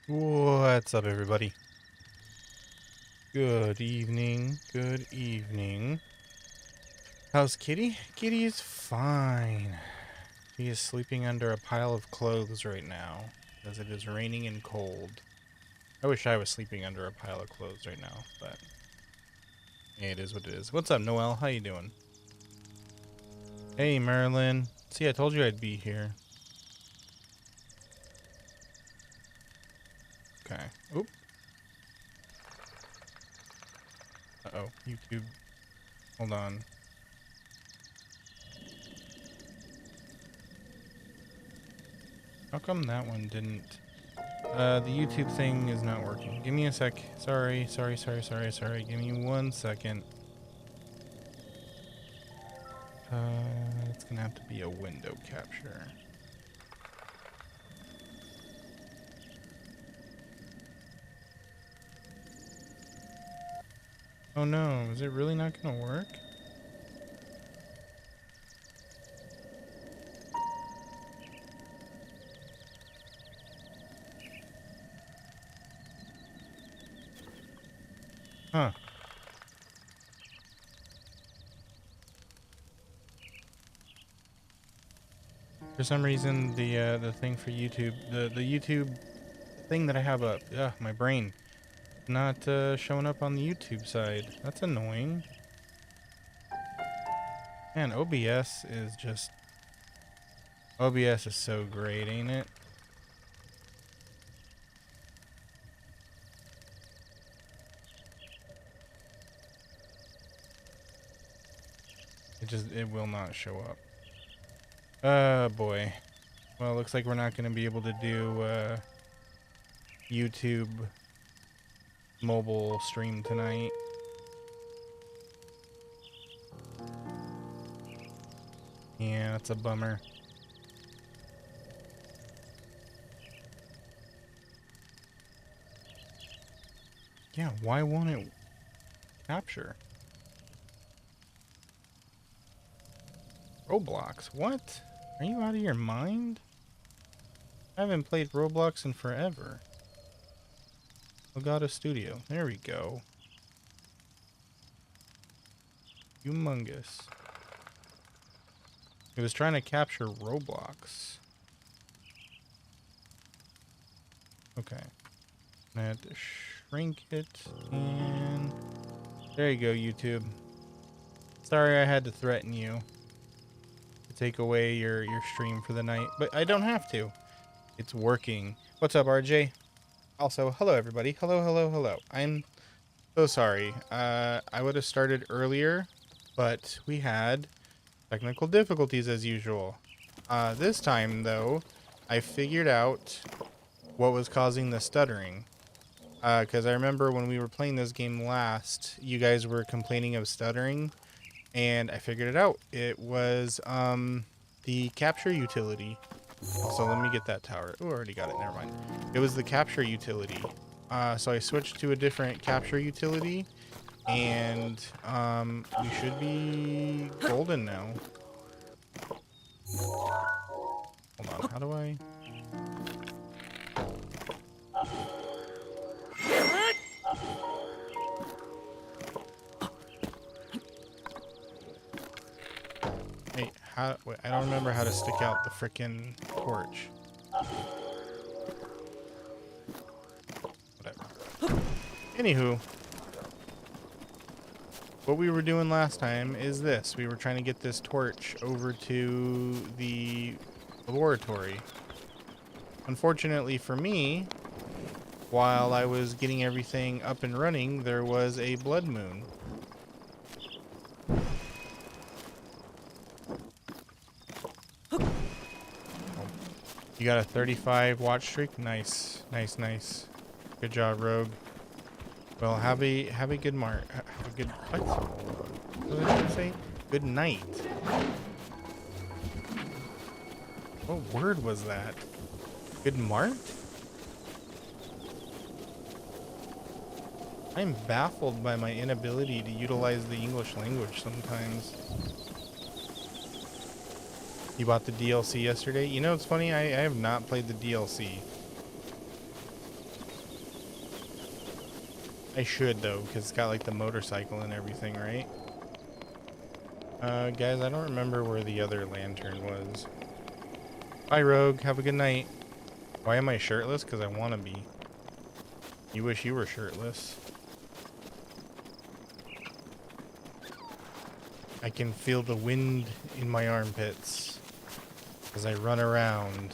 What's up, everybody? Good evening. Good evening. How's Kitty? Kitty is fine. She is sleeping under a pile of clothes right now because it is raining and cold. I wish I was sleeping under a pile of clothes right now, but it is what it is. What's up, Noelle? How you doing? Hey, Marilyn. See, I told you I'd be here. Okay. Oop. Uh-oh. YouTube. Hold on. How come that one didn't? The YouTube thing is not working. Give me a sec. Sorry. Give me 1 second. It's gonna have to be a window capture. Oh no, is it really not gonna work? Huh. For some reason, the thing for YouTube, the YouTube thing that I have up, my brain, not showing up on the YouTube side. That's annoying. Man, OBS is so great, ain't it? It will not show up. Boy. Well, it looks like we're not going to be able to do YouTube mobile stream tonight. Yeah, that's a bummer. Yeah, why won't it capture? Roblox, what? Are you out of your mind? I haven't played Roblox in forever. Elgato Studio, there we go. Humongous. It was trying to capture Roblox. Okay. I had to shrink it, and there you go, YouTube. Sorry I had to threaten you to take away your stream for the night, but I don't have to. It's working. What's up, RJ? Also, hello everybody. Hello. I'm so sorry. I would have started earlier, but we had technical difficulties as usual. This time though, I figured out what was causing the stuttering. Because I remember when we were playing this game last, you guys were complaining of stuttering, and I figured it out. It was the capture utility. So let me get that tower. Oh, already got it. Never mind. It was the capture utility. So I switched to a different capture utility, and we should be golden now. Hold on. How do I? Hey, wait, I don't remember how to stick out the frickin' torch. Whatever. Anywho, what we were doing last time is this. We were trying to get this torch over to the laboratory. Unfortunately for me, while I was getting everything up and running, there was a blood moon. You got a 35 watch streak? Nice. Good job, Rogue. Well, have a good have a good what was I gonna say? Good night. What word was that? Good mart? I'm baffled by my inability to utilize the English language sometimes. You bought the DLC yesterday? You know, it's funny, I have not played the DLC. I should though, because it's got like the motorcycle and everything, right? Guys, I don't remember where the other lantern was. Bye, Rogue. Have a good night. Why am I shirtless? Because I want to be. You wish you were shirtless. I can feel the wind in my armpits as I run around,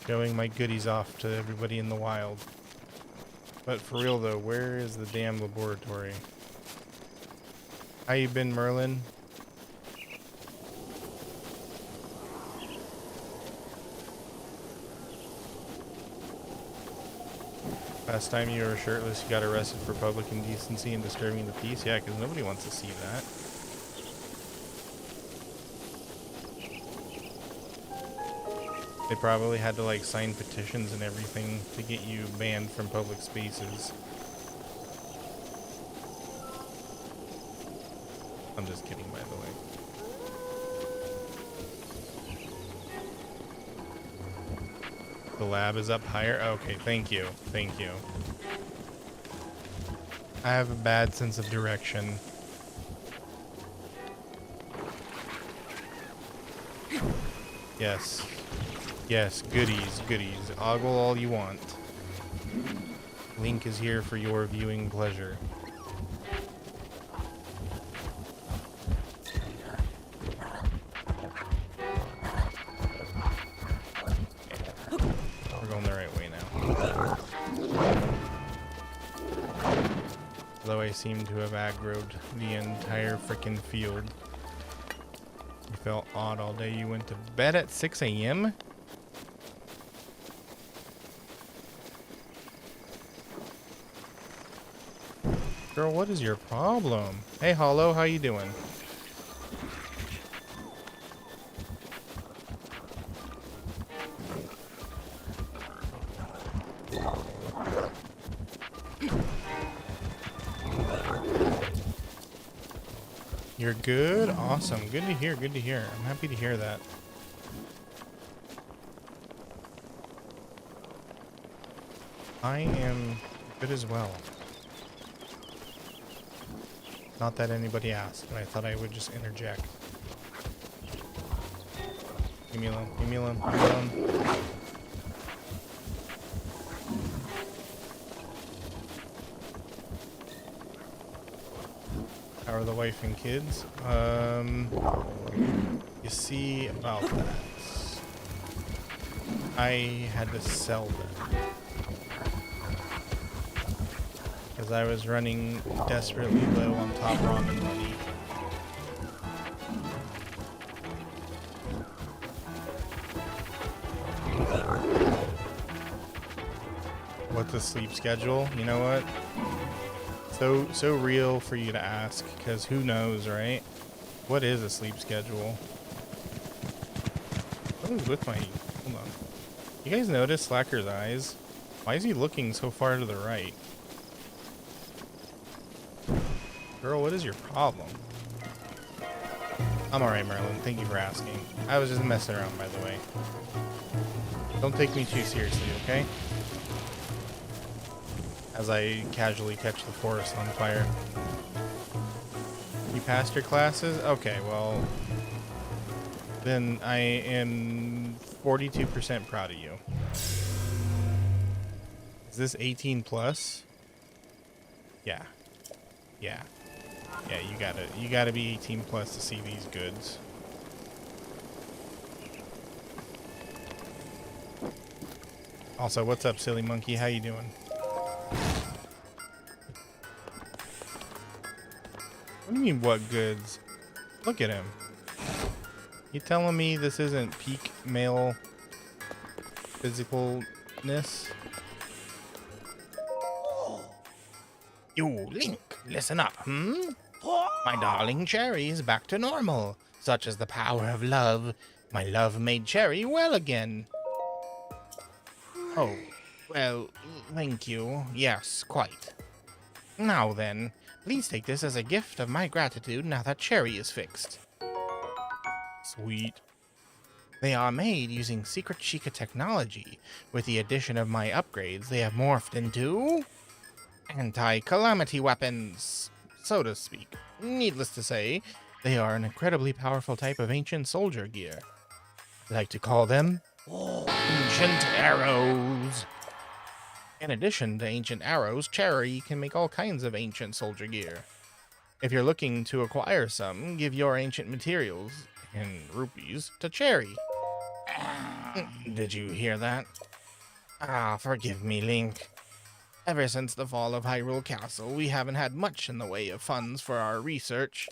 showing my goodies off to everybody in the wild. But for real though, where is the damn laboratory? How you been, Merlin? Last time you were shirtless, you got arrested for public indecency and disturbing the peace? Yeah, because nobody wants to see that. They probably had to like sign petitions and everything to get you banned from public spaces. I'm just kidding, by the way. The lab is up higher? Okay, thank you. Thank you. I have a bad sense of direction. Yes. Yes, goodies, goodies. Ogle all you want. Link is here for your viewing pleasure. We're going the right way now. Although I seem to have aggroed the entire frickin' field. You felt odd all day. You went to bed at 6 a.m.? Girl, what is your problem? Hey, Hollow, how you doing? You're good? Awesome. Good to hear, good to hear. I'm happy to hear that. I am good as well. Not that anybody asked, but I thought I would just interject. Leave me alone, leave me alone, leave me alone. How are the wife and kids? You see about that. I had to sell them. Because I was running desperately low on top ramen money. What's the sleep schedule? You know what? So real for you to ask, because who knows, right? What is a sleep schedule? What is with my... Hold on. You guys notice Slacker's eyes? Why is he looking so far to the right? Girl, what is your problem? I'm alright, Merlin. Thank you for asking. I was just messing around, by the way. Don't take me too seriously, okay? As I casually catch the forest on fire. You passed your classes? Okay, well... Then I am 42% proud of you. Is this 18 plus? Yeah. Yeah. Yeah, you gotta be 18 plus to see these goods. Also, what's up, silly monkey? How you doing? What do you mean, what goods? Look at him. You telling me this isn't peak male physicalness? You, Link, listen up, My darling Cherry is back to normal. Such is the power of love. My love made Cherry well again. Oh, well, thank you. Yes, quite. Now then, please take this as a gift of my gratitude now that Cherry is fixed. Sweet. They are made using secret Chica technology. With the addition of my upgrades, they have morphed into... anti-calamity weapons, so to speak. Needless to say, they are an incredibly powerful type of ancient soldier gear. I like to call them ancient arrows. In addition to ancient arrows, Cherry can make all kinds of ancient soldier gear. If you're looking to acquire some, give your ancient materials, in rupees, to Cherry. Did you hear that? Forgive me, Link. Ever since the fall of Hyrule Castle, we haven't had much in the way of funds for our research.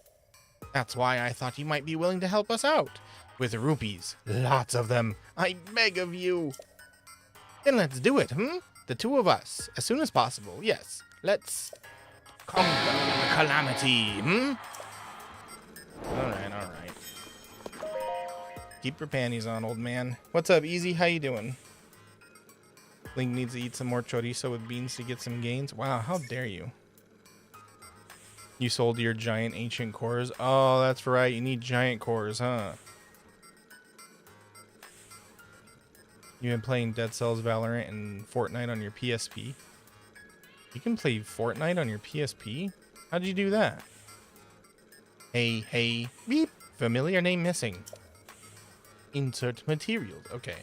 That's why I thought you might be willing to help us out. With rupees. Lots of them. I beg of you. Then let's do it, The two of us. As soon as possible. Yes. Let's conquer the calamity, Alright, alright. Keep your panties on, old man. What's up, Easy? How you doing? Link needs to eat some more chorizo with beans to get some gains. Wow, how dare you? You sold your giant ancient cores? Oh, that's right. You need giant cores, huh? You've been playing Dead Cells, Valorant, and Fortnite on your PSP? You can play Fortnite on your PSP? How'd you do that? Hey, hey, beep. Familiar name missing. Insert materials. Okay.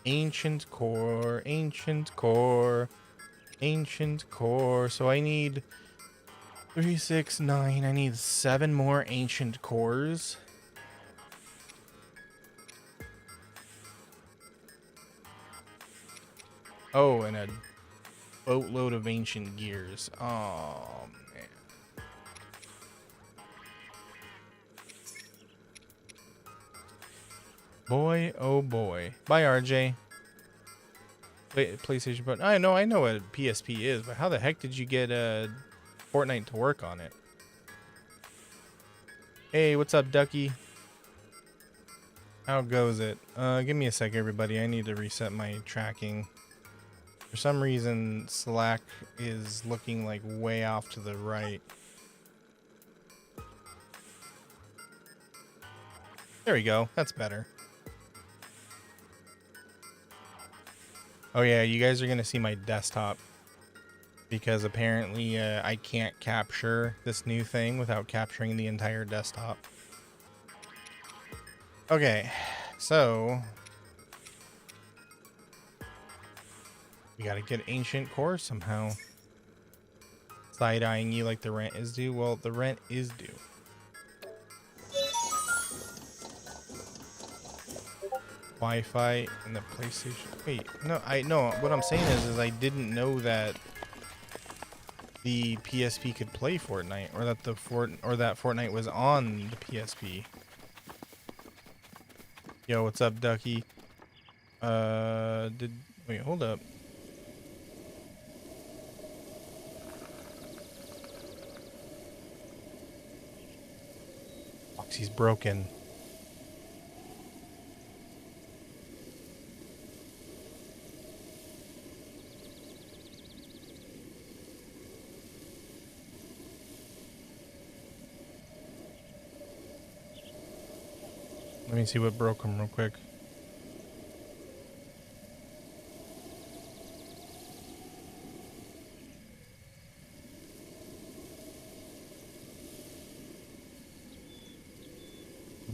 Ancient core, ancient core, ancient core. So I need 3, 6, 9. I need 7 more ancient cores. Oh, and a boatload of ancient gears. Oh, man. Boy, oh boy. Bye, RJ. PlayStation, but I know what PSP is, but how the heck did you get Fortnite to work on it? Hey, what's up, Ducky? How goes it? Give me a sec, everybody. I need to reset my tracking. For some reason, Slack is looking like way off to the right. There we go. That's better. Oh yeah, you guys are gonna see my desktop because apparently I can't capture this new thing without capturing the entire desktop. Okay, so we gotta get ancient core somehow. Side-eyeing you like the rent is due. Well, the rent is due. Wi-Fi and the PlayStation. Wait, no, what I'm saying is I didn't know that the PSP could play Fortnite, or that that Fortnite was on the PSP. Yo, what's up, Ducky? Wait, hold up. Foxy's broken. Let me see what broke him real quick.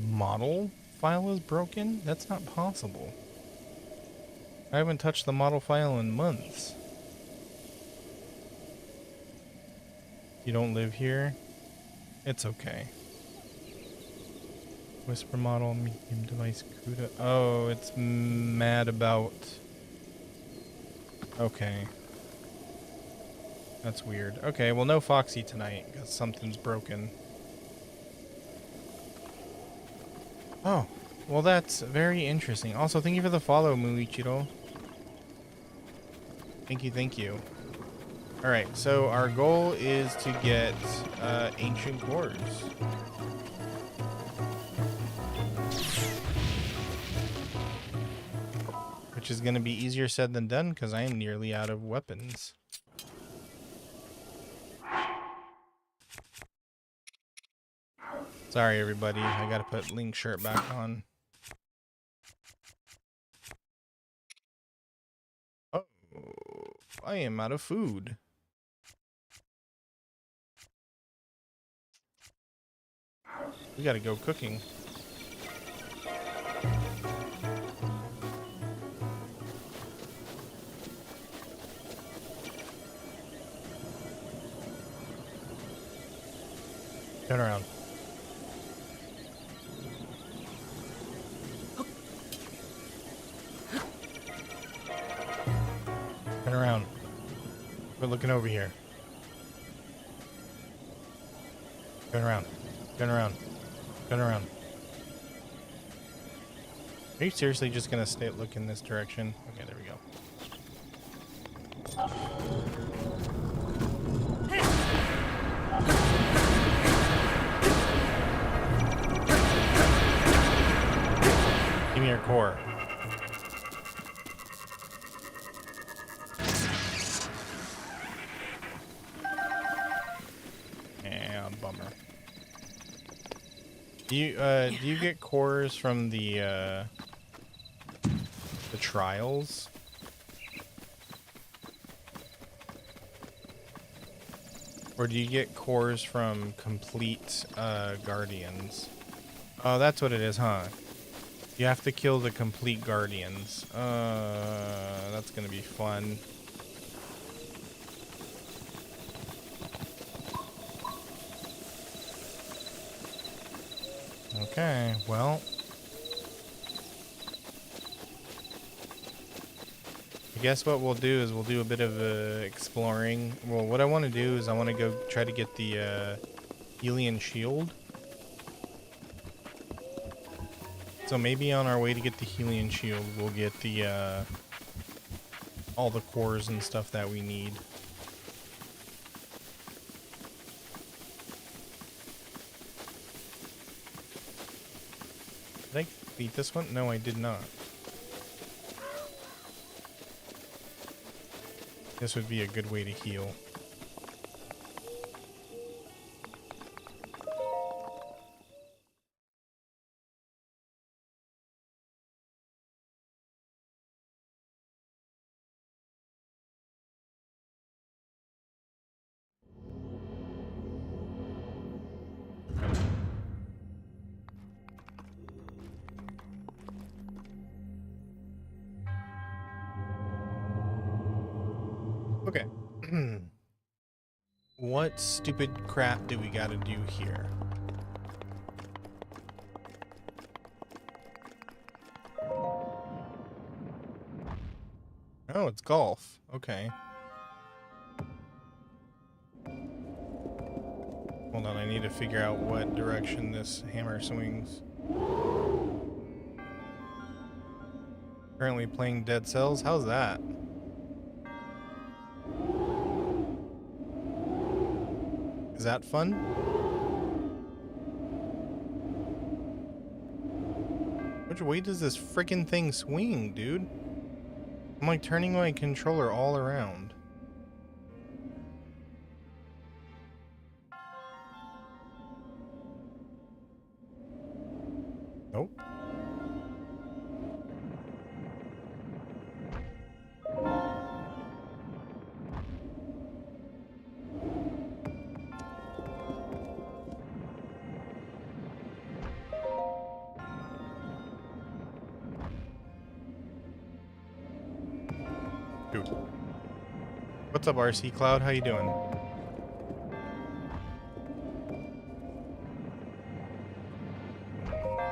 Model file is broken? That's not possible. I haven't touched the model file in months. You don't live here? It's okay. Whisper model, medium device, CUDA. Oh, it's mad about... Okay. That's weird. Okay, well, no Foxy tonight, because something's broken. Oh, well, that's very interesting. Also, thank you for the follow, Muichiro. Thank you, thank you. Alright, so our goal is to get ancient cores. Which is going to be easier said than done because I am nearly out of weapons. Sorry, everybody. I got to put Link's shirt back on. I am out of food. We gotta go cooking. Turn around. Turn around. We're looking over here. Turn around. Turn around. Turn around. Are you seriously just gonna look in this direction? Okay, there we go. Give me your core. Yeah, bummer. Do you get cores from the trials? Or do you get cores from complete guardians? Oh, that's what it is, huh? You have to kill the complete guardians. That's gonna be fun. Okay, well. I guess what we'll do is we'll do a bit of exploring. Well, what I want to do is I want to go try to get the Helian shield. So maybe on our way to get the Helian shield, we'll get the all the cores and stuff that we need. Did I beat this one? No, I did not. This would be a good way to heal. Okay. What stupid crap do we gotta do here? Oh, it's golf. Okay. Hold on, I need to figure out what direction this hammer swings. Currently playing Dead Cells? How's that? Is that fun? Which way does this freaking thing swing, dude? I'm like turning my controller all around. Nope. Dude. What's up, RC Cloud? How you doing?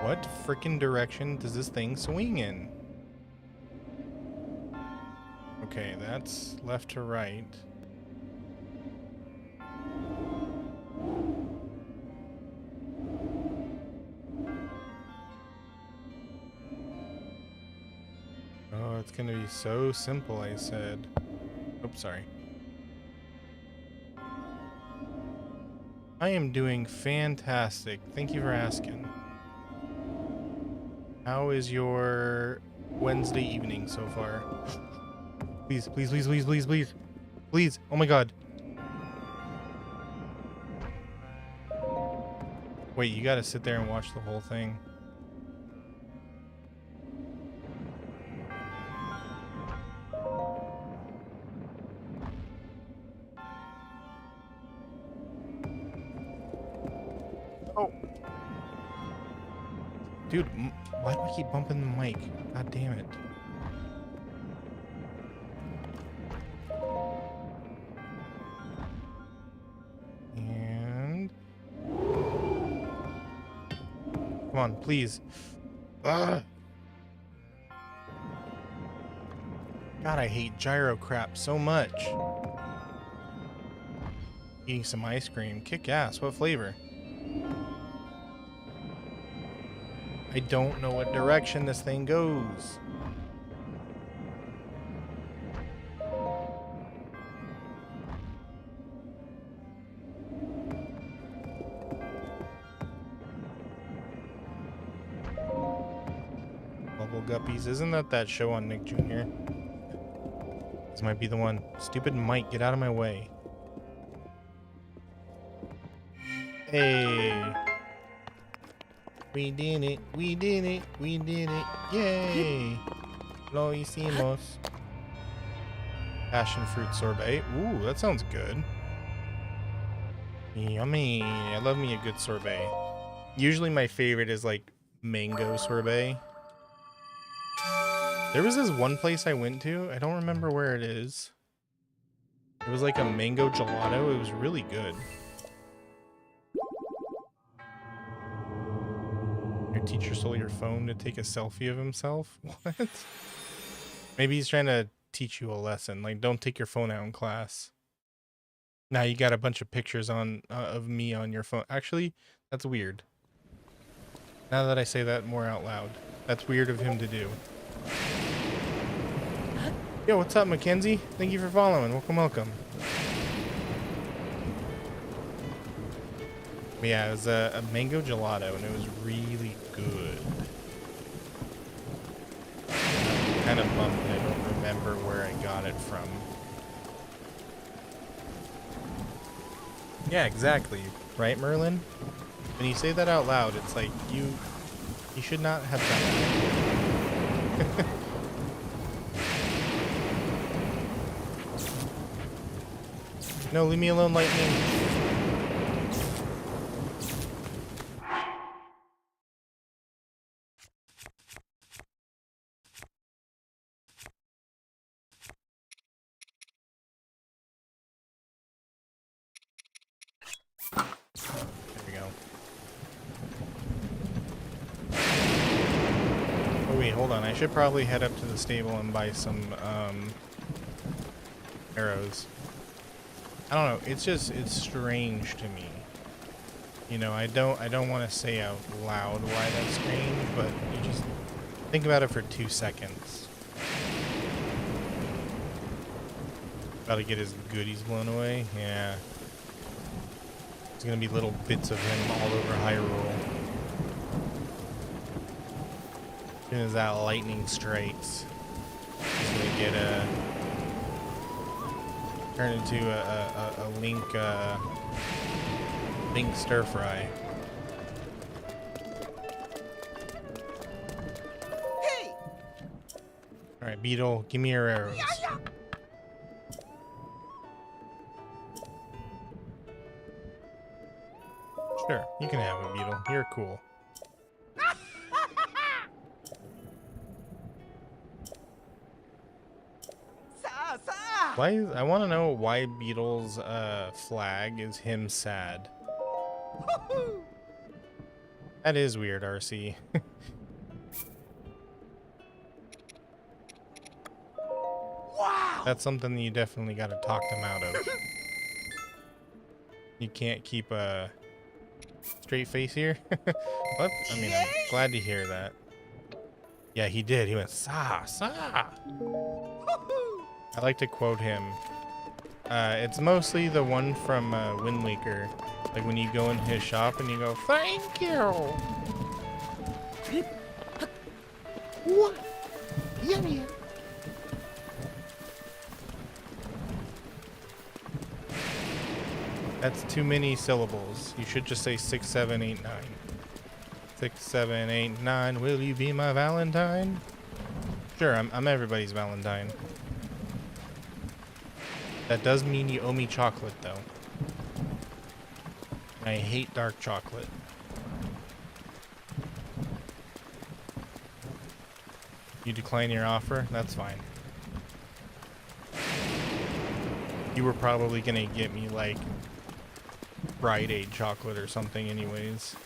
What freaking direction does this thing swing in? Okay, that's left to right. Oh, it's gonna be so simple, I said. Oops, sorry. I am doing fantastic. Thank you for asking. How is your Wednesday evening so far? Please, please, please, please, please, please. Please. Oh my god. Wait, you gotta sit there and watch the whole thing. Oh. Dude, why do I keep bumping the mic? God damn it. And... Come on, please. Ugh. God, I hate gyro crap so much. Eating some ice cream. Kick ass. What flavor? I don't know what direction this thing goes. Bubble Guppies. Isn't that show on Nick Jr.? This might be the one. Stupid Mike, get out of my way. Hey. We did it. We did it. We did it. Yay. Lo hicimos. Passion fruit sorbet. Ooh, that sounds good. Yummy. I love me a good sorbet. Usually my favorite is like mango sorbet. There was this one place I went to. I don't remember where it is. It was like a mango gelato. It was really good. Your teacher stole your phone to take a selfie of himself? What? Maybe he's trying to teach you a lesson. Like, don't take your phone out in class. Now you got a bunch of pictures on of me on your phone. Actually, that's weird. Now that I say that more out loud. That's weird of him to do. Yo, what's up, Mackenzie? Thank you for following. Welcome, welcome. But yeah, it was a mango gelato, and it was really good. I'm kind of bummed I don't remember where I got it from. Yeah, exactly. Right, Merlin? When you say that out loud, it's like, you should not have done that. No, leave me alone, lightning. There we go. Oh wait, hold on. I should probably head up to the stable and buy some arrows. I don't know. It's strange to me. You know, I don't want to say out loud why that's strange, but you just think about it for 2 seconds. About to get his goodies blown away. Yeah. There's gonna be little bits of him all over Hyrule. As soon as that lightning strikes, he's gonna get turn into a Link stir fry. Hey! All right, Beetle, give me your arrows. Sure, you can have it, Beetle. You're cool. Why is, I want to know why Beetle's flag is him sad. That is weird, RC. Wow! That's something you definitely got to talk them out of. You can't keep a straight face here. What? I mean, I'm glad to hear that. Yeah, he did. He went, "Sa, sa." I like to quote him. It's mostly the one from Wind Waker. Like when you go in his shop and you go, "Thank you." What? Yummy. That's too many syllables. You should just say 6, 7, 8, 9. 6, 7, 8, 9. Will you be my Valentine? Sure, I'm everybody's Valentine. That does mean you owe me chocolate, though. I hate dark chocolate. You decline your offer? That's fine. You were probably gonna get me like Friday chocolate or something anyways.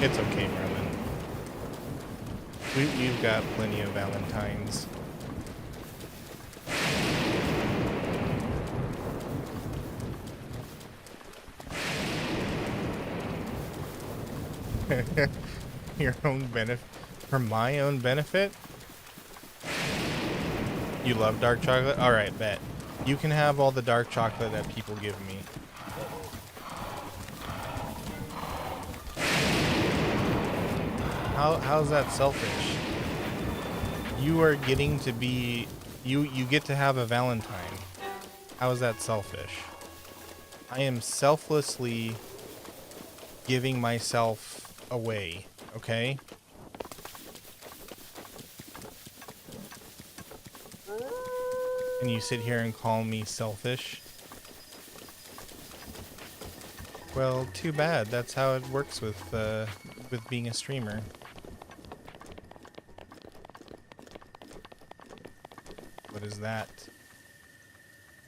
It's okay, Merlin. We've got plenty of Valentines. Your own benefit? For my own benefit? You love dark chocolate? Alright, bet. You can have all the dark chocolate that people give me. How's that selfish? You are getting to be... You get to have a Valentine. How is that selfish? I am selflessly giving myself away, okay? And you sit here and call me selfish? Well, too bad. That's how it works with being a streamer. What is that?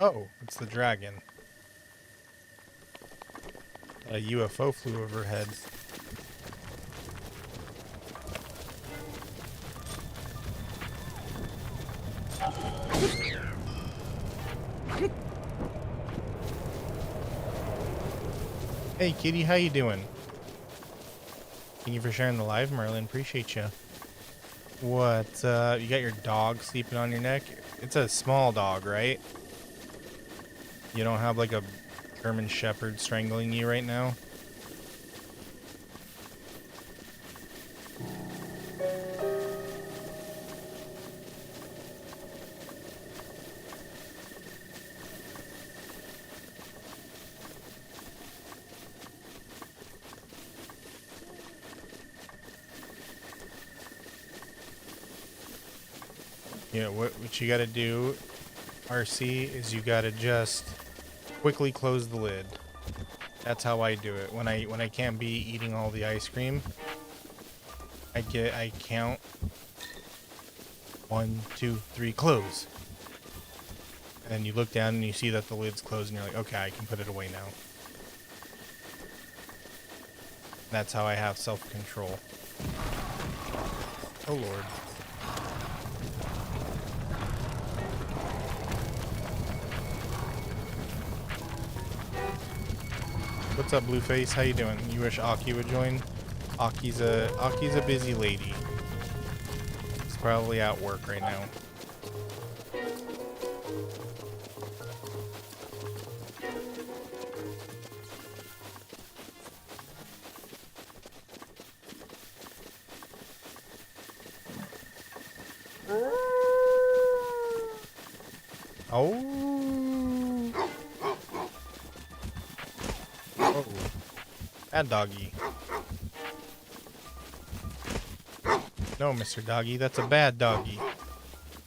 Oh, it's the dragon. A UFO flew overhead. Hey kitty, how you doing? Thank you for sharing the live, Merlin. Appreciate you. What, you got your dog sleeping on your neck? It's a small dog, right? You don't have like a German Shepherd strangling you right now? Yeah, what you gotta do, RC, is you gotta just quickly close the lid. That's how I do it. When I can't be eating all the ice cream, I count 1, 2, 3, close. And you look down and you see that the lid's closed and you're like, okay, I can put it away now. That's how I have self-control. Oh Lord. What's up, Blueface? How you doing? You wish Aki would join? Aki's a busy lady. He's probably at work right now. Oh. Oh. Bad doggy. No, Mr. Doggy, that's a bad doggy.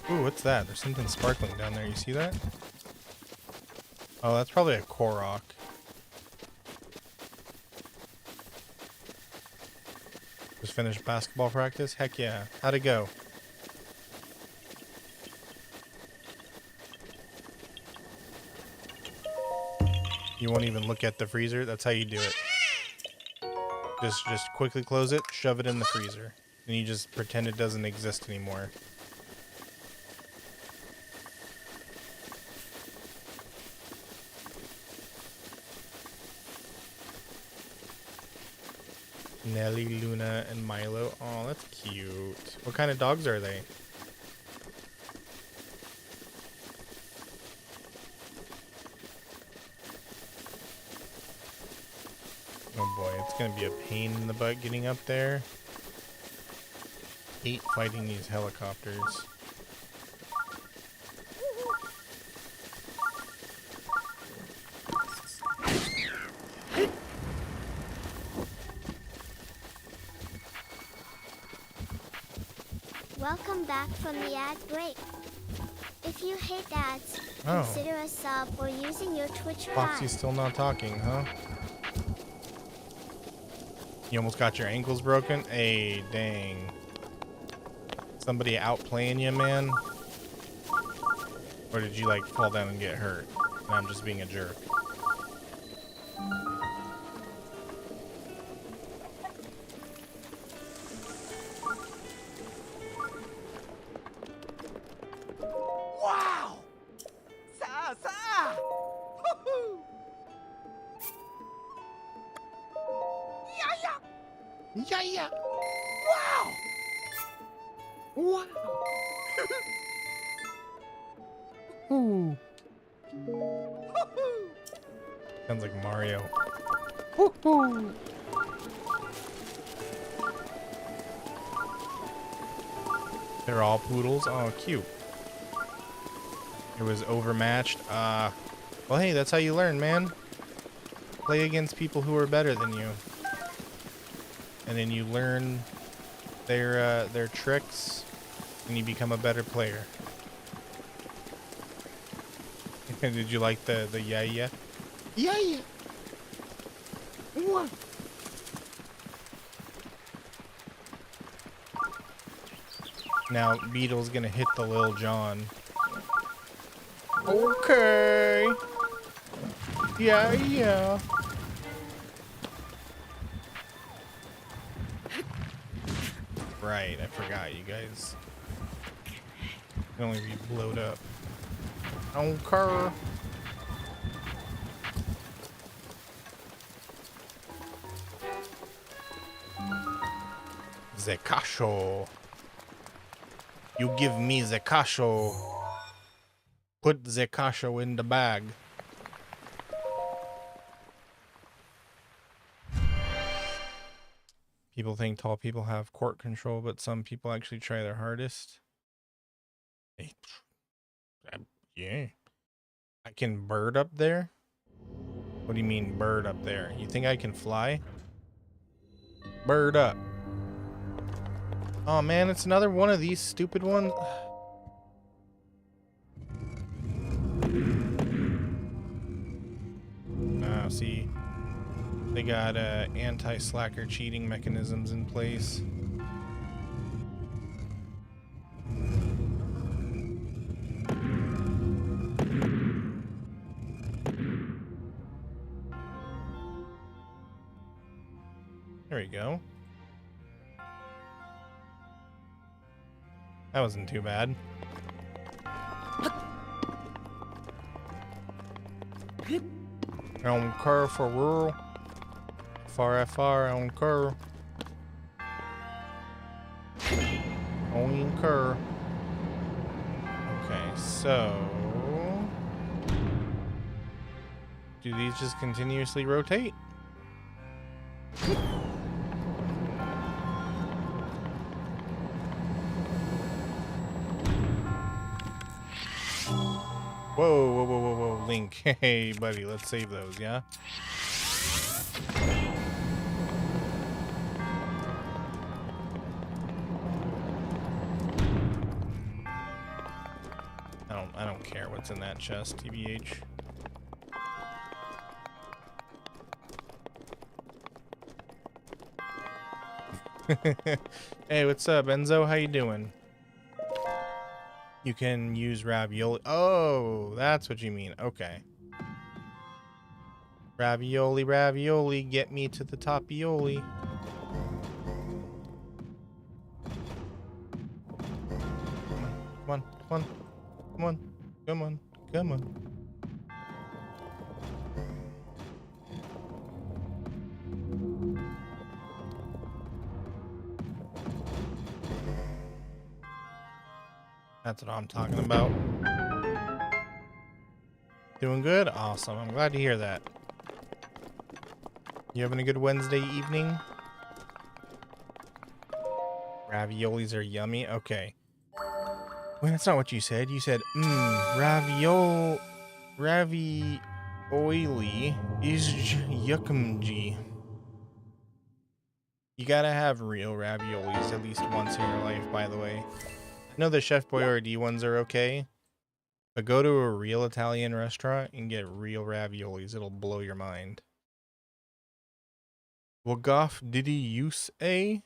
Ooh, what's that? There's something sparkling down there. You see that? Oh, that's probably a Korok. Just finished basketball practice? Heck yeah. How'd it go? You won't even look at the freezer? That's how you do it. Just quickly close it, shove it in the freezer. And you just pretend it doesn't exist anymore. Nelly, Luna, and Milo. Oh, that's cute. What kind of dogs are they? Oh boy, it's gonna be a pain in the butt getting up there. Hate fighting these helicopters. Welcome back from the ad break. If you hate that, Oh. consider a sub or using your Twitch Foxy's Prime. still not talking, huh? You almost got your ankles broken? Hey, dang. Somebody outplaying you, man? Or did you, like, fall down and get hurt? And I'm just being a jerk. Wow! Sa! Woohoo! Yeah! Yeah, yeah. Wow! Wow. Ooh. Woohoo! Sounds like Mario. Woohoo. They're all poodles? Oh, cute. It was overmatched. Well, hey, that's how you learn, man. Play against people who are better than you. And then you learn their tricks, and you become a better player. Did you like the yeah? Yeah, yeah. Wow. Now Beetle's gonna hit the Lil John. Okay. Yeah, yeah. Right, I forgot you guys can only be blowed up. Okay. The kasho. You give me the kasho. Put the kasho in the bag. People think tall people have court control, but some people actually try their hardest. Hey, yeah. I can bird up there? What do you mean bird up there? You think I can fly? Bird up. Oh man, it's another one of these stupid ones. See, they got anti-slacker cheating mechanisms in place. There we go. That wasn't too bad. On curve for rural. Far on curve. On curve. Okay, so do these just continuously rotate? Whoa, Link. Hey, buddy, let's save those, yeah? I don't care what's in that chest, TBH. Hey, what's up, Enzo? How you doing? You can use ravioli. Oh, that's what you mean. Okay. Ravioli, get me to the topioli. Come on. That's what I'm talking about. Doing good? Awesome. I'm glad to hear that. You having a good Wednesday evening? Raviolis are yummy. Okay. Wait, that's not what you said. You said, ravioli is yuckumji. You gotta have real raviolis at least once in your life, by the way. I know the Chef Boyardee ones are okay, But go to a real Italian restaurant and get real raviolis. It'll blow your mind. Wagaf Didi use a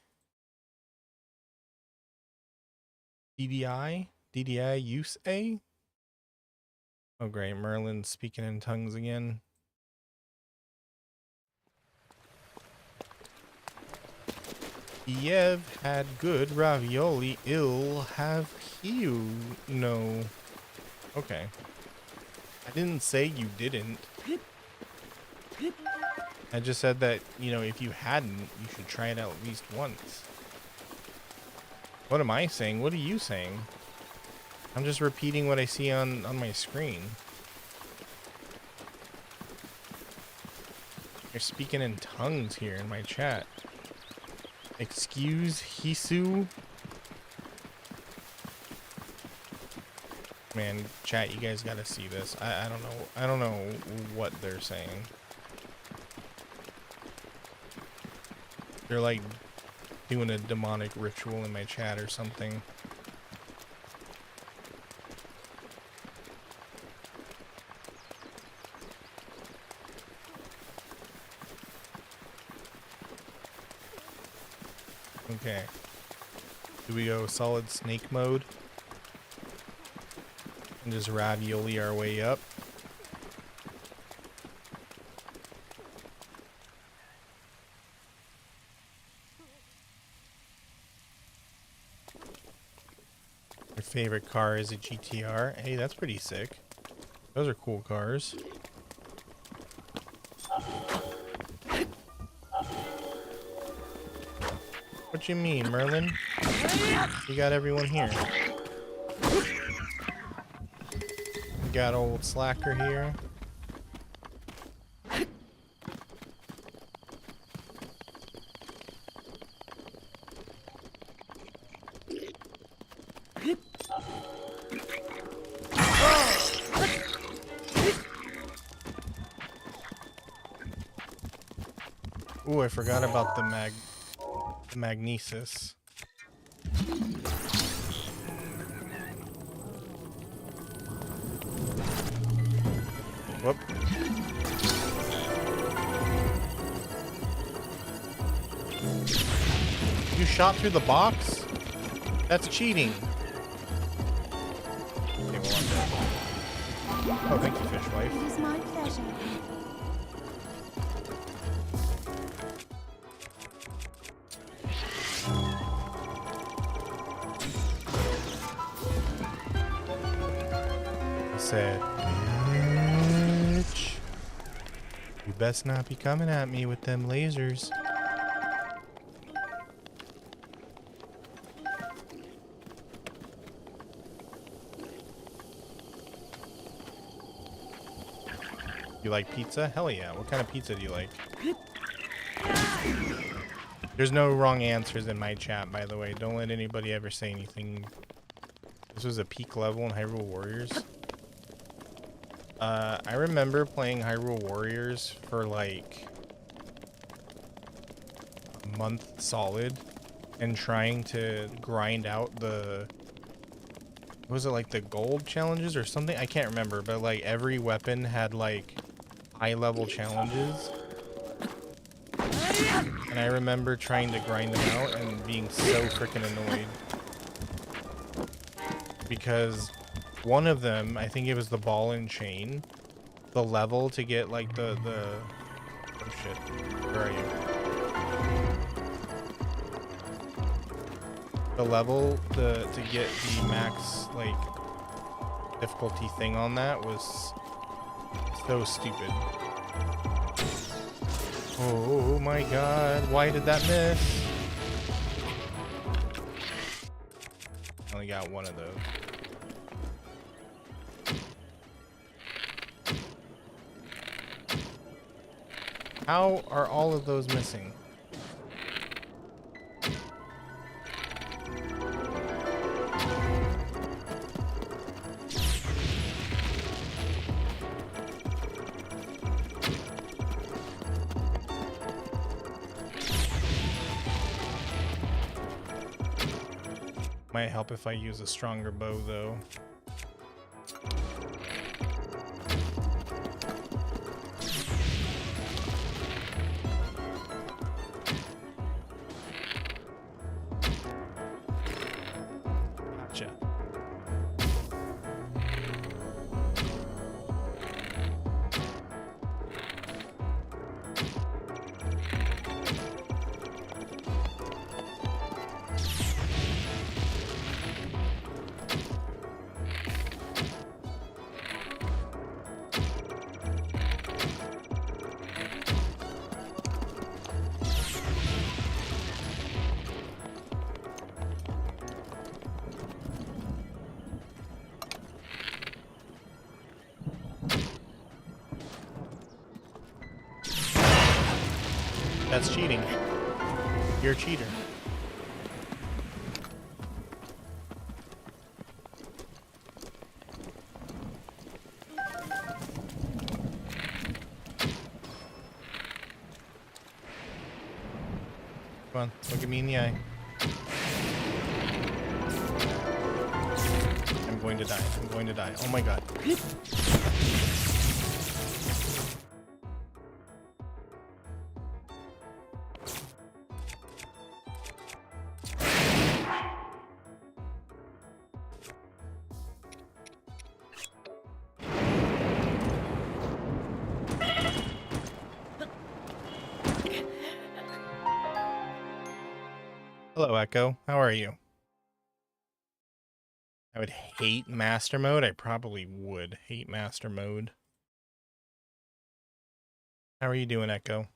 DDI? DDI use a? Oh great, Merlin's speaking in tongues again. Kiev had good ravioli, ill have you. No. Okay. I didn't say you didn't. I just said that, you know, if you hadn't, you should try it out at least once. What am I saying? What are you saying? I'm just repeating what I see on my screen. You're speaking in tongues here in my chat. Excuse Hisu. Man, chat, you guys gotta see this. I don't know. I don't know what they're saying. They're like doing a demonic ritual in my chat or something. Okay. Do we go solid snake mode? And just ravioli our way up? Your favorite car is a GTR? Hey, that's pretty sick. Those are cool cars. What you mean, Merlin? You got everyone here. You got old Slacker here. Ooh, I forgot about the magnesis. Whoop. You shot through the box? That's cheating. Okay, well, I'm dead. Oh, thank you, fish wife. It is my pleasure. Said, bitch, you best not be coming at me with them lasers. You like pizza? Hell yeah. What kind of pizza do you like? There's no wrong answers in my chat, by the way. Don't let anybody ever say anything. This was a peak level in Hyrule Warriors. I remember playing Hyrule Warriors for like a month solid and trying to grind out the, was it like the gold challenges or something? I can't remember, but like every weapon had like high level challenges. And I remember trying to grind them out and being so freaking annoyed. Because one of them, I think it was the ball and chain, the level to get like the oh shit, where are you? The level to get the max like difficulty thing on that was so stupid. Oh my god, why did that miss? I only got one of those. How are all of those missing? Might help if I use a stronger bow, though. Gotcha. That's cheating. You're a cheater. Come on, look at me in the eye. I'm going to die. I'm going to die. Oh my god. Hello, Echo. How are you? I would hate master mode. I probably would hate master mode. How are you doing, Echo?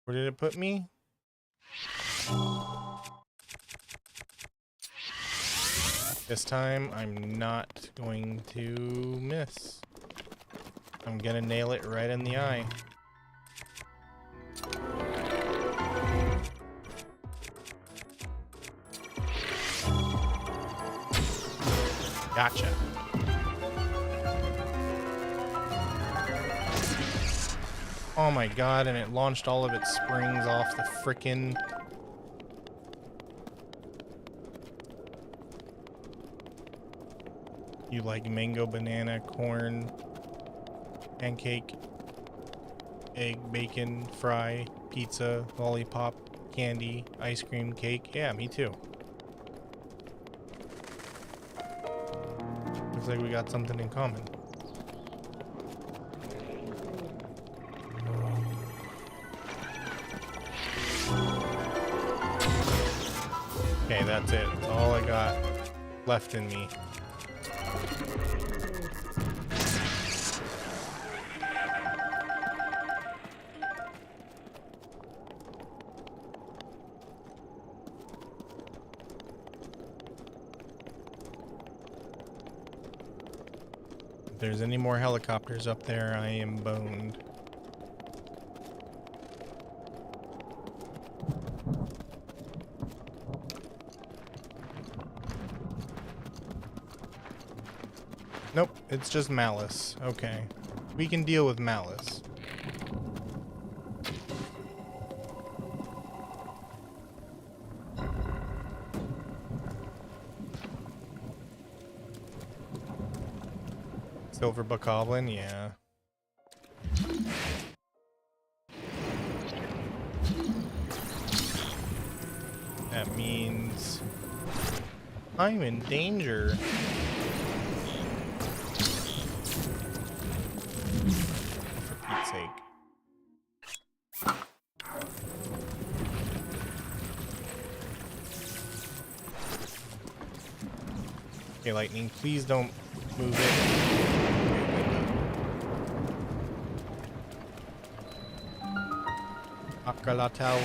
Where did it put me? This time, I'm not going to miss. I'm gonna nail it right in the eye. Gotcha. Oh my god, and it launched all of its springs off the frickin'... You like mango, banana, corn, pancake, egg, bacon, fry, pizza, lollipop, candy, ice cream, cake. Yeah, me too. Looks like we got something in common. Okay, that's it. That's all I got left in me. If there's any more helicopters up there, I am boned. Nope, it's just malice. Okay. We can deal with malice. Silver Bokoblin, yeah. That means I'm in danger. For Pete's sake. Okay, Lightning, please don't move it. Akala Tower.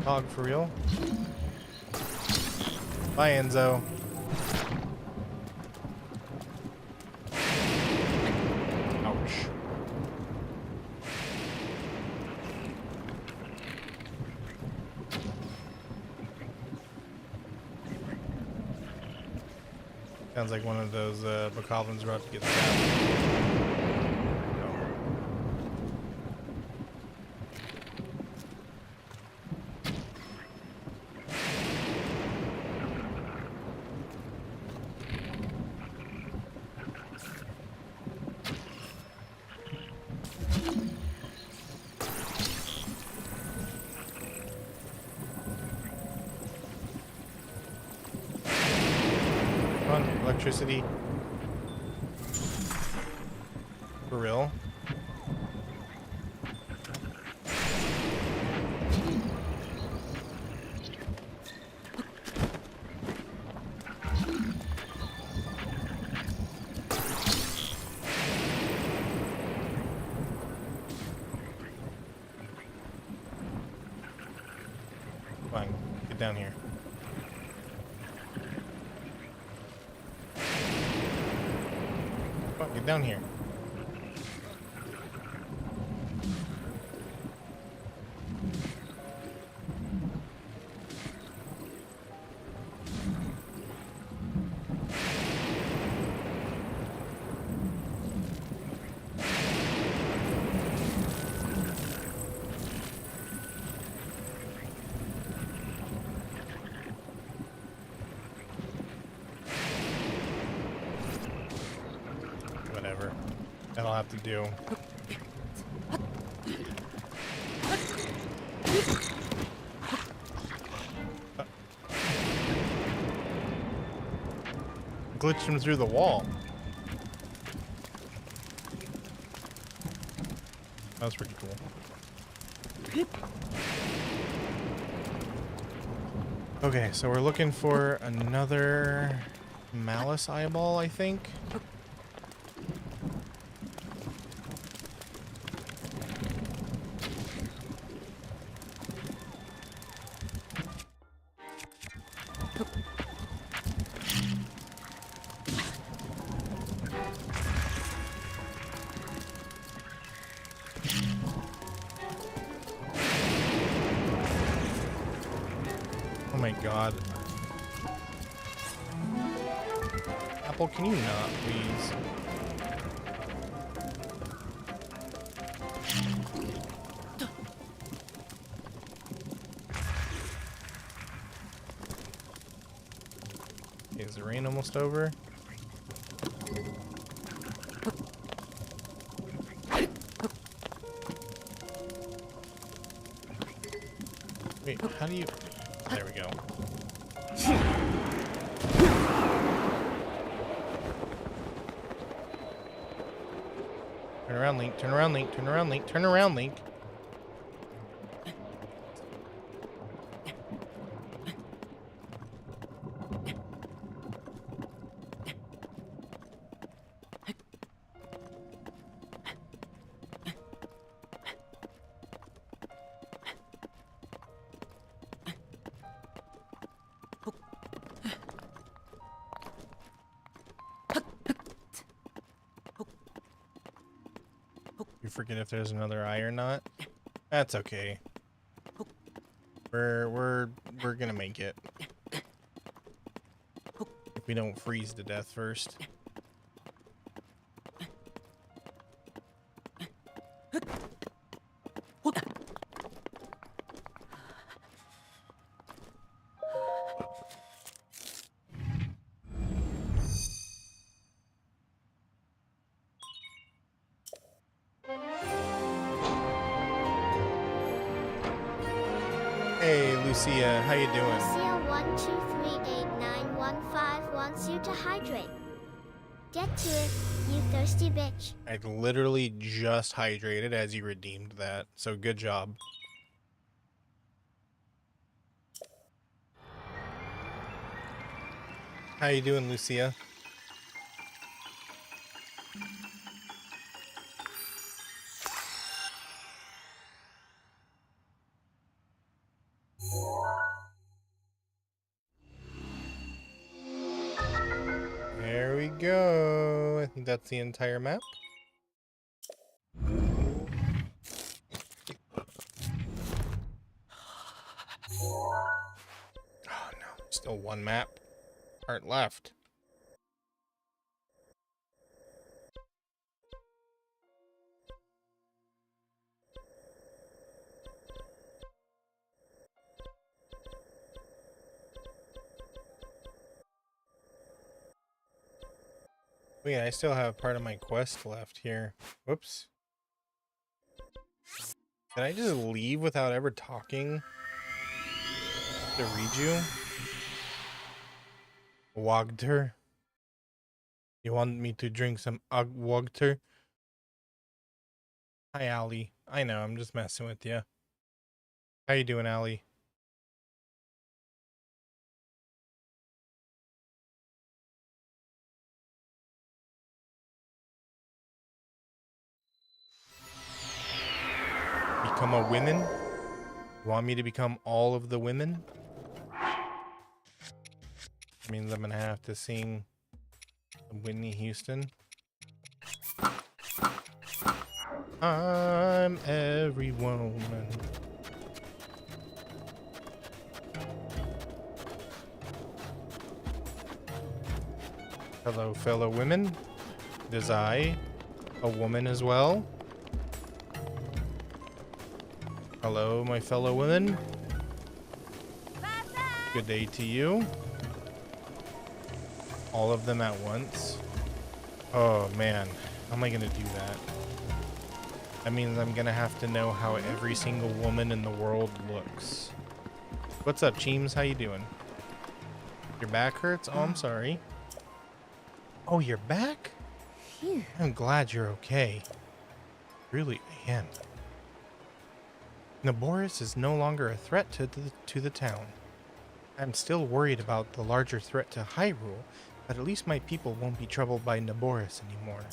Hog for real? Bye, Enzo. Ouch. Sounds like one of those Bokoblins are about to get stabbed. No. electricity? For real? Come on, get down here. Come on, get down here. Whatever. That'll have to do. Glitched him through the wall. That was pretty cool. Okay, so we're looking for another malice eyeball, I think. Oh my god. Apple, can you not, please? Okay, is the rain almost over? Wait, how do you... There we go. Turn around, Link. Turn around, Link. Turn around, Link. Turn around, Link. You forget if there's another eye or not. That's okay. We're gonna make it. If we don't freeze to death first. Hey, Lucia, how you doing? Lucia 1238915 wants you to hydrate. Get to it, you thirsty bitch. I literally just hydrated as you redeemed that, so good job. How you doing, Lucia? There we go. I think that's the entire map. Oh no, still one map part left. Wait, I still have part of my quest left here. Whoops. Did I just leave without ever talking to Riju? Wagder? You want me to drink some water? Hi, Allie. I know, I'm just messing with you. How you doing, Allie? Become a woman? You want me to become all of the women? Means I'm gonna have to sing Whitney Houston. I'm every woman. Hello, fellow women. Is I a woman as well? Hello, my fellow women. Good day to you. All of them at once. Oh man, how am I gonna do that? That means I'm gonna have to know how every single woman in the world looks. What's up, Cheems? How you doing? Your back hurts? Oh, I'm sorry. Oh, your back? Phew. I'm glad you're okay. Really, I am. Naboris is no longer a threat to the town. I'm still worried about the larger threat to Hyrule, but at least my people won't be troubled by Naboris anymore.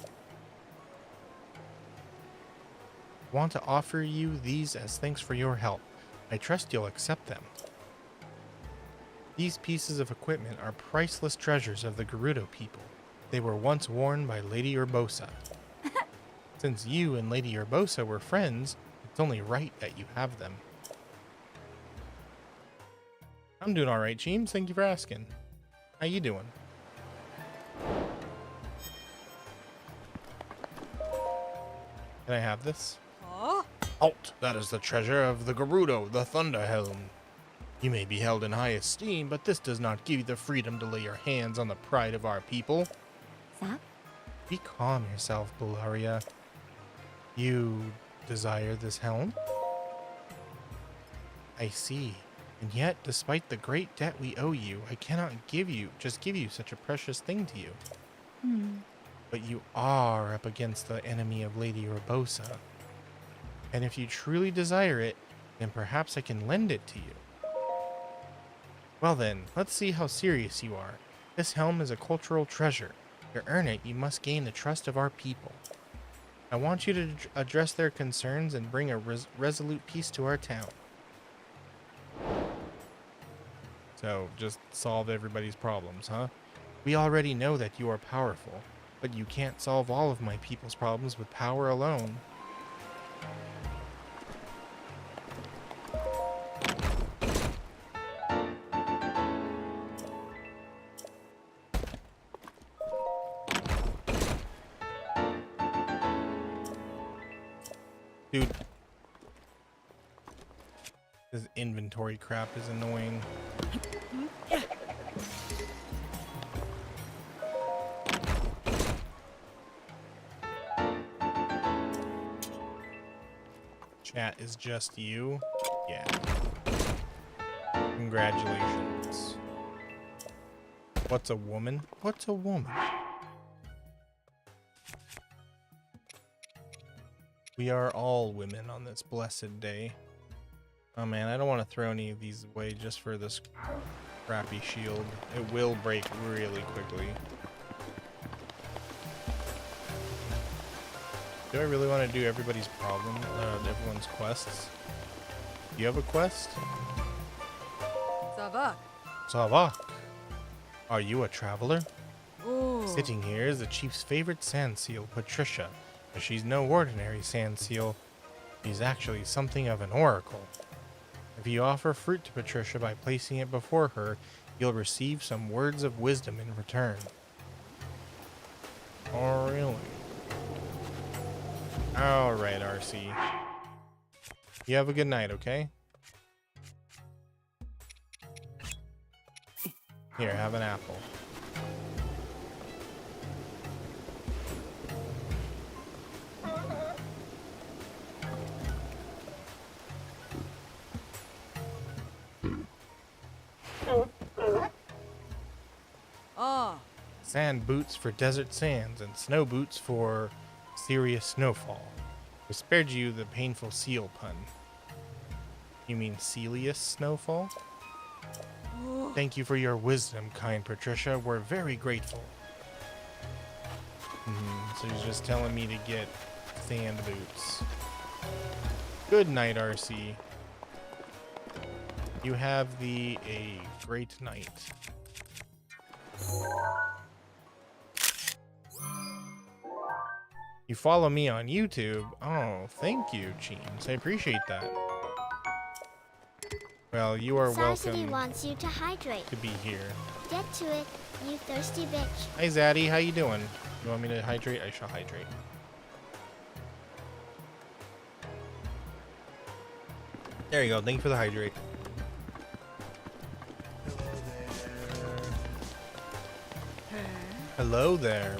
I want to offer you these as thanks for your help. I trust you'll accept them. These pieces of equipment are priceless treasures of the Gerudo people. They were once worn by Lady Urbosa. Since you and Lady Urbosa were friends, it's only right that you have them. I'm doing all right, Cheems. Thank you for asking. How you doing? Can I have this? Oh, Halt! That is the treasure of the Gerudo, the Thunder Helm. You may be held in high esteem, but this does not give you the freedom to lay your hands on the pride of our people. Zap? Be calm yourself, Bularia. You desire this helm? I see. And yet, despite the great debt we owe you, I cannot give you such a precious thing to you. But you are up against the enemy of Lady Urbosa. And if you truly desire it, then perhaps I can lend it to you. Well then, let's see how serious you are. This helm is a cultural treasure. To earn it, you must gain the trust of our people. I want you to address their concerns and bring a resolute peace to our town. So, just solve everybody's problems, huh? We already know that you are powerful, but you can't solve all of my people's problems with power alone. Dude. This inventory crap is annoying. Chat is just you? Yeah. Congratulations. What's a woman? What's a woman? We are all women on this blessed day. Oh man, I don't want to throw any of these away just for this crappy shield. It will break really quickly. Do I really want to do everybody's everyone's quests? Do you have a quest? Savak. Savak. Are you a traveler? Oh. Sitting here is the chief's favorite sand seal, Patricia. But she's no ordinary sand seal. She's actually something of an oracle. If you offer fruit to Patricia by placing it before her, you'll receive some words of wisdom in return. Oh, really? Alright, RC. You have a good night, okay? Here, have an apple. Sand boots for desert sands and snow boots for serious snowfall. We spared you the painful seal pun. You mean Celius snowfall? Thank you for your wisdom, kind Patricia. We're very grateful. So he's just telling me to get sand boots. Good night, RC. You have a great night. You follow me on YouTube? Oh, thank you, Cheems. I appreciate that. Well, you are Sarsity welcome wants you to hydrate. to be here. Get to it, you thirsty bitch. Hi, Zaddy. How you doing? You want me to hydrate? I shall hydrate. There you go. Thank you for the hydrate. Hello there.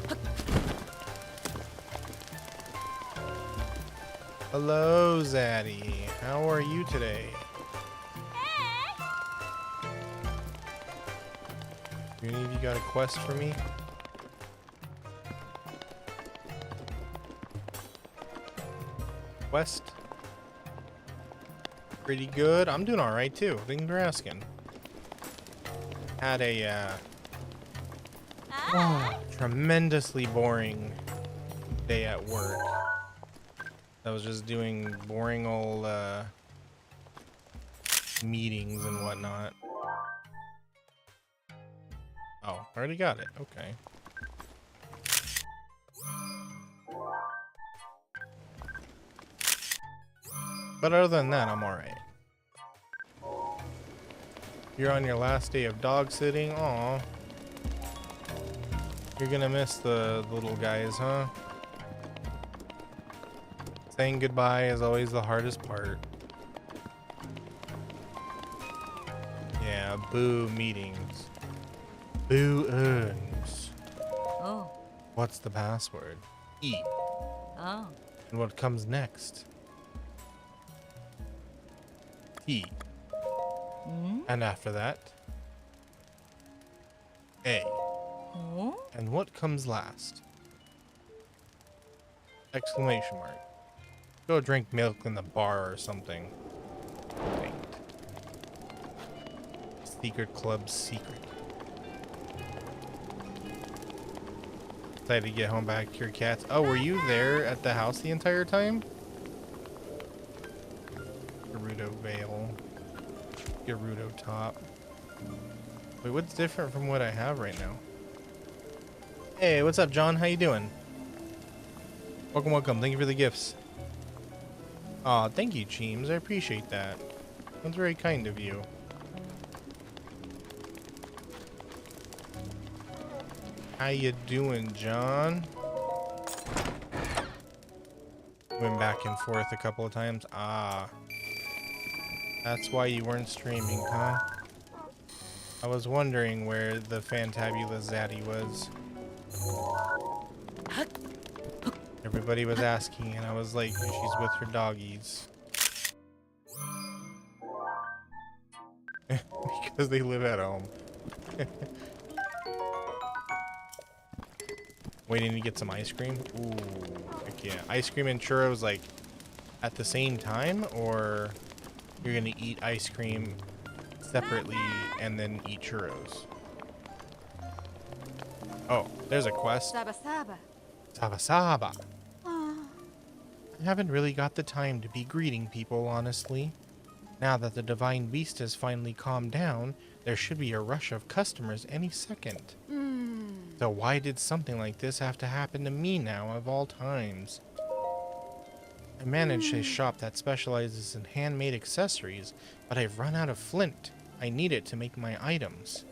Hello, Zaddy. How are you today? Do any of you got a quest for me? Quest? Pretty good. I'm doing alright too. Thank you for asking. Had a tremendously boring day at work. I was just doing boring old meetings and whatnot. Oh, already got it. Okay. But other than that, I'm alright. You're on your last day of dog sitting? Aw. You're gonna miss the little guys, huh? Saying goodbye is always the hardest part. Yeah, boo meetings. Boo earns. Oh. What's the password? E. Oh. And what comes next? T. And after that? A. Oh. And what comes last? Exclamation mark. Go drink milk in the bar or something. Dang it. Secret club secret. Excited to get home back to your cats. Oh, were you there at the house the entire time? Gerudo Veil. Gerudo Top. Wait, what's different from what I have right now? Hey, what's up, John? How you doing? Welcome, welcome. Thank you for the gifts. Aw, thank you, Cheems. I appreciate that. That's very kind of you. How you doing, John? Went back and forth a couple of times. Ah. That's why you weren't streaming, huh? I was wondering where the fantabulous Zaddy was. Everybody was asking, and I was like, she's with her doggies. Because they live at home. Waiting to get some ice cream? Ooh, heck yeah. Ice cream and churros, like, at the same time? Or you're gonna eat ice cream separately and then eat churros? Oh, there's a quest. Saba saba. Saba Saba. I haven't really got the time to be greeting people, honestly. Now that the divine beast has finally calmed down, there should be a rush of customers any second. So why did something like this have to happen to me now, of all times? I managed a shop that specializes in handmade accessories, but I've run out of flint. I need it to make my items.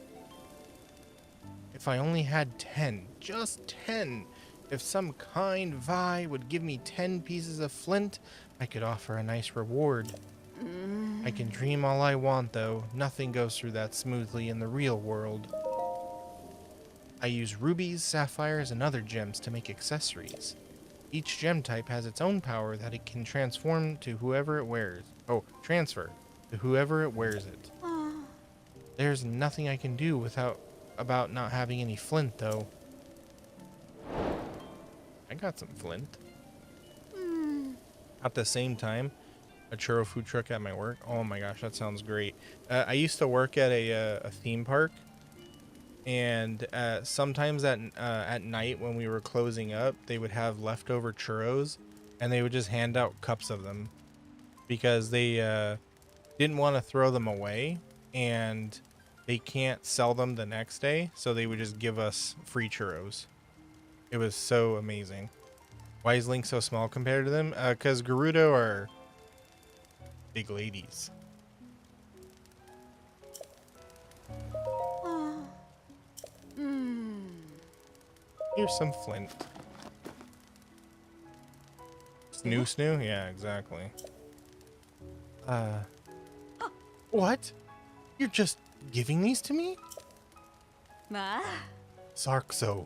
If I only had 10, just 10. If some kind Vi would give me 10 pieces of flint, I could offer a nice reward. I can dream all I want, though. Nothing goes through that smoothly in the real world. I use rubies, sapphires, and other gems to make accessories. Each gem type has its own power that it can transform to whoever it wears. Oh, transfer to whoever it wears it. There's nothing I can do about not having any flint, though. I got some flint. At the same time, a churro food truck at my work. Oh my gosh, that sounds great. I used to work at a theme park, and sometimes at night when we were closing up, they would have leftover churros, and they would just hand out cups of them because they didn't want to throw them away, and they can't sell them the next day, so they would just give us free churros. It was so amazing. Why is Link so small compared to them? Because Gerudo are big ladies. Here's some flint. Snoo? Yeah, exactly. What? You're just giving these to me? Ma? Sarkso.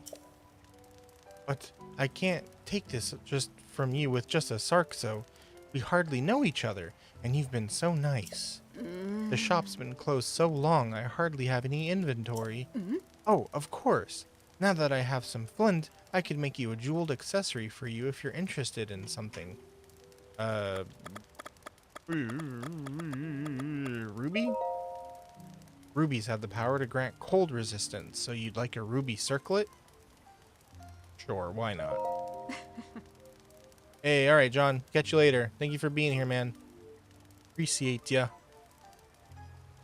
But I can't take this just from you with just a Sarkso. We hardly know each other, and you've been so nice. The shop's been closed so long, I hardly have any inventory. Oh, of course. Now that I have some flint, I could make you a jeweled accessory for you if you're interested in something. Ruby? Rubies have the power to grant cold resistance, so you'd like a ruby circlet? Sure, why not? Hey, alright, John. Catch you later. Thank you for being here, man. Appreciate ya.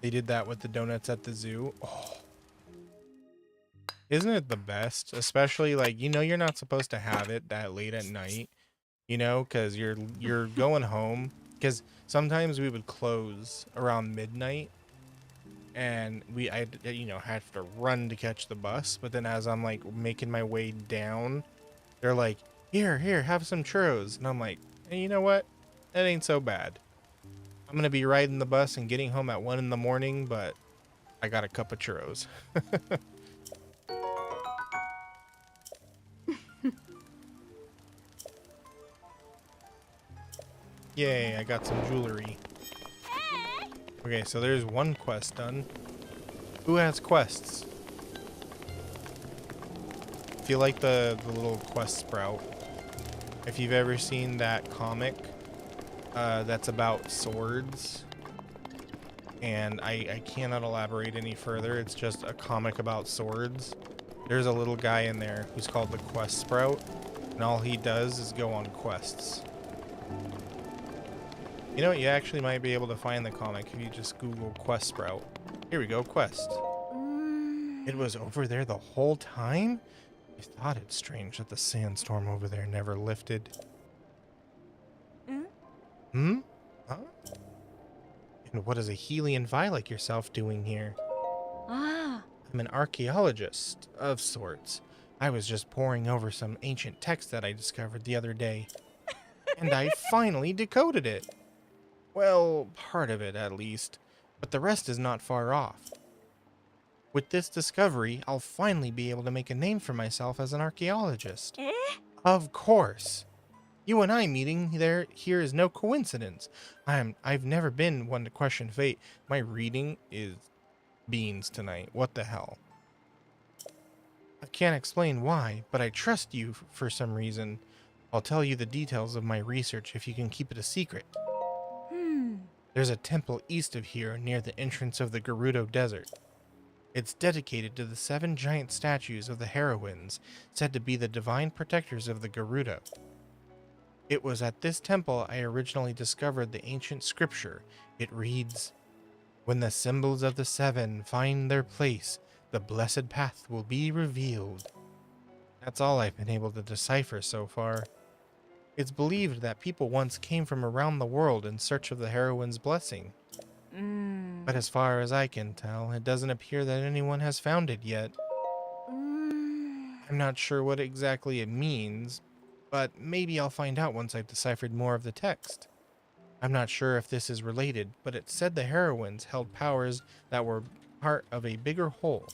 They did that with the donuts at the zoo. Oh. Isn't it the best? Especially, like, you know you're not supposed to have it that late at night. You know, because you're going home. Because sometimes we would close around midnight. And I you know, have to run to catch the bus. But then as I'm, like, making my way down, they're like, here, have some churros. And I'm like, hey, you know what? That ain't so bad. I'm going to be riding the bus and getting home at 1 in the morning, but I got a cup of churros. Yay, I got some jewelry. Okay, so there's one quest done. Who has quests? If you like the little quest sprout, if you've ever seen that comic that's about swords, and I cannot elaborate any further, it's just a comic about swords. There's a little guy in there who's called the quest sprout, and all he does is go on quests. You know what? You actually might be able to find the comic if you just Google quest sprout. Here we go, quest. It was over there the whole time? I thought it strange that the sandstorm over there never lifted. Hmm? Huh? And what is a Helian Vi like yourself doing here? Ah. I'm an archaeologist of sorts. I was just poring over some ancient text that I discovered the other day. And I finally decoded it. Well, part of it at least, but the rest is not far off. With this discovery, I'll finally be able to make a name for myself as an archaeologist. Eh? Of course. You and I meeting here is no coincidence. I've never been one to question fate. My reading is beans tonight. What the hell? I can't explain why, but I trust you for some reason. I'll tell you the details of my research if you can keep it a secret. There's a temple east of here near the entrance of the Gerudo Desert. It's dedicated to the 7 giant statues of the heroines, said to be the divine protectors of the Gerudo. It was at this temple I originally discovered the ancient scripture. It reads, "When the symbols of the 7 find their place, the blessed path will be revealed." That's all I've been able to decipher so far. It's believed that people once came from around the world in search of the heroine's blessing. But as far as I can tell, it doesn't appear that anyone has found it yet. I'm not sure what exactly it means, but maybe I'll find out once I've deciphered more of the text. I'm not sure if this is related, but it said the heroines held powers that were part of a bigger whole.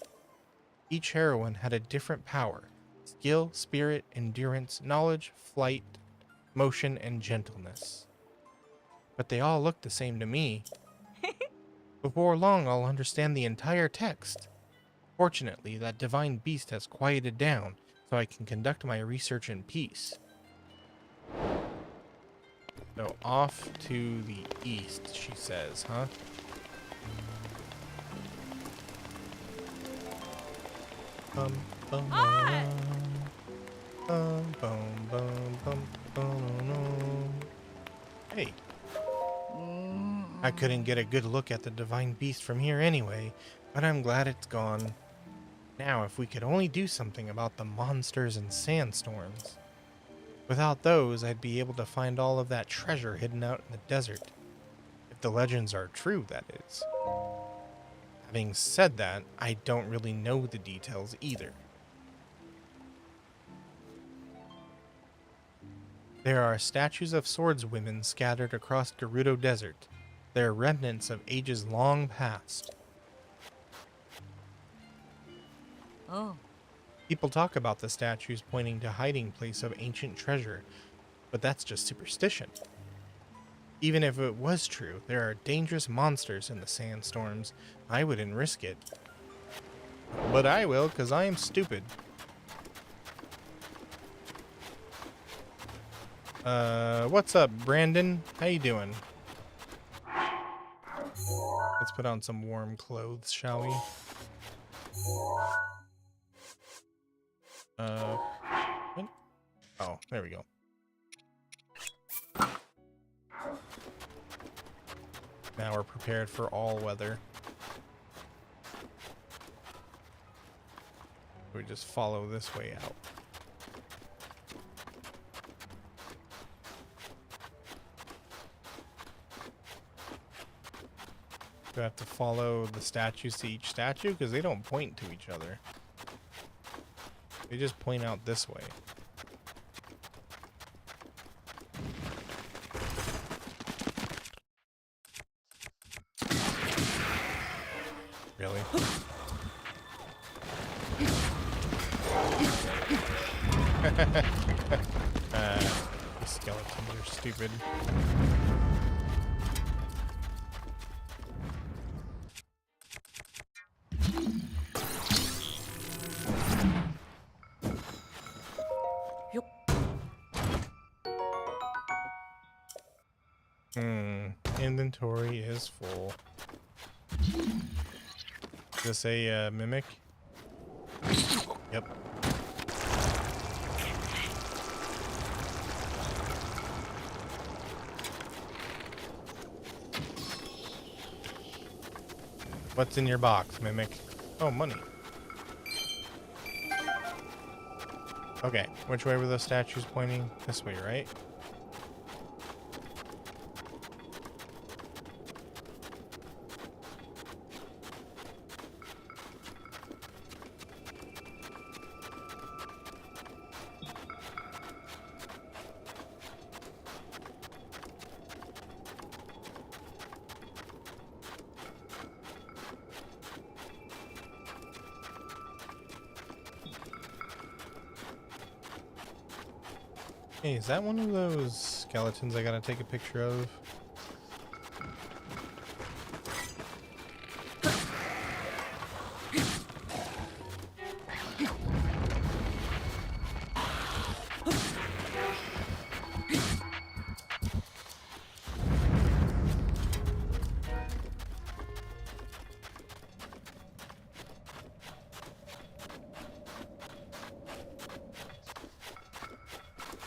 Each heroine had a different power: skill, spirit, endurance, knowledge, flight, motion, and gentleness. But they all look the same to me. Before long, I'll understand the entire text. Fortunately, that divine beast has quieted down, so I can conduct my research in peace. So off to the east, she says, huh? Bum, bum, Oi! bum, bum, bum, bum, bum. Hey, I couldn't get a good look at the divine beast from here anyway, but I'm glad it's gone. Now, if we could only do something about the monsters and sandstorms. Without those, I'd be able to find all of that treasure hidden out in the desert. If the legends are true, that is. Having said that, I don't really know the details either. There are statues of swordswomen scattered across Gerudo Desert. They are remnants of ages long past. Oh. People talk about the statues pointing to hiding place of ancient treasure, but that's just superstition. Even if it was true, there are dangerous monsters in the sandstorms. I wouldn't risk it. But I will, because I am stupid. What's up, Brandon? How you doing? Let's put on some warm clothes, shall we? What? Oh, there we go. Now we're prepared for all weather. We just follow this way out. Do I have to follow the statues to each statue? Because they don't point to each other. They just point out this way. Really? These skeletons are stupid. Inventory is full. Is this a mimic? Yep. What's in your box, mimic? Oh, money. Okay, which way were those statues pointing? This way, right? Hey, is that one of those skeletons I gotta take a picture of?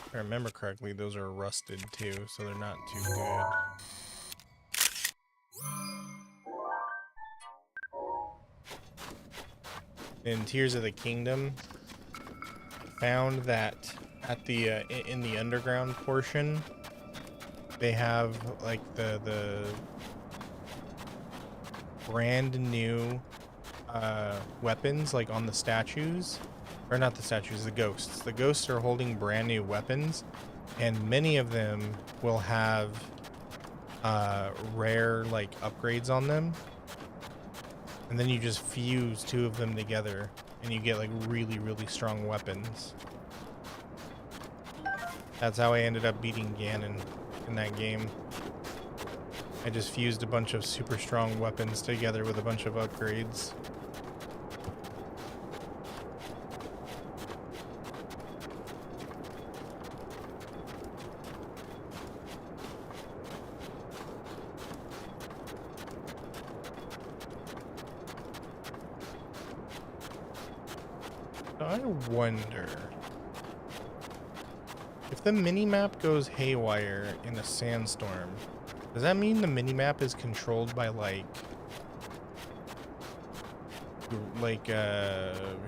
If I remember correctly, those are rusted too, so they're not too good. In Tears of the Kingdom, found that at the in the underground portion, they have like the brand new weapons like on the statues. Or not the statues, the ghosts. The ghosts are holding brand new weapons, and many of them will have rare like upgrades on them. And then you just fuse two of them together and you get like really, really strong weapons. That's how I ended up beating Ganon in that game. I just fused a bunch of super strong weapons together with a bunch of upgrades. I wonder if the mini-map goes haywire in a sandstorm, does that mean the mini-map is controlled by like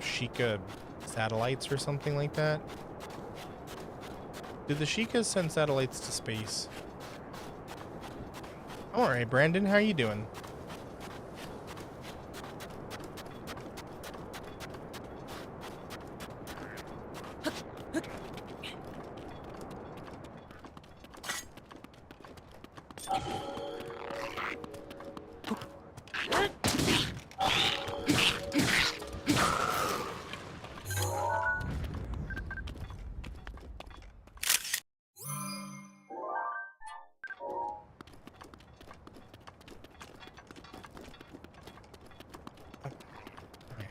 Sheikah satellites or something like that? Did the Sheikas send satellites to space? Alright, Brandon, how are you doing?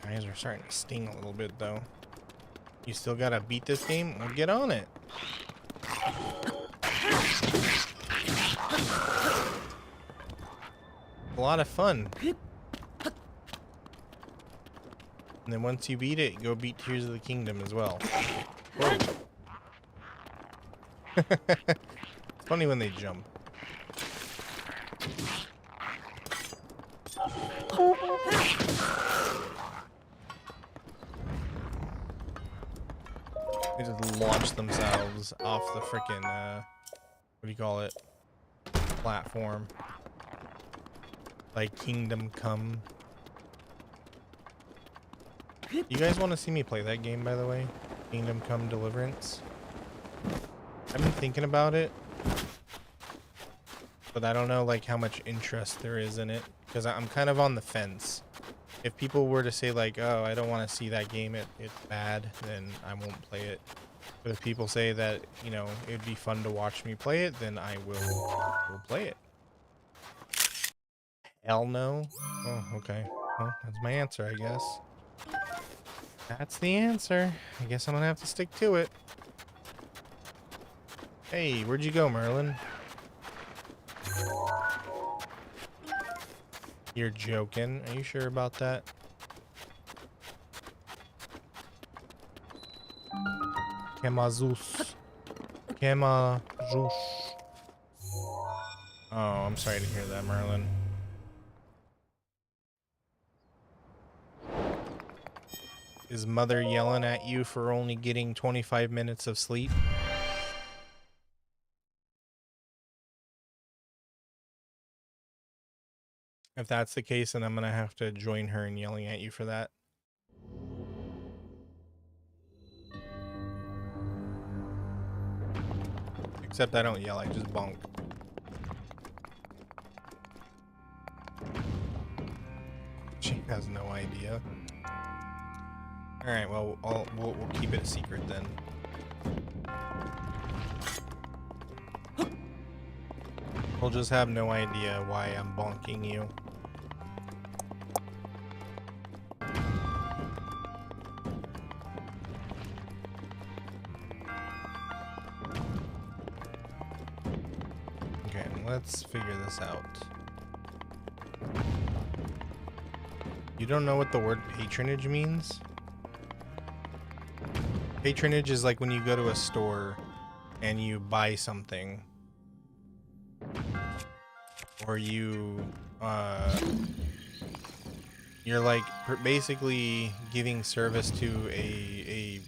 My eyes are starting to sting a little bit, though. You still gotta beat this game? Well, get on it. A lot of fun. And then once you beat it, go beat Tears of the Kingdom as well. Whoa. It's funny when they jump. They just launch themselves off the frickin' what do you call it? Platform. Like Kingdom Come. You guys want to see me play that game, by the way? Kingdom Come Deliverance? I've been thinking about it, but I don't know like how much interest there is in it, because I'm kind of on the fence. If people were to say like, oh, I don't want to see that game, it's bad, then I won't play it. But if people say that, you know, it'd be fun to watch me play it, then I will play it. Hell no? Oh, okay. Well, that's my answer, I guess. That's the answer. I guess I'm gonna have to stick to it. Hey, where'd you go, Merlin? You're joking. Are you sure about that? Kemazus. Kemazus. Oh, I'm sorry to hear that, Merlin. Is mother yelling at you for only getting 25 minutes of sleep? If that's the case, then I'm gonna have to join her in yelling at you for that. Except I don't yell, I just bonk. She has no idea. Alright, well, we'll keep it a secret then. We'll just have no idea why I'm bonking you. Okay, let's figure this out. You don't know what the word patronage means? Patronage is like when you go to a store and you buy something. Or you're like basically giving service to a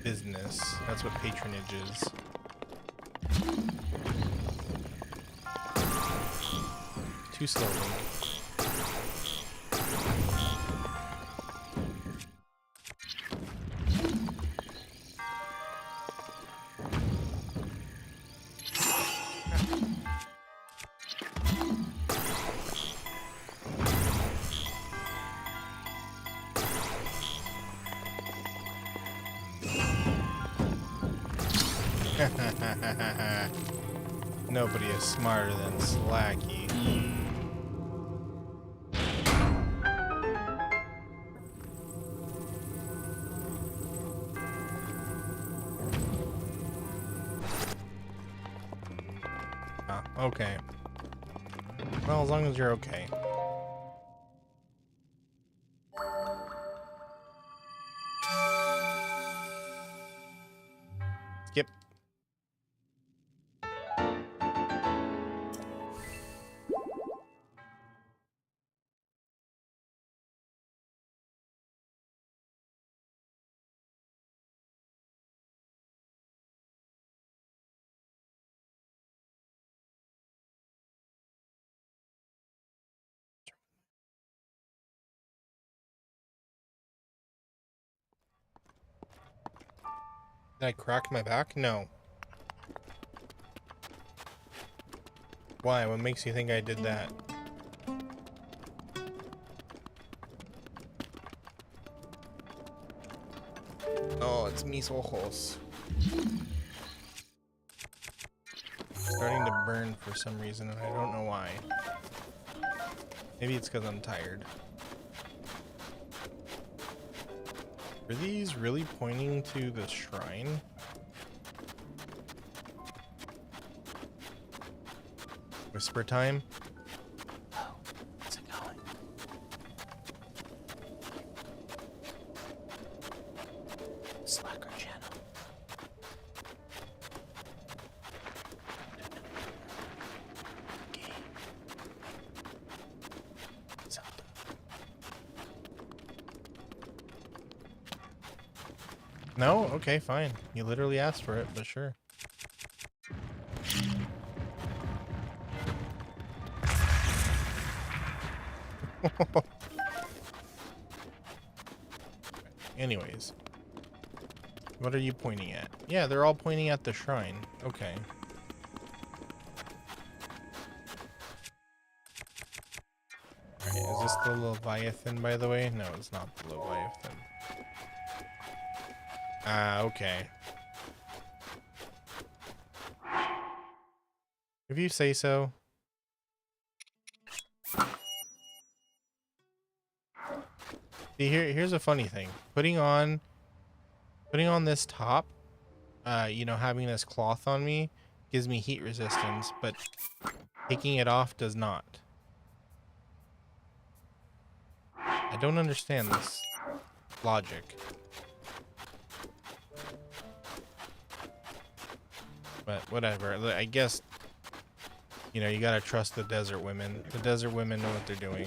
business. That's what patronage is. Too slowly. Nobody is smarter than Slacky. Ah, okay. Well, as long as you're okay. Did I crack my back? No. Why? What makes you think I did that? Oh, it's mis ojos. Starting to burn for some reason, and I don't know why. Maybe it's because I'm tired. Are these really pointing to the shrine? Whisper time? Oh, what's it going? Slacker channel. Game. Zelda. No? Okay, fine. You literally asked for it, but sure. Anyways. What are you pointing at? Yeah, they're all pointing at the shrine. Okay. Alright, is this the Leviathan, by the way? No, it's not the Leviathan. Ah, okay. If you say so. See, here's a funny thing. Putting on this top, you know, having this cloth on me gives me heat resistance, but taking it off does not. I don't understand this logic. But whatever. I guess, you know, you gotta trust the desert women. The desert women know what they're doing.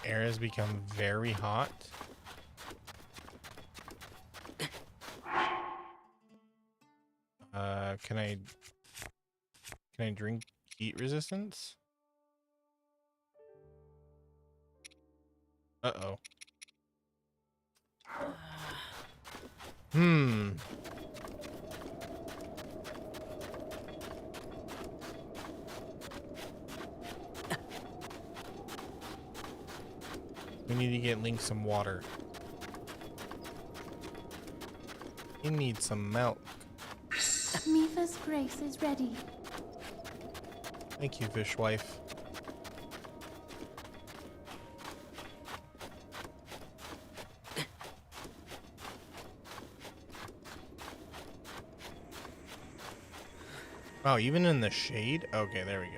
Air has become very hot. Can I drink heat resistance? Uh-oh. We need to get Link some water. He needs some milk. Mifa's grace is ready. Thank you, fishwife. Wow, even in the shade? Okay, there we go.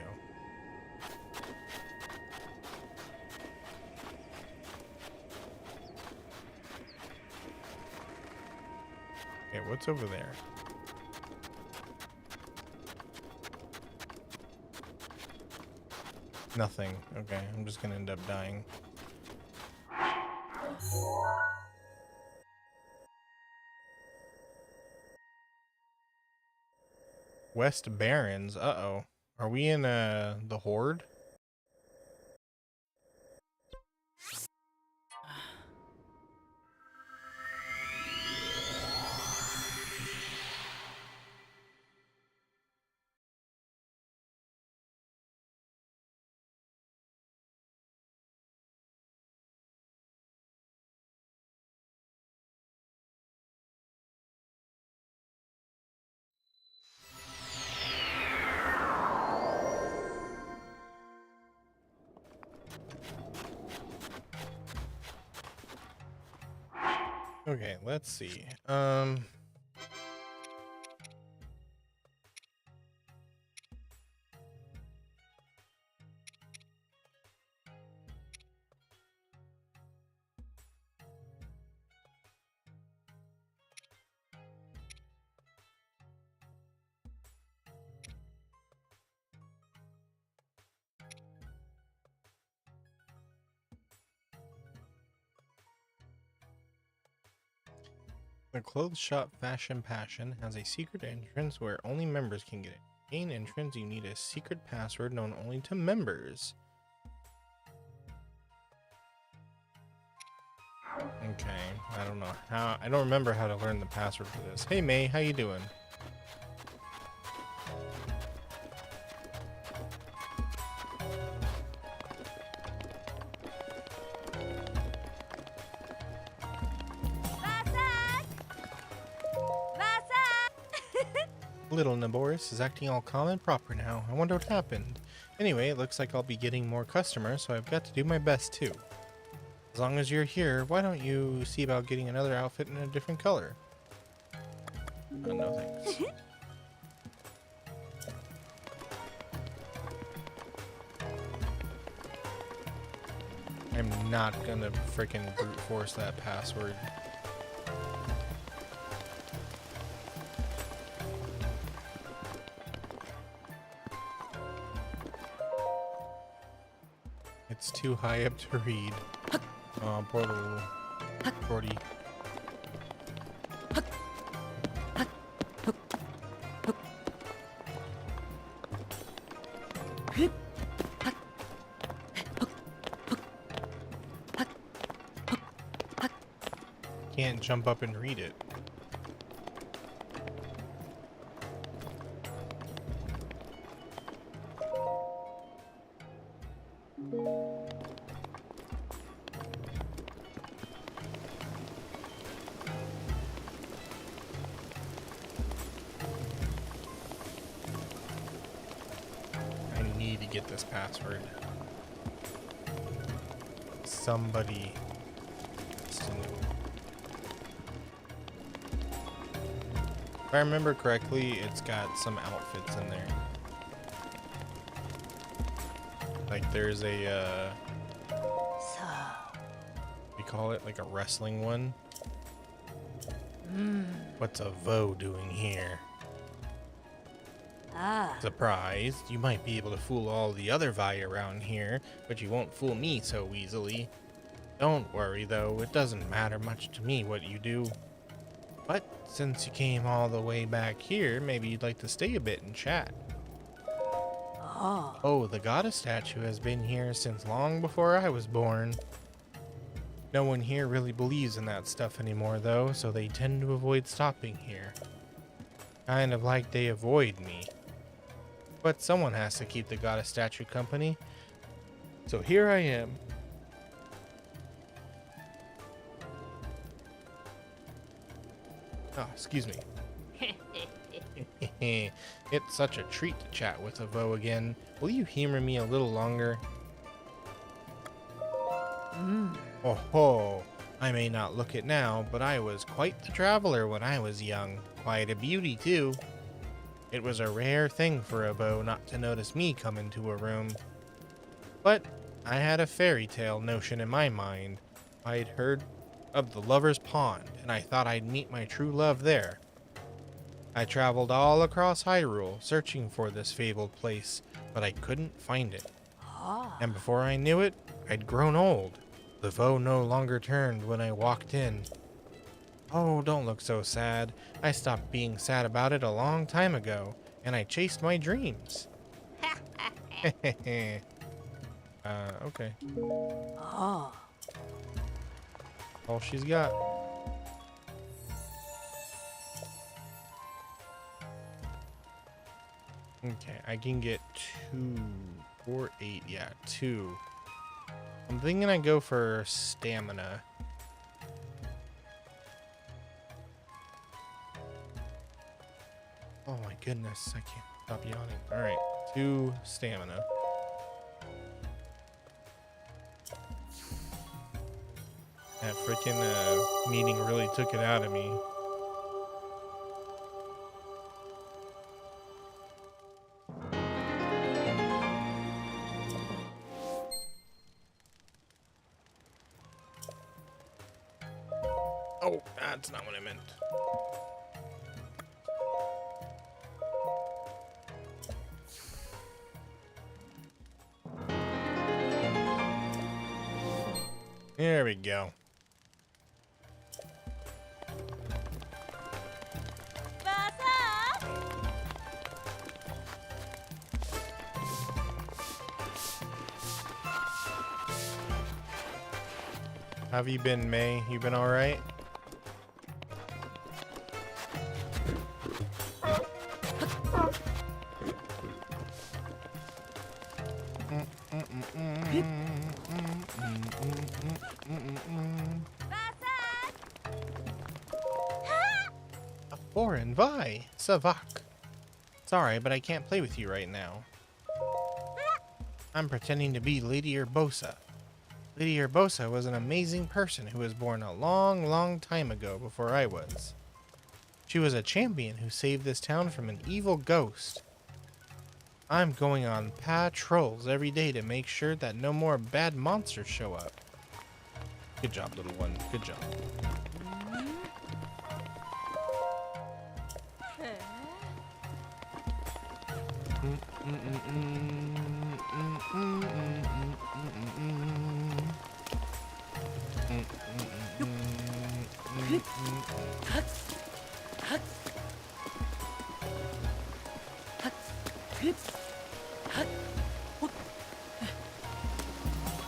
Okay, what's over there? Nothing. Okay, I'm just gonna end up dying. West Barrens. Uh-oh. Are we in the Horde? Okay, let's see. The clothes shop Fashion Passion has a secret entrance where only members can get it. To gain entrance, you need a secret password known only to members. Okay, I don't know how. I don't remember how to learn the password for this. Hey May, how you doing? Little Naboris is acting all calm and proper now. I wonder what happened. Anyway, it looks like I'll be getting more customers, so I've got to do my best too. As long as you're here, why don't you see about getting another outfit in a different color? No thanks. I'm not gonna freaking brute force that password. It's too high up to read. Oh, poor little Shorty. Can't jump up and read it. I need to get this password. Somebody has to know. If I remember correctly, it's got some outfits in there. Like there's a we call it like a wrestling one. What's a Vo doing here? Surprised, you might be able to fool all the other Vi around here, but you won't fool me so easily. Don't worry though, it doesn't matter much to me what you do. But since you came all the way back here, maybe you'd like to stay a bit and chat. Oh, the goddess statue has been here since long before I was born. No one here really believes in that stuff anymore though, so they tend to avoid stopping here. Kind of like they avoid me. But someone has to keep the goddess statue company. So here I am. Oh, excuse me. It's such a treat to chat with a Vo again. Will you humor me a little longer? Oh ho! I may not look it now, but I was quite the traveler when I was young. Quite a beauty, too. It was a rare thing for a Vo not to notice me come into a room. But I had a fairy tale notion in my mind. I'd heard of the Lover's Pond, and I thought I'd meet my true love there. I traveled all across Hyrule, searching for this fabled place, but I couldn't find it. And before I knew it, I'd grown old. The Vo no longer turned when I walked in. Oh, don't look so sad. I stopped being sad about it a long time ago, and I chased my dreams. Okay. All she's got. Okay, I can get 2 or 8. Yeah, 2. I'm thinking I go for stamina. Oh my goodness, I can't stop yawning. Alright, 2 stamina. That freaking meeting really took it out of me. Oh, that's not what I meant. There we go. How have you been, May? You been alright? Foreign Vi, Savak. Sorry, but I can't play with you right now. I'm pretending to be Lady Urbosa. Lady Urbosa was an amazing person who was born a long, long time ago before I was. She was a champion who saved this town from an evil ghost. I'm going on patrols every day to make sure that no more bad monsters show up. Good job, little one. Good job.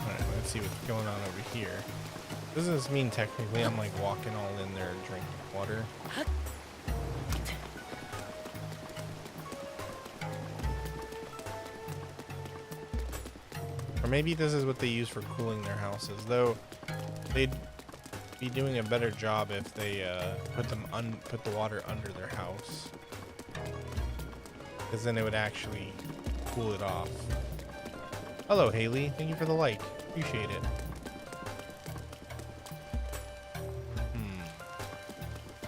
Alright, let's see what's going on over here. Doesn't this mean technically I'm like walking all in there drinking water? Or maybe this is what they use for cooling their houses, though they'd be doing a better job if they put the water under their house, because then it would actually cool it off. Hello, Haley. Thank you for the like. Appreciate it.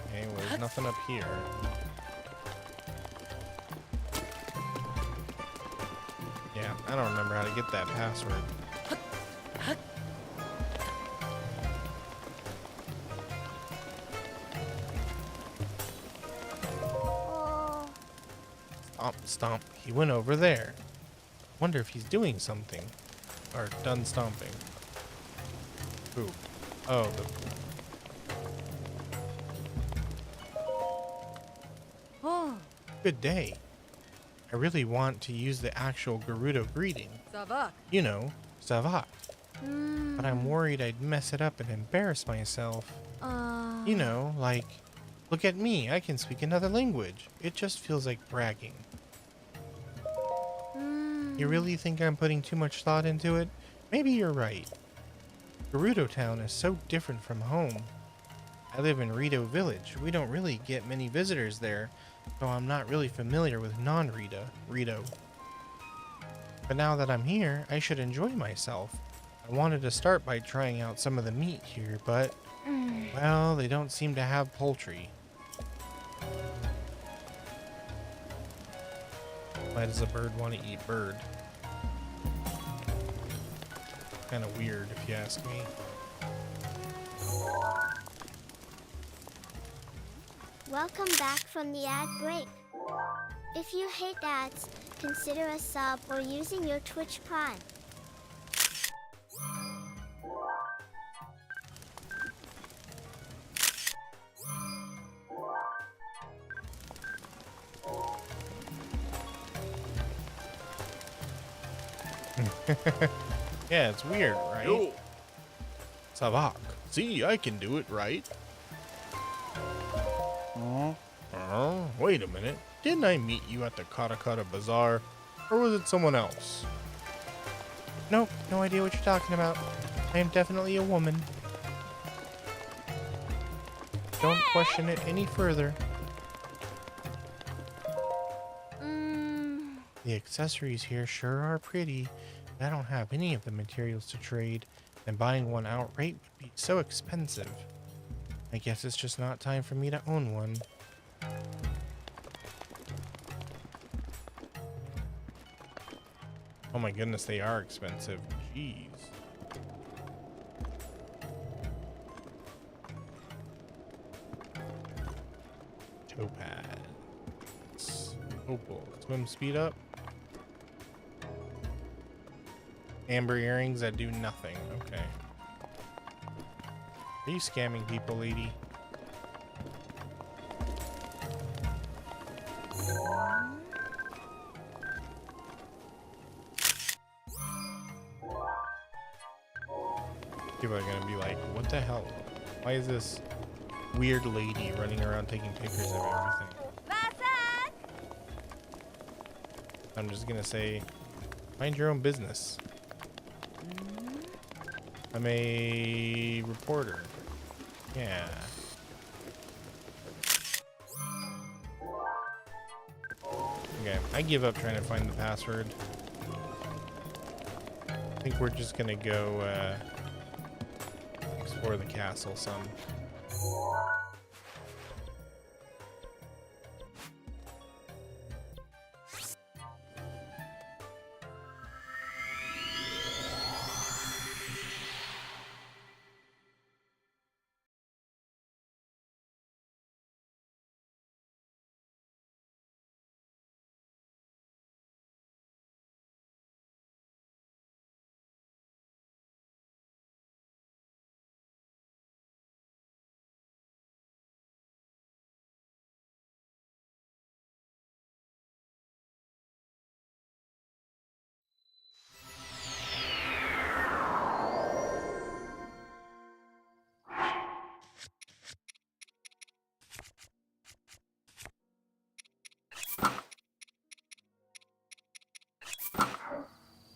Okay, well, there's nothing up here. Yeah, I don't remember how to get that password. Oh, Stomp, stomp. He went over there. Wonder if he's doing something. Or done stomping. Ooh. Oh, Oh, good day. I really want to use the actual Gerudo greeting. Savak. You know, Savak. But I'm worried I'd mess it up and embarrass myself. You know, like, look at me, I can speak another language. It just feels like bragging. You really think I'm putting too much thought into it? Maybe you're right. Gerudo Town is so different from home. I live in Rito Village. We don't really get many visitors there, so I'm not really familiar with Rito. But now that I'm here, I should enjoy myself. I wanted to start by trying out some of the meat here, but, well, they don't seem to have poultry. Why does a bird want to eat bird? Kind of weird, if you ask me. welcome back from the ad break. If you hate ads, consider a sub or using your Twitch Prime. Yeah, it's weird, right? Yo. Savak. See, I can do it, right? Wait a minute. Didn't I meet you at the Katakata Bazaar? Or was it someone else? Nope, no idea what you're talking about. I am definitely a woman. Don't question it any further. The accessories here sure are pretty, but I don't have any of the materials to trade, and buying one outright would be so expensive. I guess it's just not time for me to own one. Oh my goodness, they are expensive. Jeez. Topaz. Opal. Swim speed up. Amber earrings that do nothing. Okay. Are you scamming people, lady? People are gonna be like, what the hell? Why is this weird lady running around taking pictures of everything? I'm just gonna say, mind your own business. I'm a reporter. Yeah. Okay, I give up trying to find the password. I think we're just gonna go explore the castle some.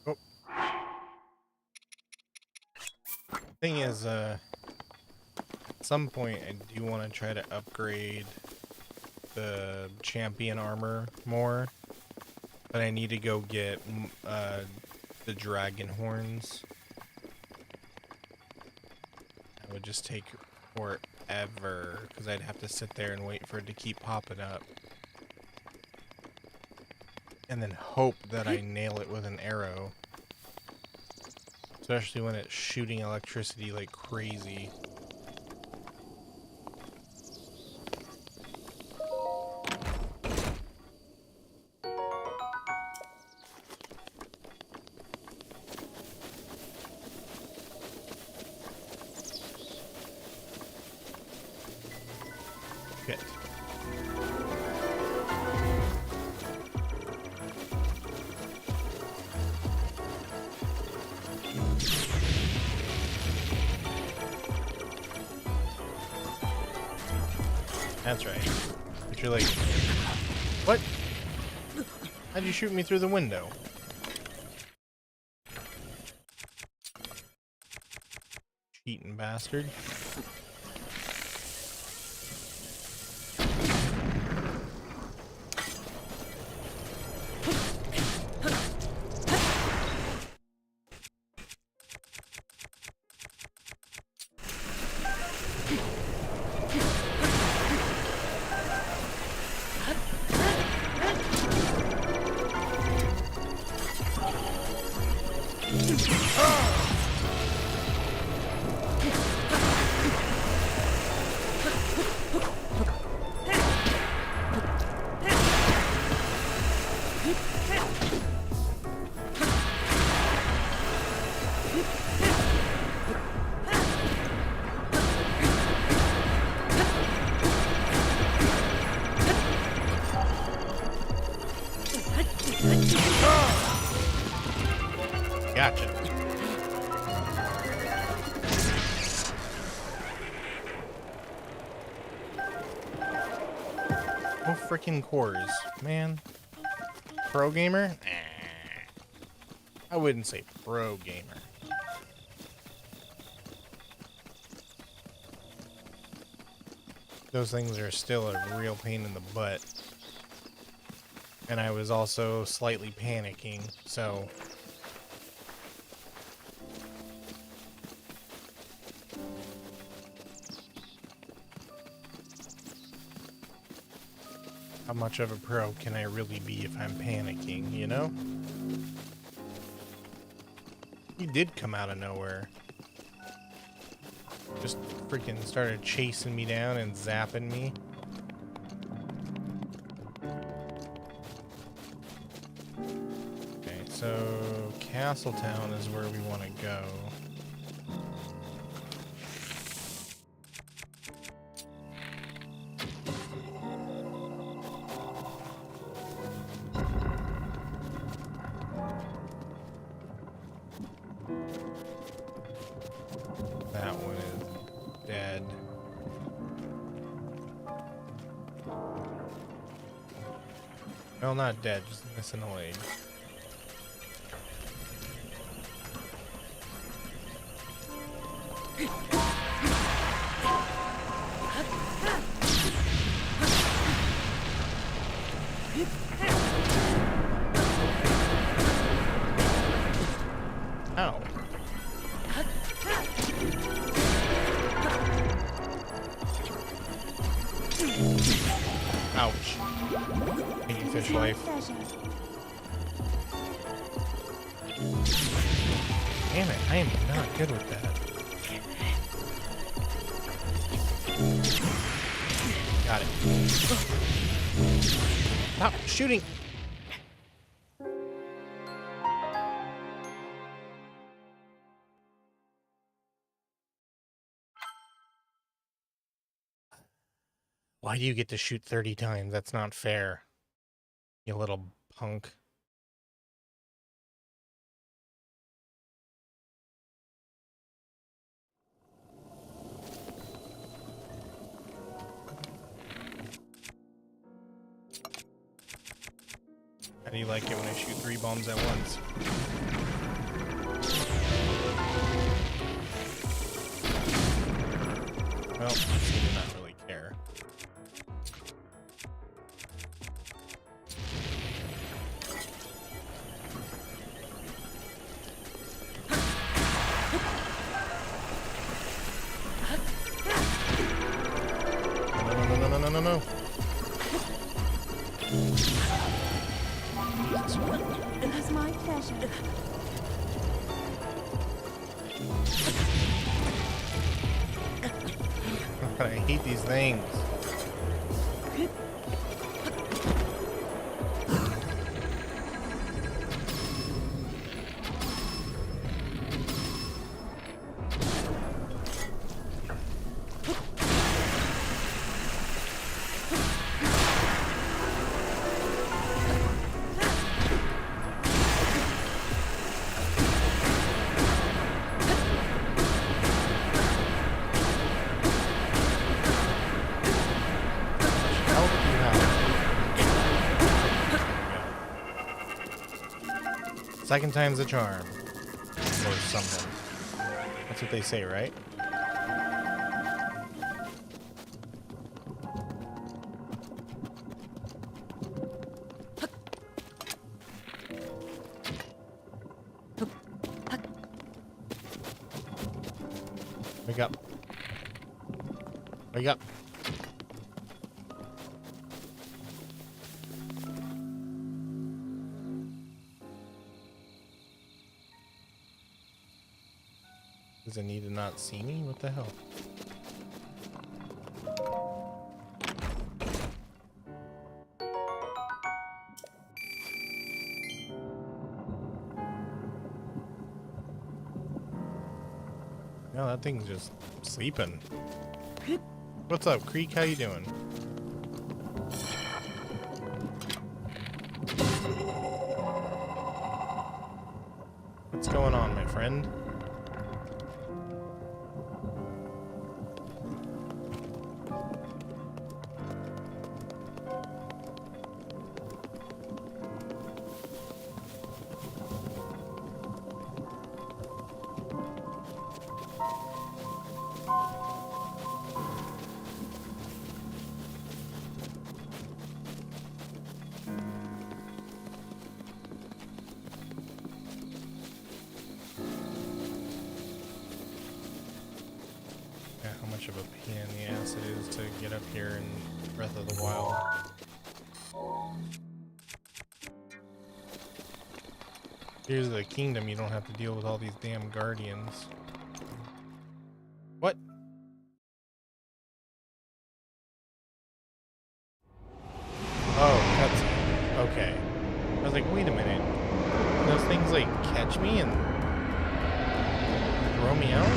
Oh. Thing is, at some point I do want to try to upgrade the champion armor more, but I need to go get the dragon horns. That would just take forever because I'd have to sit there and wait for it to keep popping up, and then hope that I nail it with an arrow. Especially when it's shooting electricity like crazy. Shit. That's right. But you're like, what? How'd you shoot me through the window? Cheating bastard. Gotcha. Oh, freaking cores, man. Pro gamer? Nah. I wouldn't say pro gamer. Those things are still a real pain in the butt. And I was also slightly panicking, so... How much of a pro can I really be if I'm panicking, you know? He did come out of nowhere. Just freaking started chasing me down and zapping me. Okay, so Castletown is where we want to go. Well, not dead, just missing a leg. Ow. Ouch. Thank you, fish life. Pleasure. Damn it, I am not good with that. Got it. Stop shooting! Why do you get to shoot 30 times? That's not fair. You little punk. How do you like it when I shoot 3 bombs at once? Well, you seem to not really care. No. It was my pleasure. God, I hate these things. How do you have? Second time's a charm. Or something. That's what they say, right? Wake up. Wake up. Does it need to not see me? What the hell? No, that thing's just sleeping. What's up, Creek? How you doing? What's going on, my friend? Yeah, how much of a pain in the ass it is to get up here in Breath of the Wild. Here's the kingdom, you don't have to deal with all these damn guardians. What? Oh, that's... okay. I was like, wait a minute. Those things, like, catch me and throw me out?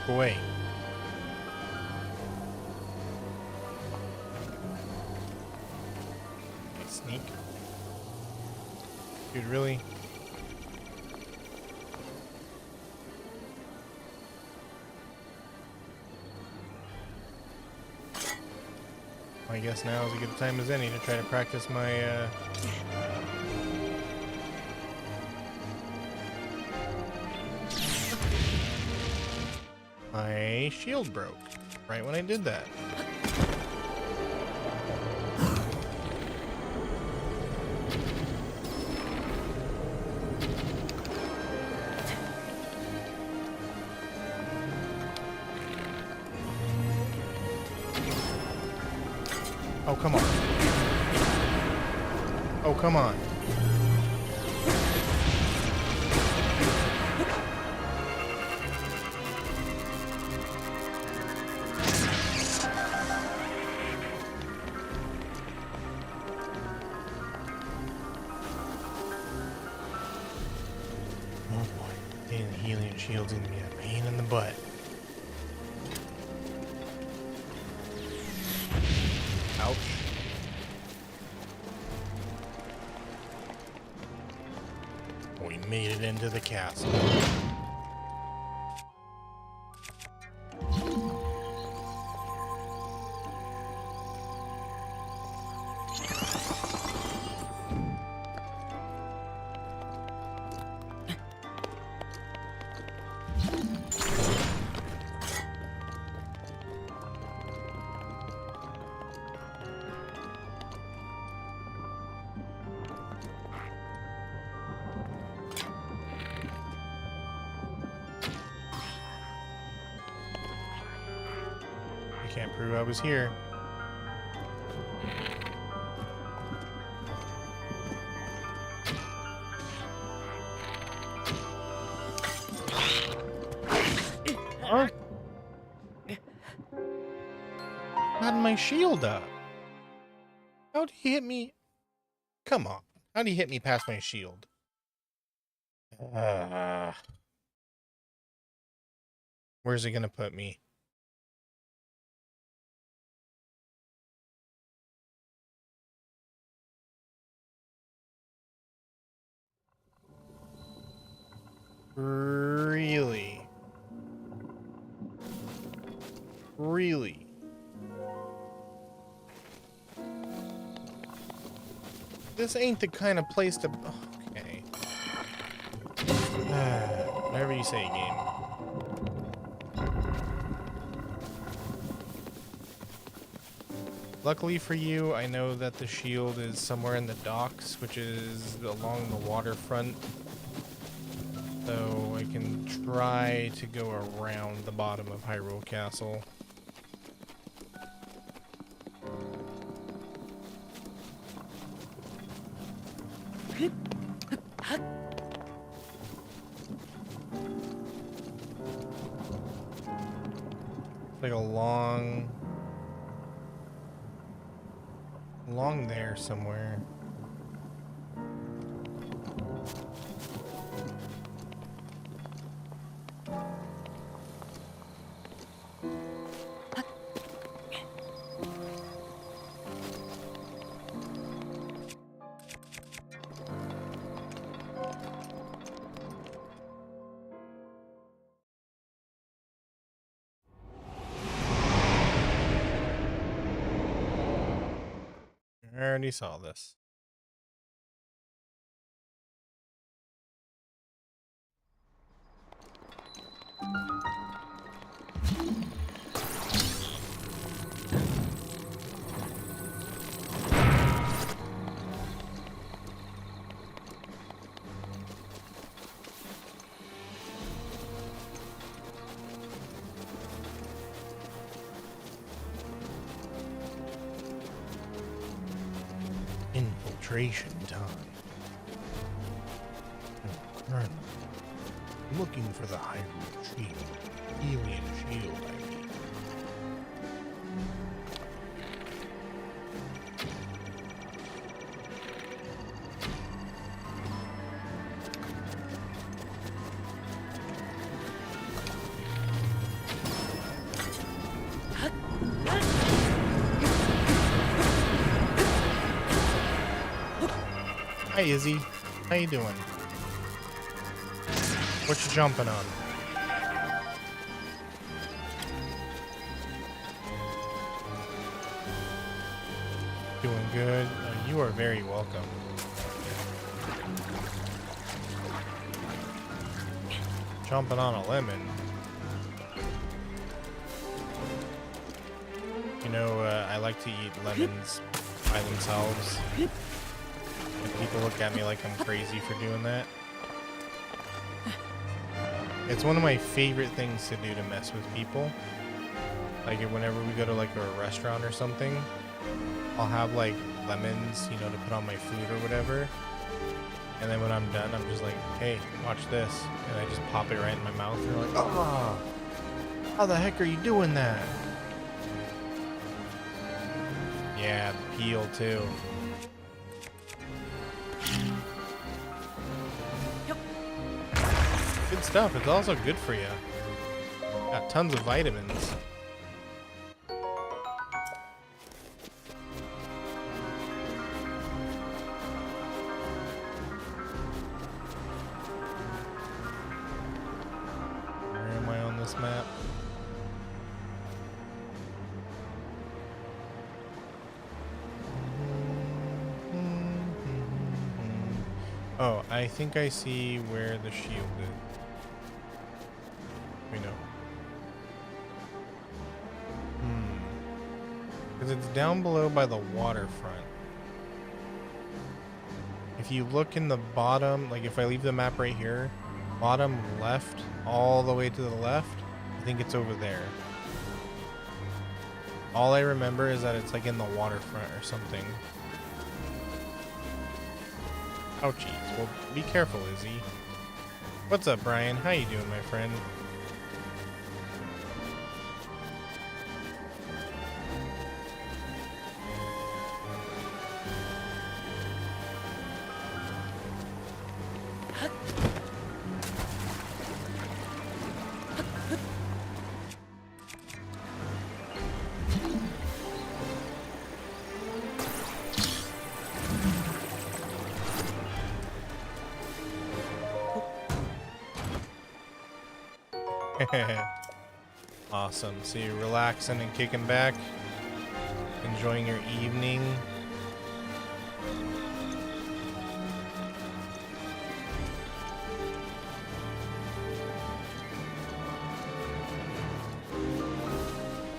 Look away. Okay, sneak. Dude, really? I guess now is a good time as any to try to practice my, my shield broke right when I did that. Oh, come on. Oh, come on. Oh boy, getting the healing shield's gonna be a pain in the butt. Ouch. We made it into the castle. You can't prove I was here. Huh? Not my shield up. How'd he hit me? Come on. How'd he hit me past my shield? Where's he gonna put me? Really? Really? This ain't the kind of place to... Okay. Whatever you say, game. Luckily for you, I know that the shield is somewhere in the docks, which is along the waterfront. So I can try to go around the bottom of Hyrule Castle. Like along there somewhere. I already saw this. Infiltration time. Colonel, looking for the Hyrule Shield. Alien shield, I mean. Hi, Izzy. How you doing? What you jumping on? Doing good. You are very welcome. Jumping on a lemon. You know, I like to eat lemons by themselves. And people look at me like I'm crazy for doing that. It's one of my favorite things to do to mess with people. Like whenever we go to like a restaurant or something, I'll have like lemons, you know, to put on my food or whatever. And then when I'm done, I'm just like, hey, watch this. And I just pop it right in my mouth. And they're like, oh, how the heck are you doing that? Yeah, the peel too. Good stuff. It's also good for you. Got tons of vitamins. Where am I on this map? Oh, I think I see where the shield is. We know. Because it's down below by the waterfront. If you look in the bottom, like if I leave the map right here, bottom left, all the way to the left, I think it's over there. All I remember is that it's like in the waterfront or something. Ouchies. Well, be careful, Izzy. What's up, Brian? How you doing, my friend? Awesome. So you're relaxing and kicking back, enjoying your evening.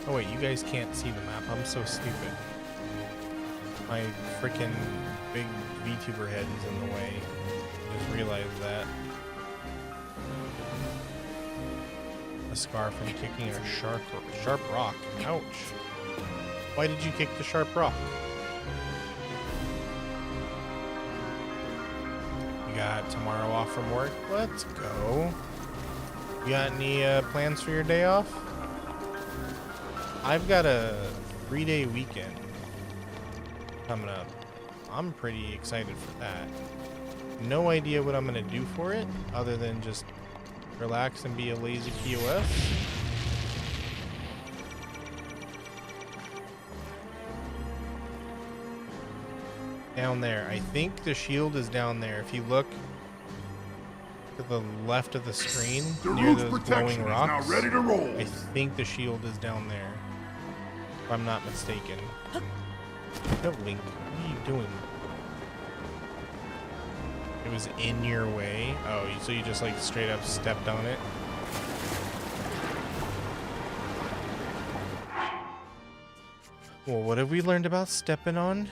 Oh wait, you guys can't see the map. I'm so stupid. My freaking big VTuber head is in the way. Just realized that. A scar from kicking a sharp rock. Ouch. Why did you kick the sharp rock? You got tomorrow off from work? Let's go. You got any plans for your day off? I've got a 3-day weekend coming up. I'm pretty excited for that. No idea what I'm gonna do for it other than just relax and be a lazy POS. Down there. I think the shield is down there. If you look to the left of the screen, near those glowing rocks, ready to roll. I think the shield is down there. If I'm not mistaken. Don't Link. What are you doing? It was in your way. Oh, so you just like straight up stepped on it. Well, what have we learned about stepping on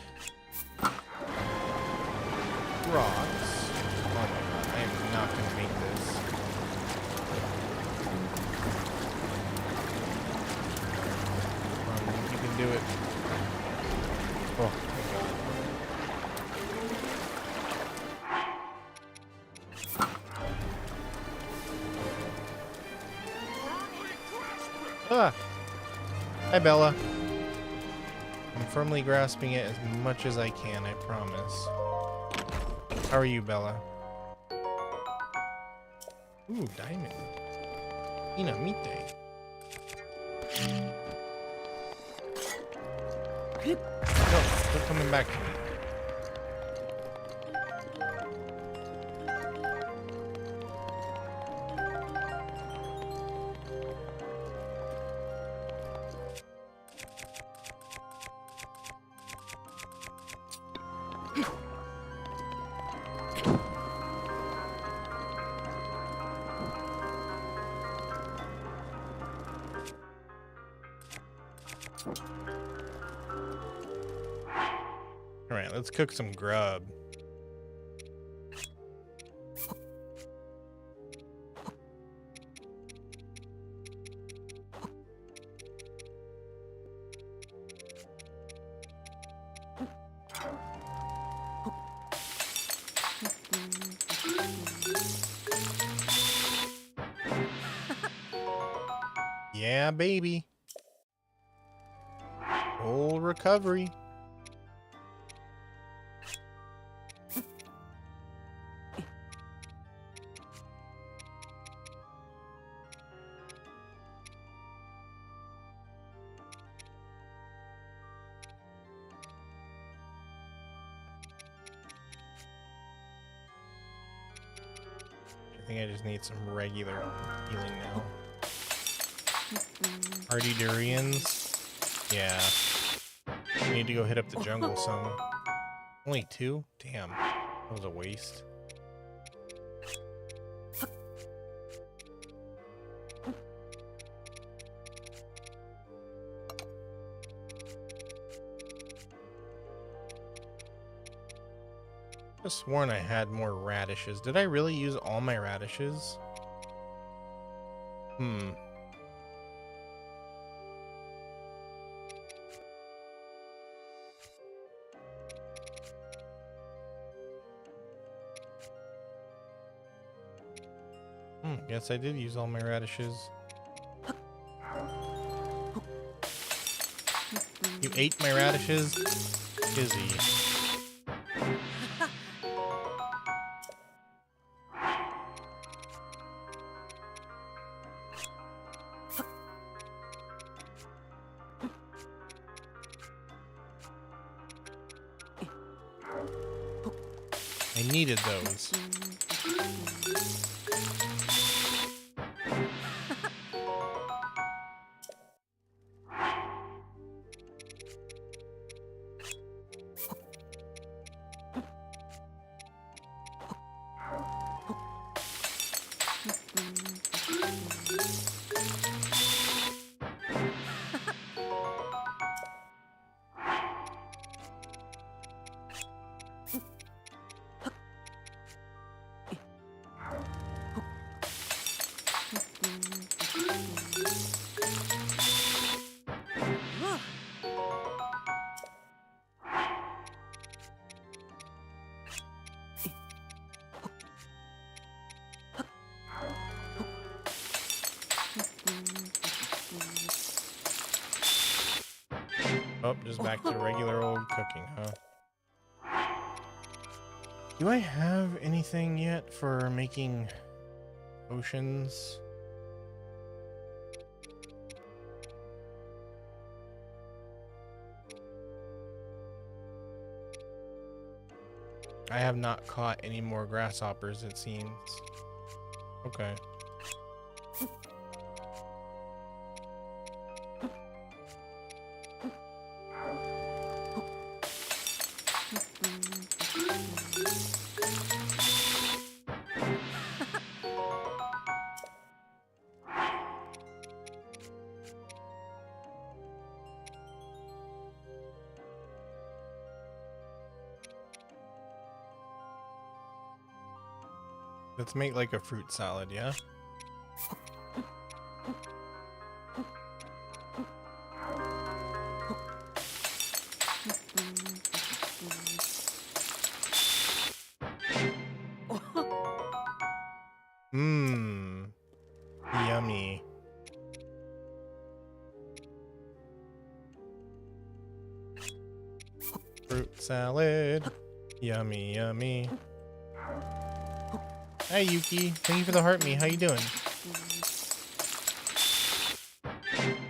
rocks? Oh my god, I am not gonna make this. You can do it. Oh my god. Ah! Hi, Bella. I'm firmly grasping it as much as I can, I promise. How are you, Bella? Ooh, diamond. Inamite. No, they're coming back to me. All right, let's cook some grub. Yeah, baby. Full recovery. I think I just need some regular healing now. Hardy durians. Yeah. I need to go hit up the jungle some. Only 2? Damn. That was a waste. I sworn I had more radishes. Did I really use all my radishes? Guess I did use all my radishes. You ate my radishes? Izzy. I needed those. Oh, just back to regular old cooking, huh? Do I have anything yet for making potions? I have not caught any more grasshoppers, it seems. Okay. Let's make like a fruit salad, yeah? Mmm. Yummy. Fruit salad. Yummy, yummy. Hi, Yuki. Thank you for the heart me. How you doing?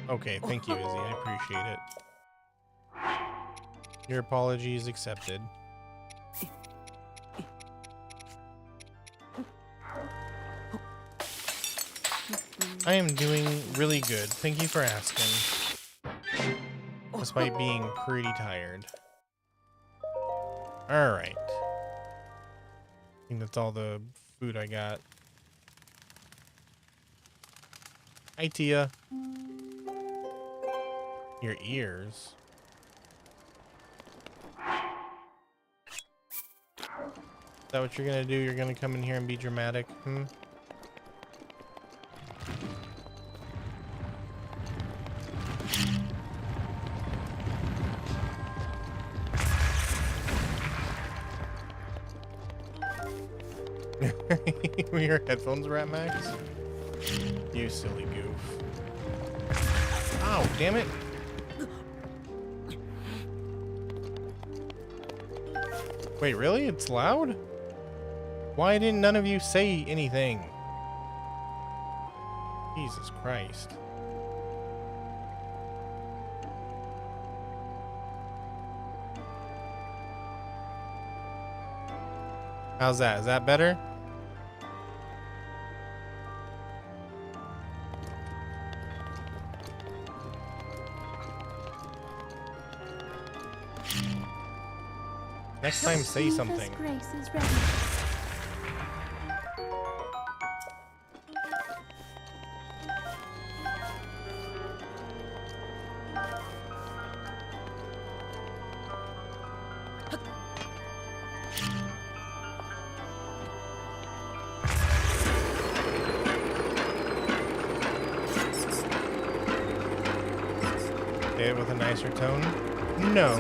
Okay, thank you, Izzy. I appreciate it. Your apologies accepted. I am doing really good. Thank you for asking. Despite being pretty tired. Alright. I think that's all the food I got. Hi, Tia. Your ears. Is that what you're gonna do? You're gonna come in here and be dramatic? Hmm? Were your headphones were at max? You silly goof. Ow, damn it. Wait, really? It's loud? Why didn't none of you say anything? Jesus Christ. How's that? Is that better? Next time, say something. Grace is ready. Say it with a nicer tone. No,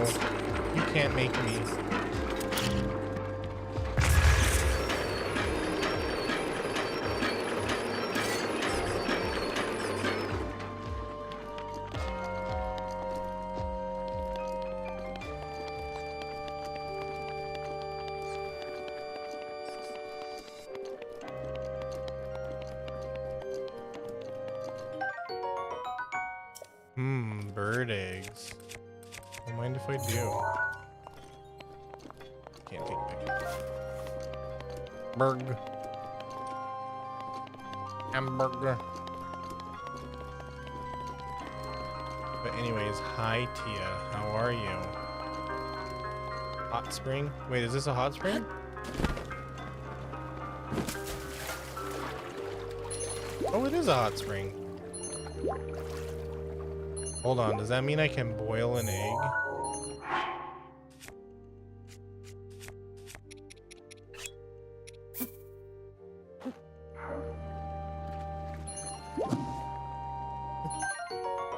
you can't make me. Bird eggs. Don't mind if I do. Can't take a picture. Burg. Hamburger. But anyways, hi Tia. How are you? Hot spring? Wait, is this a hot spring? Oh, it is a hot spring. Hold on, does that mean I can boil an egg?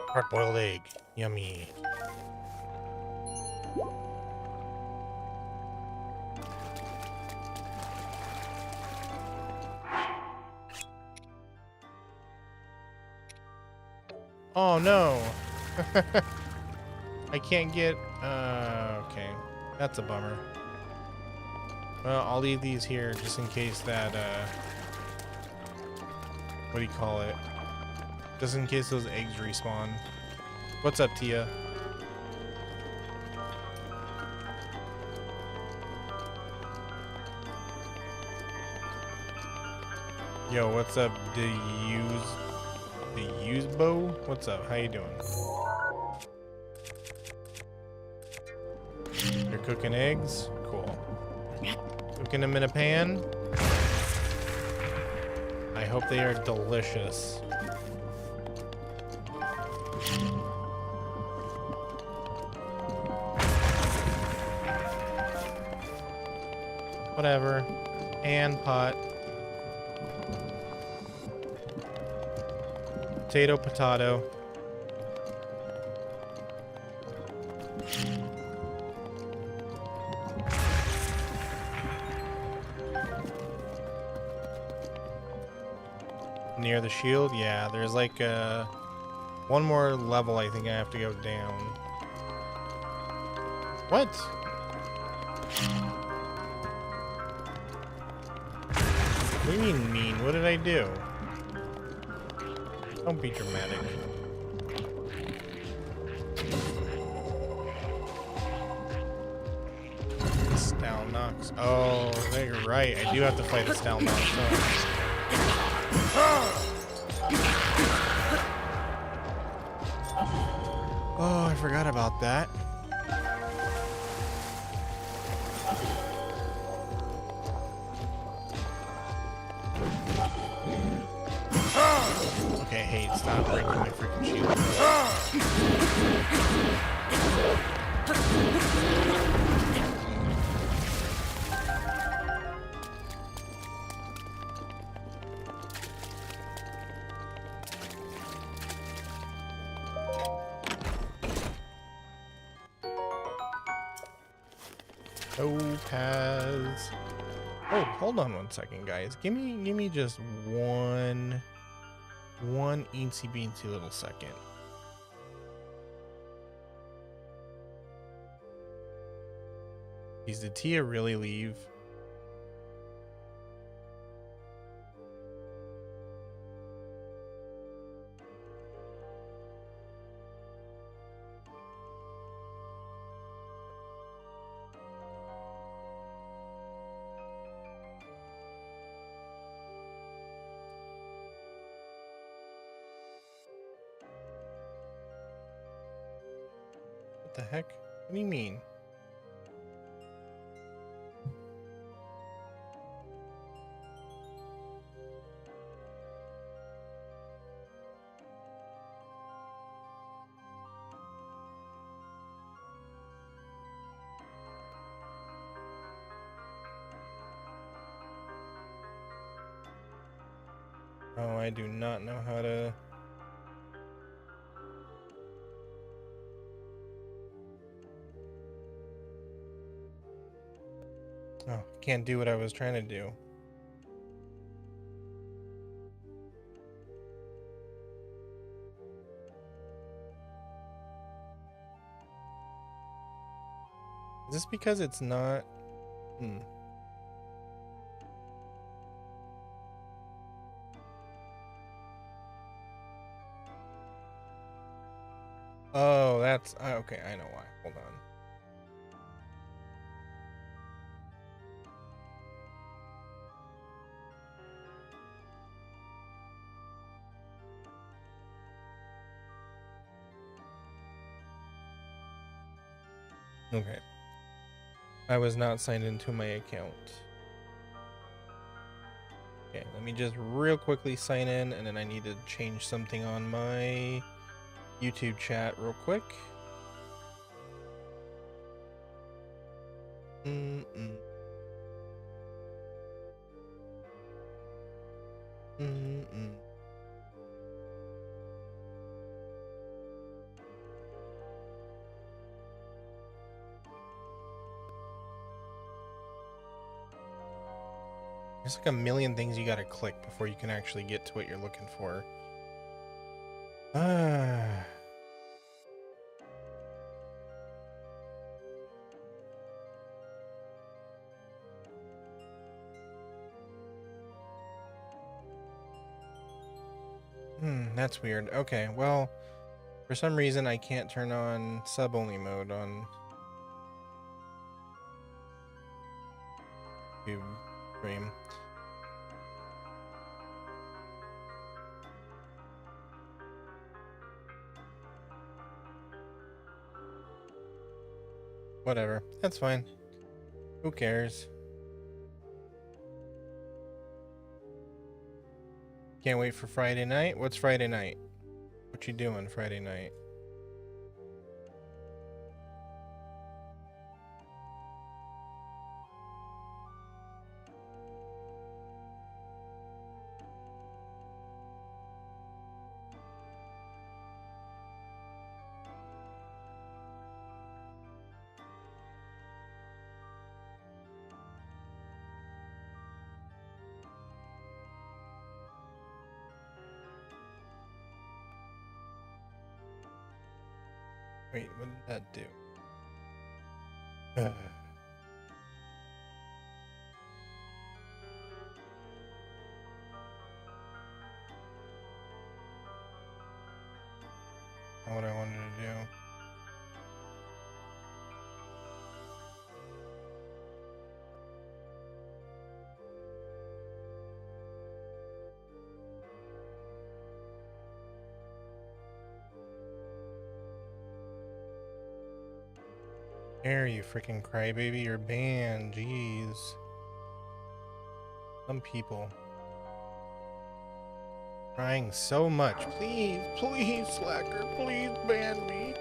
Hard-boiled egg. Yummy. Oh no! I can't get, okay. That's a bummer. Well, I'll leave these here just in case that, what do you call it? Just in case those eggs respawn. What's up, Tia? Yo, what's up, Bo? What's up? How you doing? You're cooking eggs? Cool. Cooking them in a pan? I hope they are delicious. Whatever. Pan pot. Potato, potato. Near the shield? Yeah, there's like one more level I think I have to go down. What? What do you mean? What did I do? Don't be dramatic. Stalnox. Oh, you're right. I do have to fight a Stalnox. Oh, I forgot about that. Okay, hey, stop breaking my freaking shield. Topaz. Oh, hold on 1 second, guys. Give me just one eensy beensy little second. Did Tia really leave? What the heck? What do you mean? Oh, I do not know how to... Oh, can't do what I was trying to do. Is this because it's not... Hmm. Oh, that's... okay, I know why. Hold on. Okay. I was not signed into my account. Okay, let me just real quickly sign in, and then I need to change something on my YouTube chat real quick. Mm-mm. Mm-mm. There's like a million things you gotta click before you can actually get to what you're looking for. Ah. That's weird. Okay, well, for some reason I can't turn on sub-only mode on YouTube stream. Whatever, that's fine. Who cares? Can't wait for Friday night. What's Friday night? What you doing Friday night? Wait, what did that do? Not what I wanted to do. There, you freaking crybaby, you're banned. Jeez. Some people. Trying so much. Please, please, Slacker, please ban me.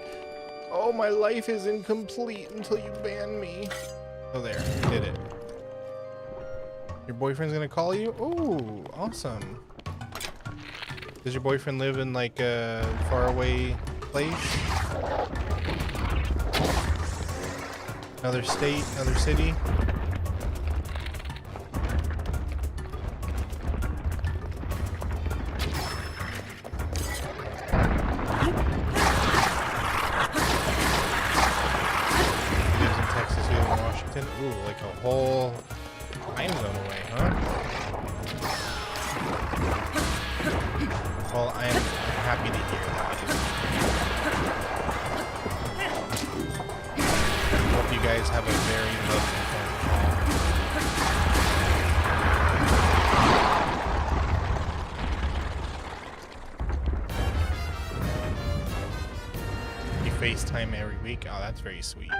Oh, my life is incomplete until you ban me. Oh, there, you did it. Your boyfriend's gonna call you? Ooh, awesome. Does your boyfriend live in like a faraway place? Another state, another city? He lives in Texas, you live in Washington? Ooh, like a whole time zone away, huh? Well, I am happy to hear that. Hope you guys have a very lovely phone call. You FaceTime every week? Oh, that's very sweet.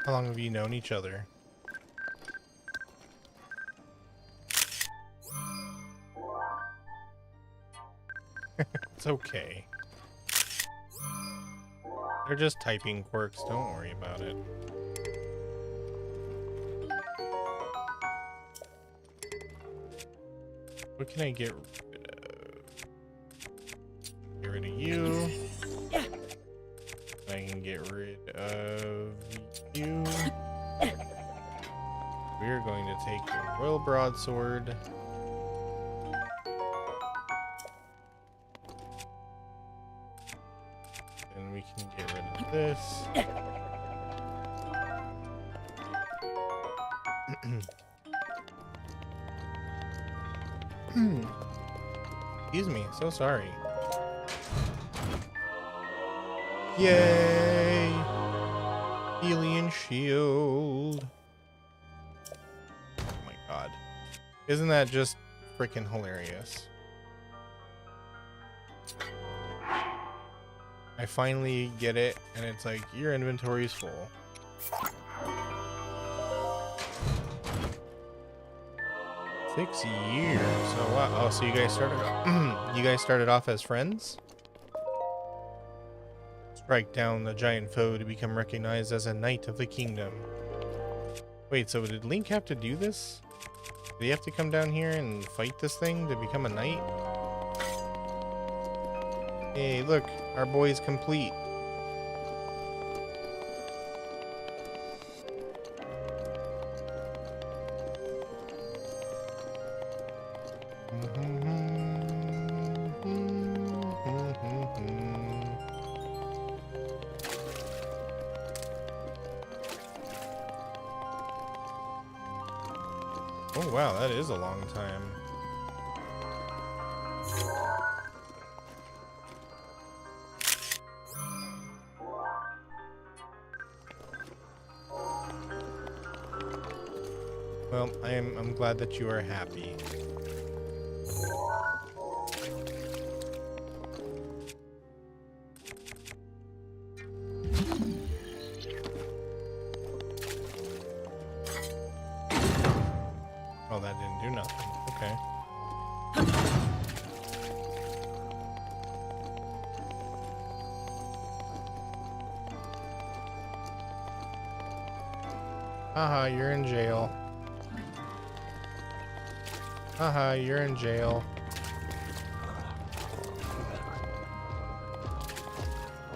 How long have you known each other? It's okay. They're just typing quirks, don't worry about it. What can I get rid of? Get rid of you. I can get rid of you. We're going to take the Royal Broadsword. And we can get rid of this. Excuse me, so sorry. Yay! Alien shield. Oh my god. Isn't that just freaking hilarious? I finally get it, and it's like, your inventory is full. Six years. So wow. Oh, so you guys started off as friends? Strike down the giant foe to become recognized as a knight of the kingdom. Wait, so did Link have to do this? Did he have to come down here and fight this thing to become a knight? Hey, look, our boy's complete. Oh wow, that is a long time. Well, I'm glad that you are happy. Oh, that didn't do nothing. Okay. Haha, you're in jail. Haha, you're in jail.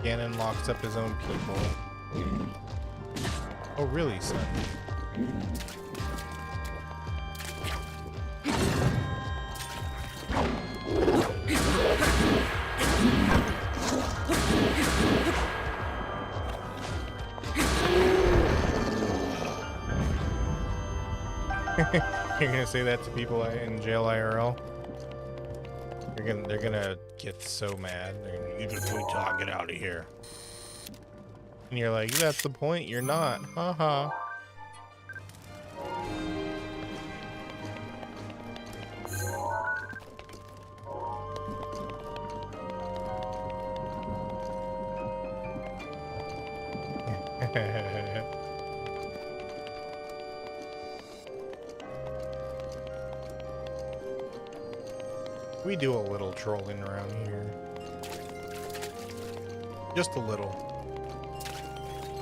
Ganon locks up his own people. Oh, really, son? You're gonna say that to people in jail IRL? They're gonna get so mad. They're gonna be, you just talk, get out of here. And you're like, that's the point, you're not. Haha. We do a little trolling around here. Just a little.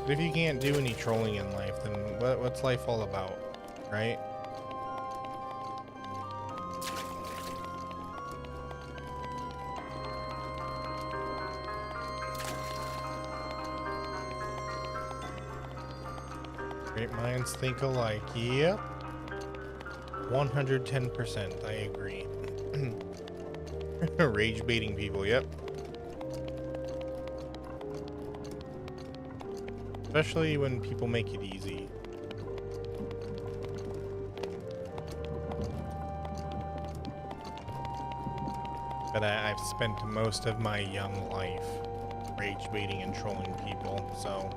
But if you can't do any trolling in life, then what's life all about, right? Great minds think alike. Yep. 110%. I agree. Rage baiting people. Yep. Especially when people make it easy. But I've spent most of my young life rage baiting and trolling people, so...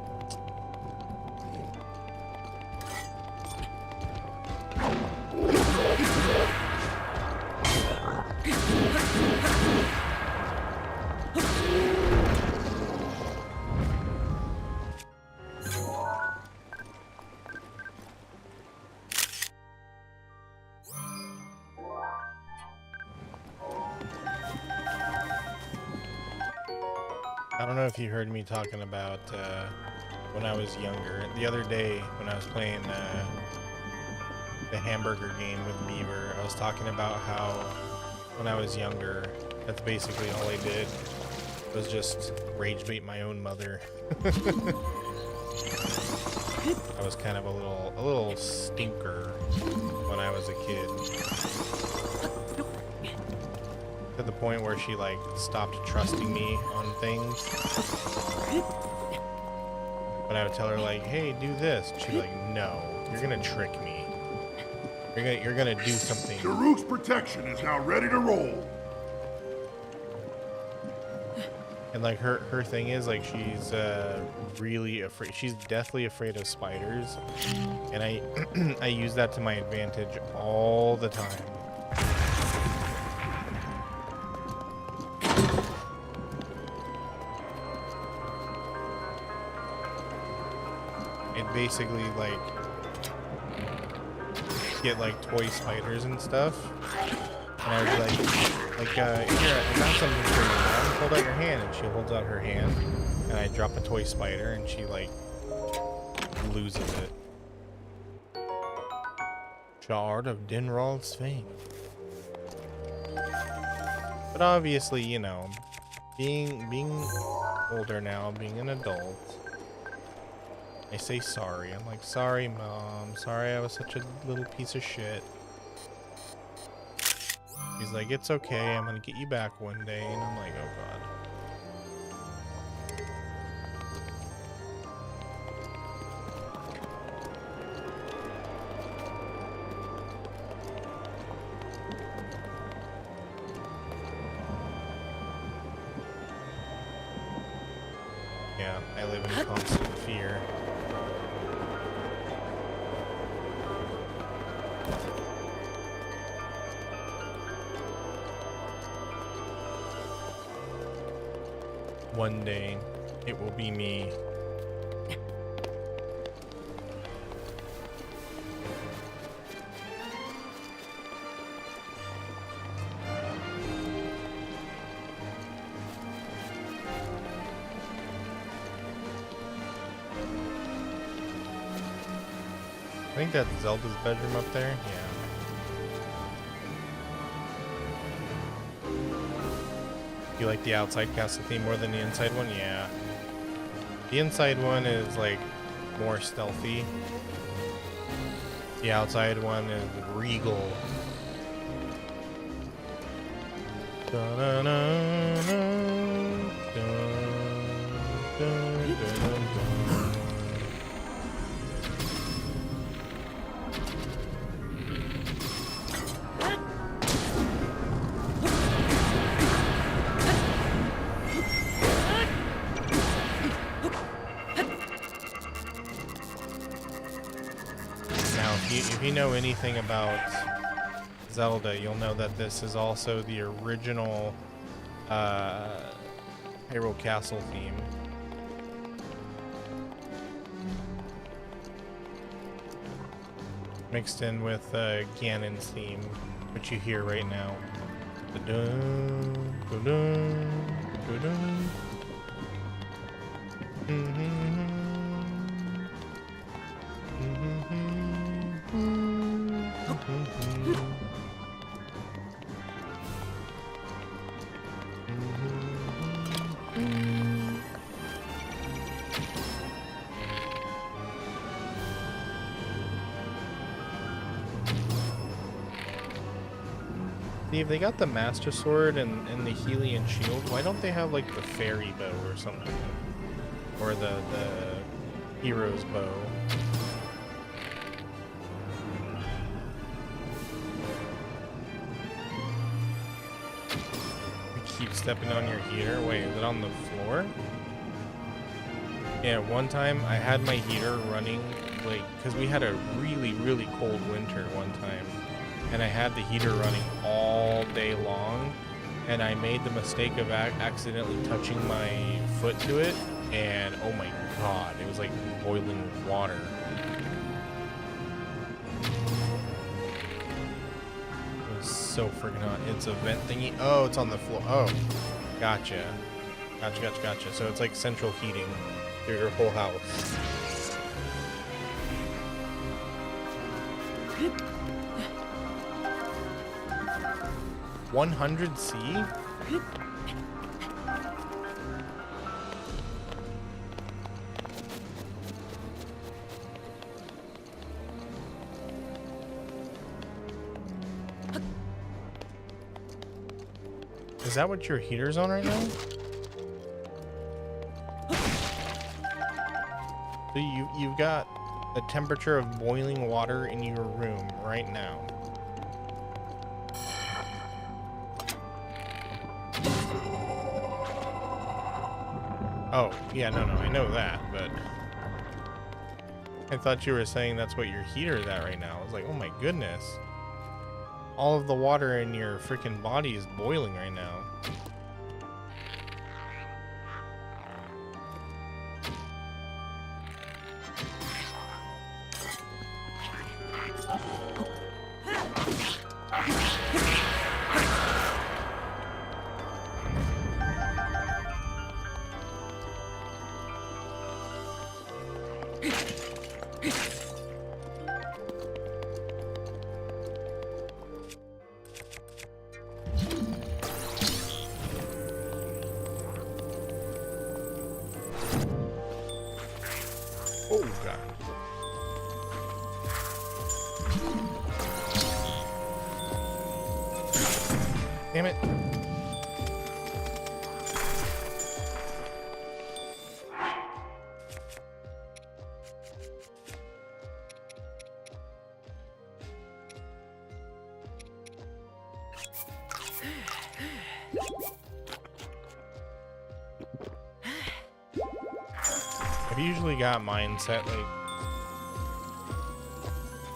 I don't know if you heard me talking about when I was younger. The other day when I was playing the hamburger game with Beaver, I was talking about how when I was younger, that's basically all I did was just rage bait my own mother. I was kind of a little stinker when I was a kid. To the point where she like stopped trusting me on things. But I would tell her like, "Hey, do this." And she'd be like, "No, you're gonna trick me. You're gonna do something." Daruk's protection is now ready to roll. And like her thing is like she's really afraid. She's deathly afraid of spiders, and I I use that to my advantage all the time. It basically like get like toy spiders and stuff, and I was like here, I got something for you, Mom. Hold out your hand. And she holds out her hand, and I drop a toy spider, and she like loses it. Shard of Dinrald's fame. But obviously, you know, being older now, being an adult, I say sorry. I'm like, "Sorry, Mom. Sorry I was such a little piece of shit." He's like, "It's okay. I'm gonna get you back one day." And I'm like, "Oh, God." Yeah, I live in constant fear. One day, it will be me. I think that's Zelda's bedroom up there. Yeah. You like the outside castle theme more than the inside one? Yeah. The inside one is like more stealthy. The outside one is regal. If you know anything about Zelda, you'll know that this is also the original Hyrule Castle theme. mixed in with Ganon's theme, which you hear right now. Da-dun, da-dun, da-dun. See, if they got the Master Sword and the Hylian Shield, why don't they have like the Fairy Bow or something? Or the Hero's Bow? You keep stepping on your heater? Wait, is it on the floor? Yeah, one time I had my heater running, like, because we had a really, really cold winter one time. And I had the heater running all day long, and I made the mistake of accidentally touching my foot to it, and oh my god, it was like boiling water. It was so freaking hot. It's a vent thingy. Oh, it's on the floor. Oh, gotcha. Gotcha. So it's like central heating through your whole house. 100C? Is that what your heater's on right now? So you've got the temperature of boiling water in your room right now. Oh, yeah, no, I know that, but I thought you were saying that's what your heater's at right now. I was like, oh my goodness. All of the water in your freaking body is boiling right now. Oh, God. Damn it. I've usually got mine set like,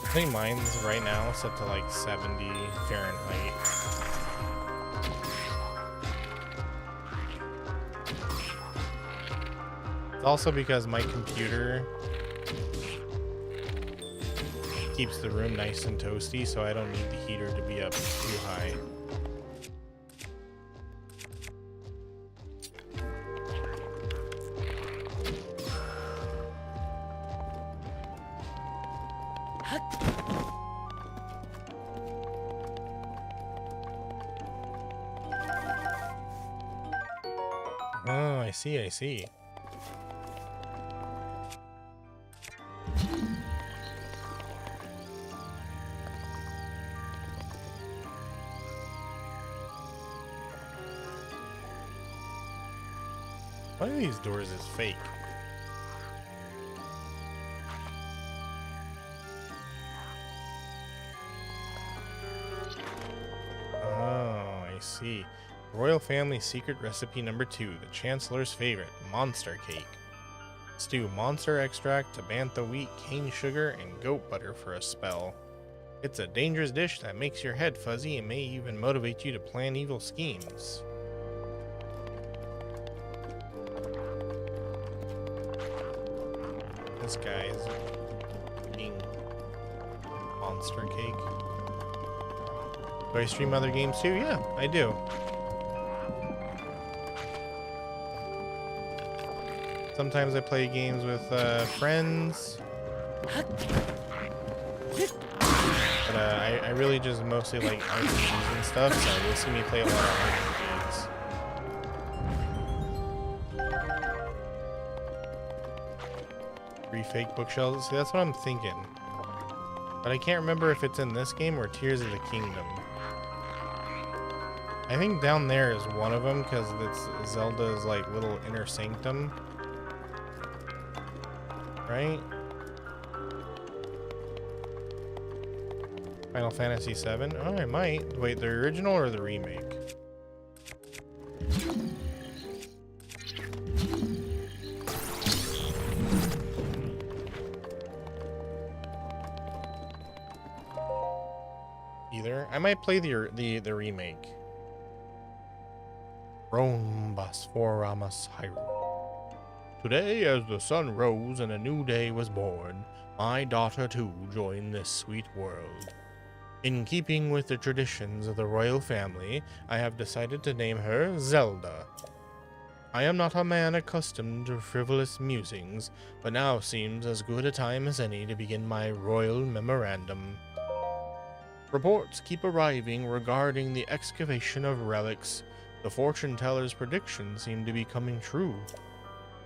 I think mine's right now set to like 70 Fahrenheit. It's also because my computer keeps the room nice and toasty, so I don't need the heater to be up too high. Oh, I see. One of these doors is fake. Oh, I see. Royal family secret recipe number 2, the Chancellor's favorite, monster cake. Stew monster extract, tabantha wheat, cane sugar, and goat butter for a spell. It's a dangerous dish that makes your head fuzzy and may even motivate you to plan evil schemes. This guy is being Monster cake. Do I stream other games too? Yeah, I do. Sometimes I play games with friends. But I really just mostly like RPGs and stuff, so you'll see me play a lot of RPGs. Three fake bookshelves? See, that's what I'm thinking. But I can't remember if it's in this game or Tears of the Kingdom. I think down there is one of them because it's Zelda's like little inner sanctum. Right? Final Fantasy VII? Oh, I might. Wait, the original or the remake? Either. I might play the remake. Rombas Foramus Hyrule. Today, as the sun rose and a new day was born, my daughter too joined this sweet world. In keeping with the traditions of the royal family, I have decided to name her Zelda. I am not a man accustomed to frivolous musings, but now seems as good a time as any to begin my royal memorandum. Reports keep arriving regarding the excavation of relics. The fortune teller's predictions seem to be coming true.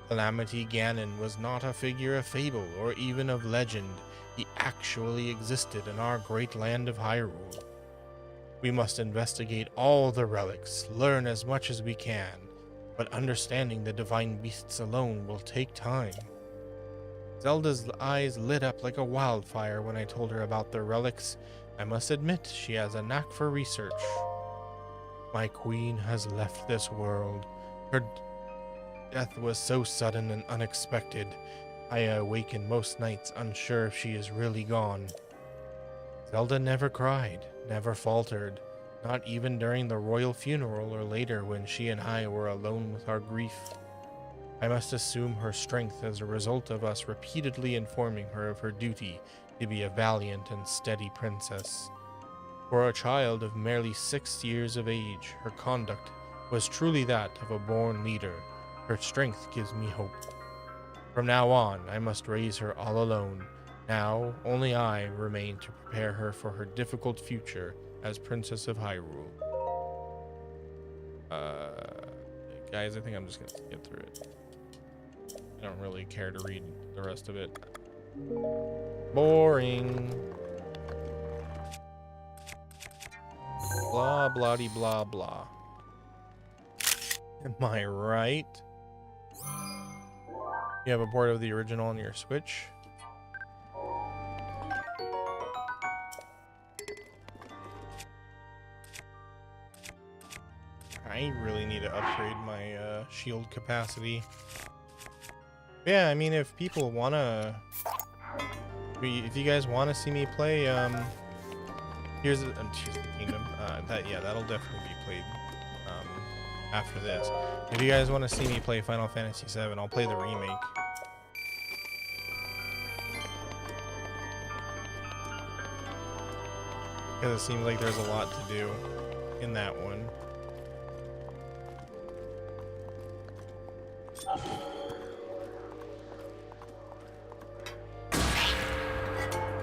Calamity Ganon was not a figure of fable or even of legend. He actually existed in our great land of Hyrule. We must investigate all the relics, learn as much as we can, but understanding the divine beasts alone will take time. Zelda's eyes lit up like a wildfire when I told her about the relics. I must admit she has a knack for research. My queen has left this world. Her death was so sudden and unexpected. I awaken most nights unsure if she is really gone. Zelda never cried, never faltered, not even during the royal funeral or later when she and I were alone with our grief. I must assume her strength as a result of us repeatedly informing her of her duty to be a valiant and steady princess. For a child of merely 6 years of age, her conduct was truly that of a born leader. Her strength gives me hope. From now on, I must raise her all alone. Now, only I remain to prepare her for her difficult future as Princess of Hyrule. Guys, I think I'm just gonna skip through it. I don't really care to read the rest of it. Boring. Blah, blah-de, blah, blah. Am I right? You have a port of the original on your Switch? I really need to upgrade my shield capacity. Yeah, I mean, if people wanna, if you guys want to see me play, Tears of the Kingdom, that'll definitely be played after this. If you guys want to see me play Final Fantasy VII, I'll play the remake. Because it seems like there's a lot to do in that one.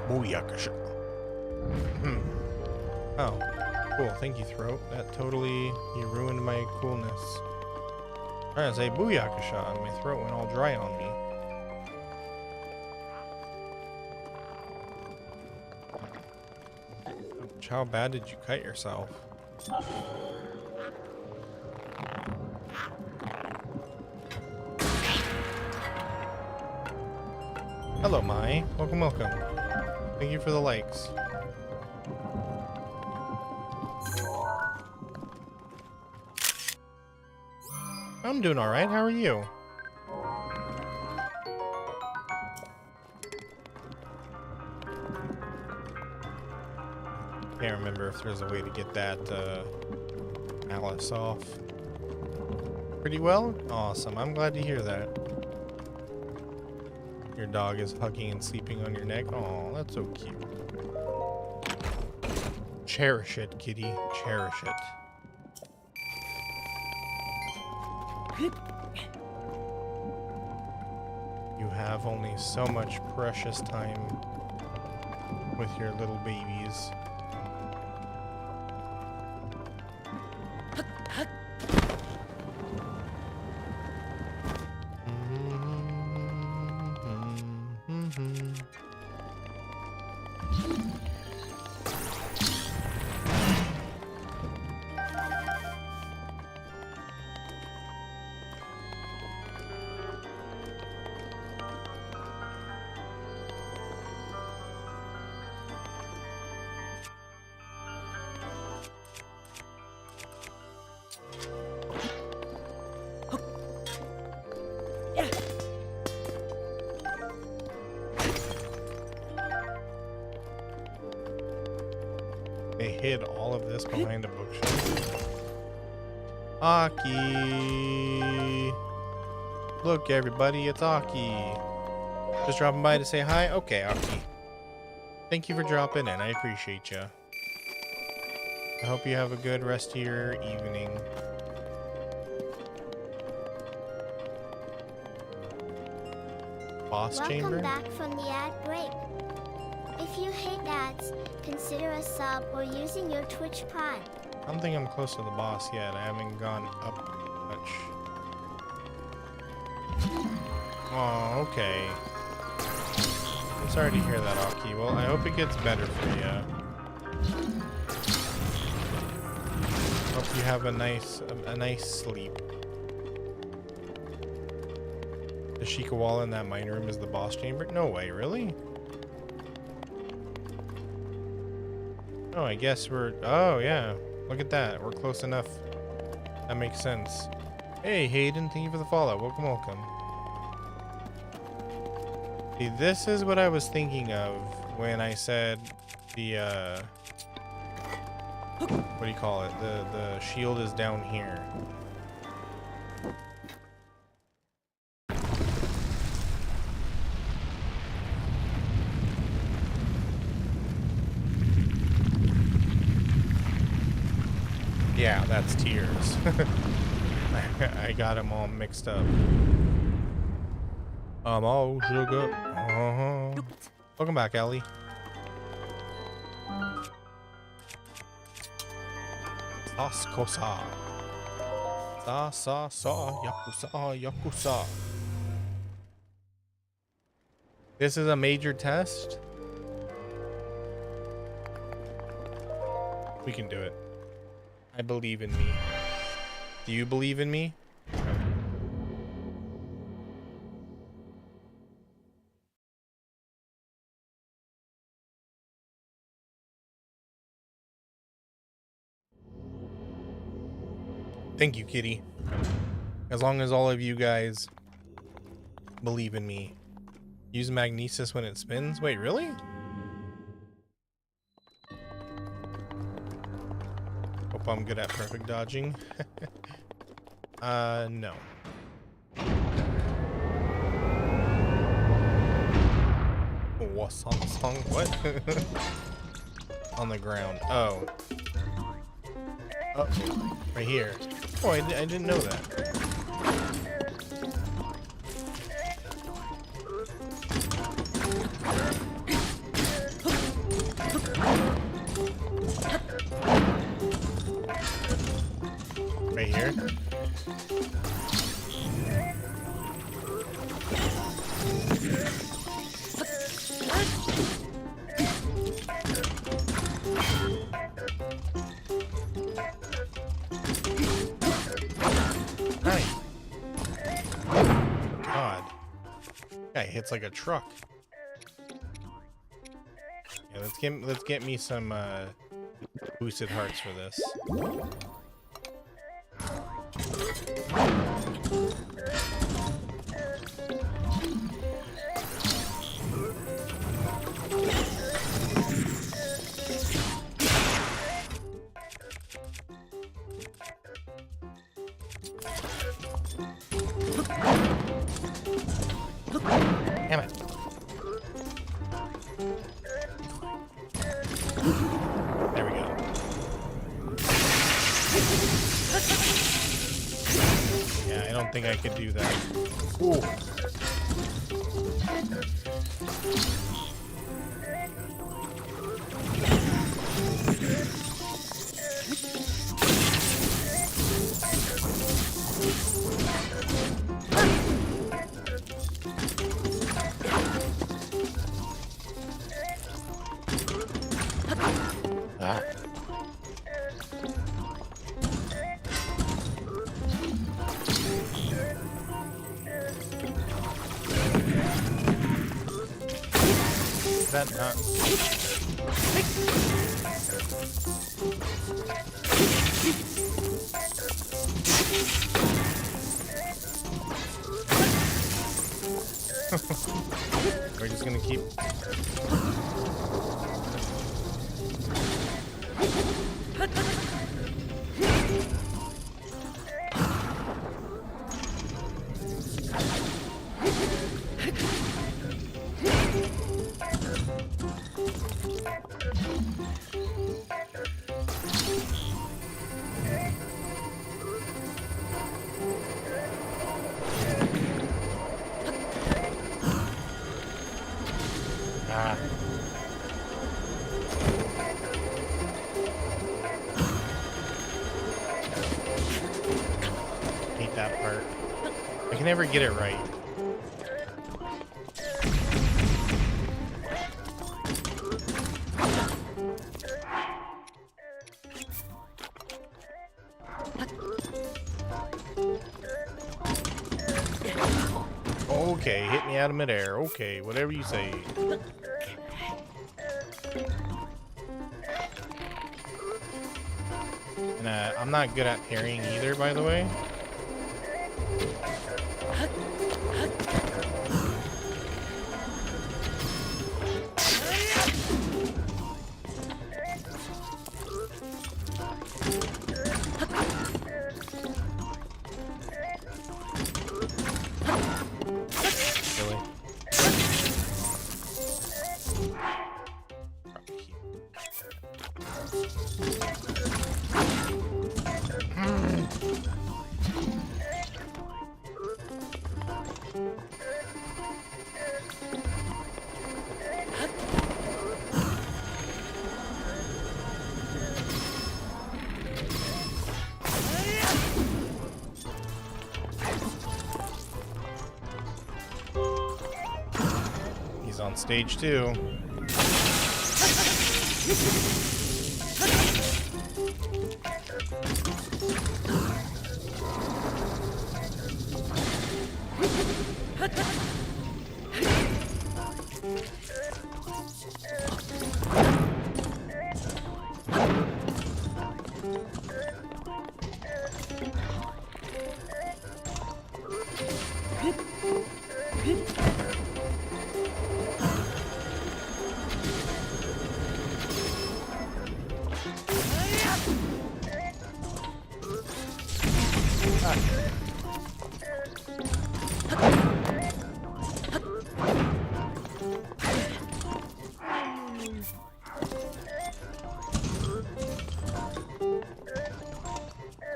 Booyakasha. Oh, cool. Thank you, Throat. That totally, you ruined my coolness. Trying to say Booyakasha and my throat went all dry on me. How bad did you cut yourself? Hello, Mai. Welcome, welcome. Thank you for the likes. I'm doing alright. How are you? Can't remember if there's a way to get that malice off. Pretty well? Awesome. I'm glad to hear that. Your dog is hugging and sleeping on your neck. Oh, that's so cute. Cherish it, kitty. Cherish it. You have only so much precious time with your little babies. They hid all of this behind a bookshelf. Aki! Look, everybody, it's Aki. Just dropping by to say hi? Okay, Aki. Thank you for dropping in. I appreciate you. I hope you have a good rest of your evening. Boss chamber? Welcome back from the ad break. If you hate ads, consider a sub or using your Twitch Prime. I don't think I'm close to the boss yet. I haven't gone up much. Oh, okay. I'm sorry to hear that, Aki. Well, I hope it gets better for you. Hope you have a nice sleep. The Shikawala in that mine room is the boss chamber? No way, really? Oh, I guess we're... Oh, yeah. Look at that. We're close enough. That makes sense. Hey, Hayden. Thank you for the follow. Welcome, welcome. See, this is what I was thinking of when I said the, what do you call it? The shield is down here. Yeah, that's tears. I got them all mixed up. I'm all sugar. Welcome back, Ellie. Saskosa. Yakusa. This is a major test. We can do it. I believe in me. Do you believe in me? Thank you, kitty. As long as all of you guys believe in me. Use magnesis when it spins? Wait, really? Hope I'm good at perfect dodging. No. What? On the ground. Oh. Oh, right here. Oh, I didn't know that. Right here. Nice. God. Guy hits like a truck. Yeah, let's get me some boosted hearts for this. Damn it. There we go. think I could do that. Ooh. Ah. That not. We're just gonna keep. Ah. Hate that part. I can never get it right. Okay, hit me out of midair. Okay, whatever you say. And I'm not good at parrying either, by the way. Really? He's on stage 2.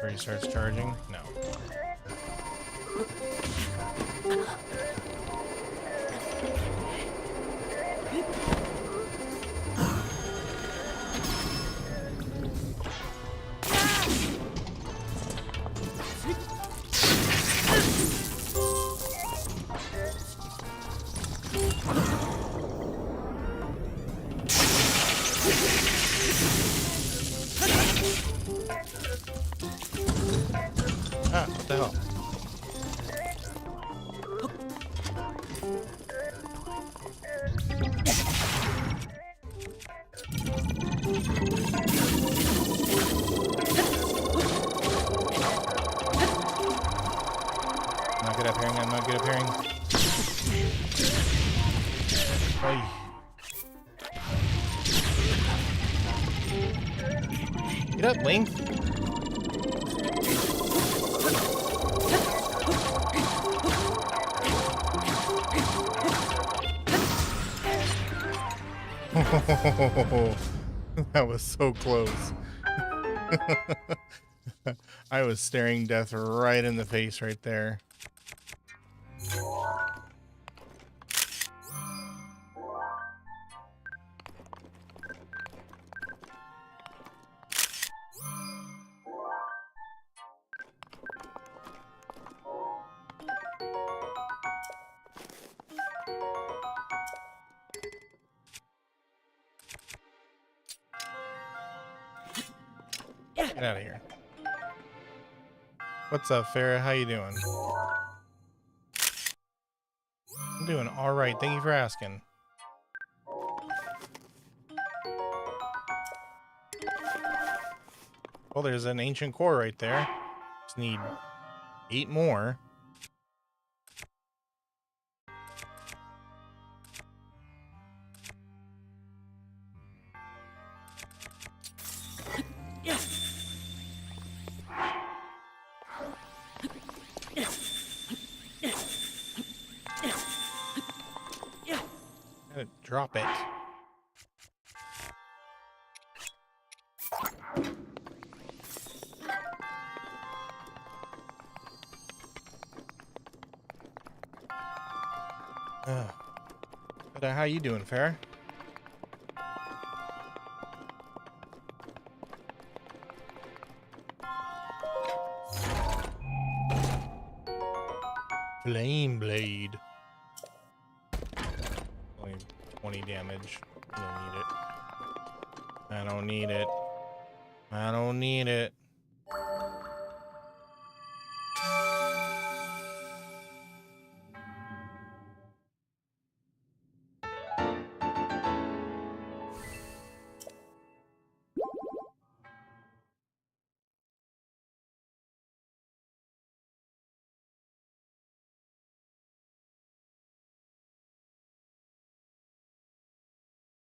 Where he starts charging? No. Ah, what the hell? I'm not good at parrying, I'm not good at parrying. Oy. Get up, Link. That was so close. I was staring death right in the face right there. Get out of here. What's up, Farah? How you doing? I'm doing all right. Thank you for asking. Well, there's an ancient core right there. Just need 8 more. Gotta drop it. But how you doing, Farah? Flame blade. Only 20 damage. I don't need it. I don't need it. I don't need it.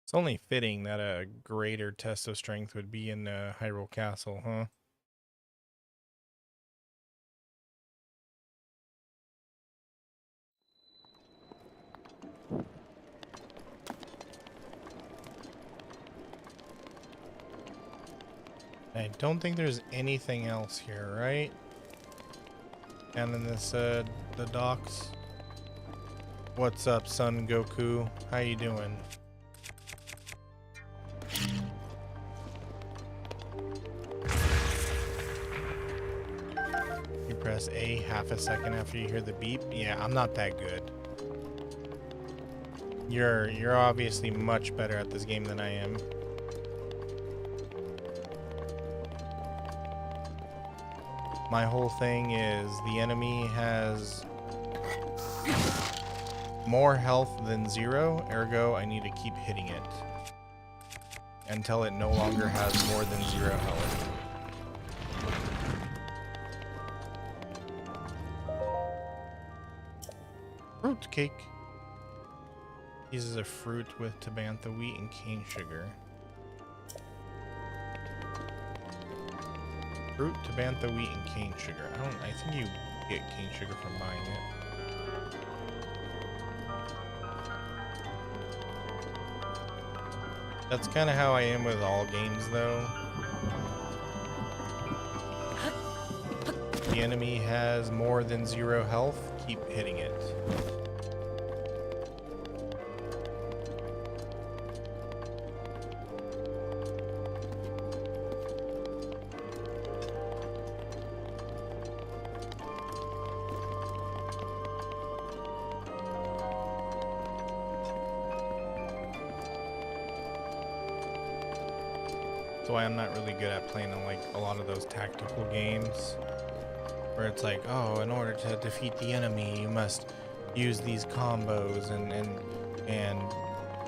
It's only fitting that a greater test of strength would be in Hyrule Castle, huh? I don't think there's anything else here, right? Down in this, the docks. What's up, Son Goku? How you doing? You press A half a second after you hear the beep? Yeah, I'm not that good. You're obviously much better at this game than I am. My whole thing is the enemy has more health than 0, ergo I need to keep hitting it until it no longer has more than 0 health. Fruit cake. Pieces of fruit with tabantha wheat and cane sugar. Fruit, tabantha wheat, and cane sugar. I think you get cane sugar from buying it. That's kind of how I am with all games, though. The enemy has more than 0 health, keep hitting it. That's why I'm not really good at playing in like a lot of those tactical games where it's like, oh, in order to defeat the enemy, you must use these combos and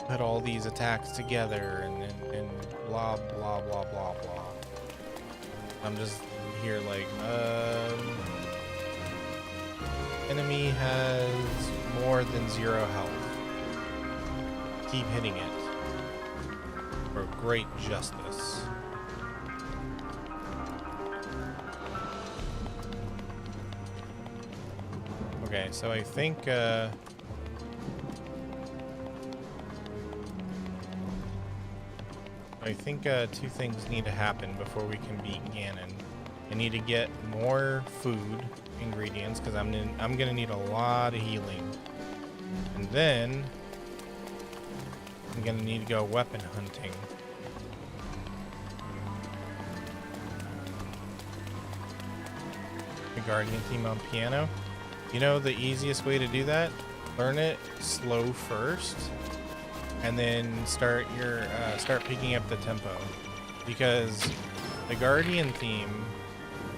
put all these attacks together and blah blah blah blah blah. I'm just here like, enemy has more than 0 health. Keep hitting it for great justice. Okay, so I think two things need to happen before we can beat Ganon. I need to get more food ingredients because I'm gonna need a lot of healing. And then I'm gonna need to go weapon hunting. The Guardian theme on piano. You know the easiest way to do that? Learn it slow first, and then start picking up the tempo. Because the Guardian theme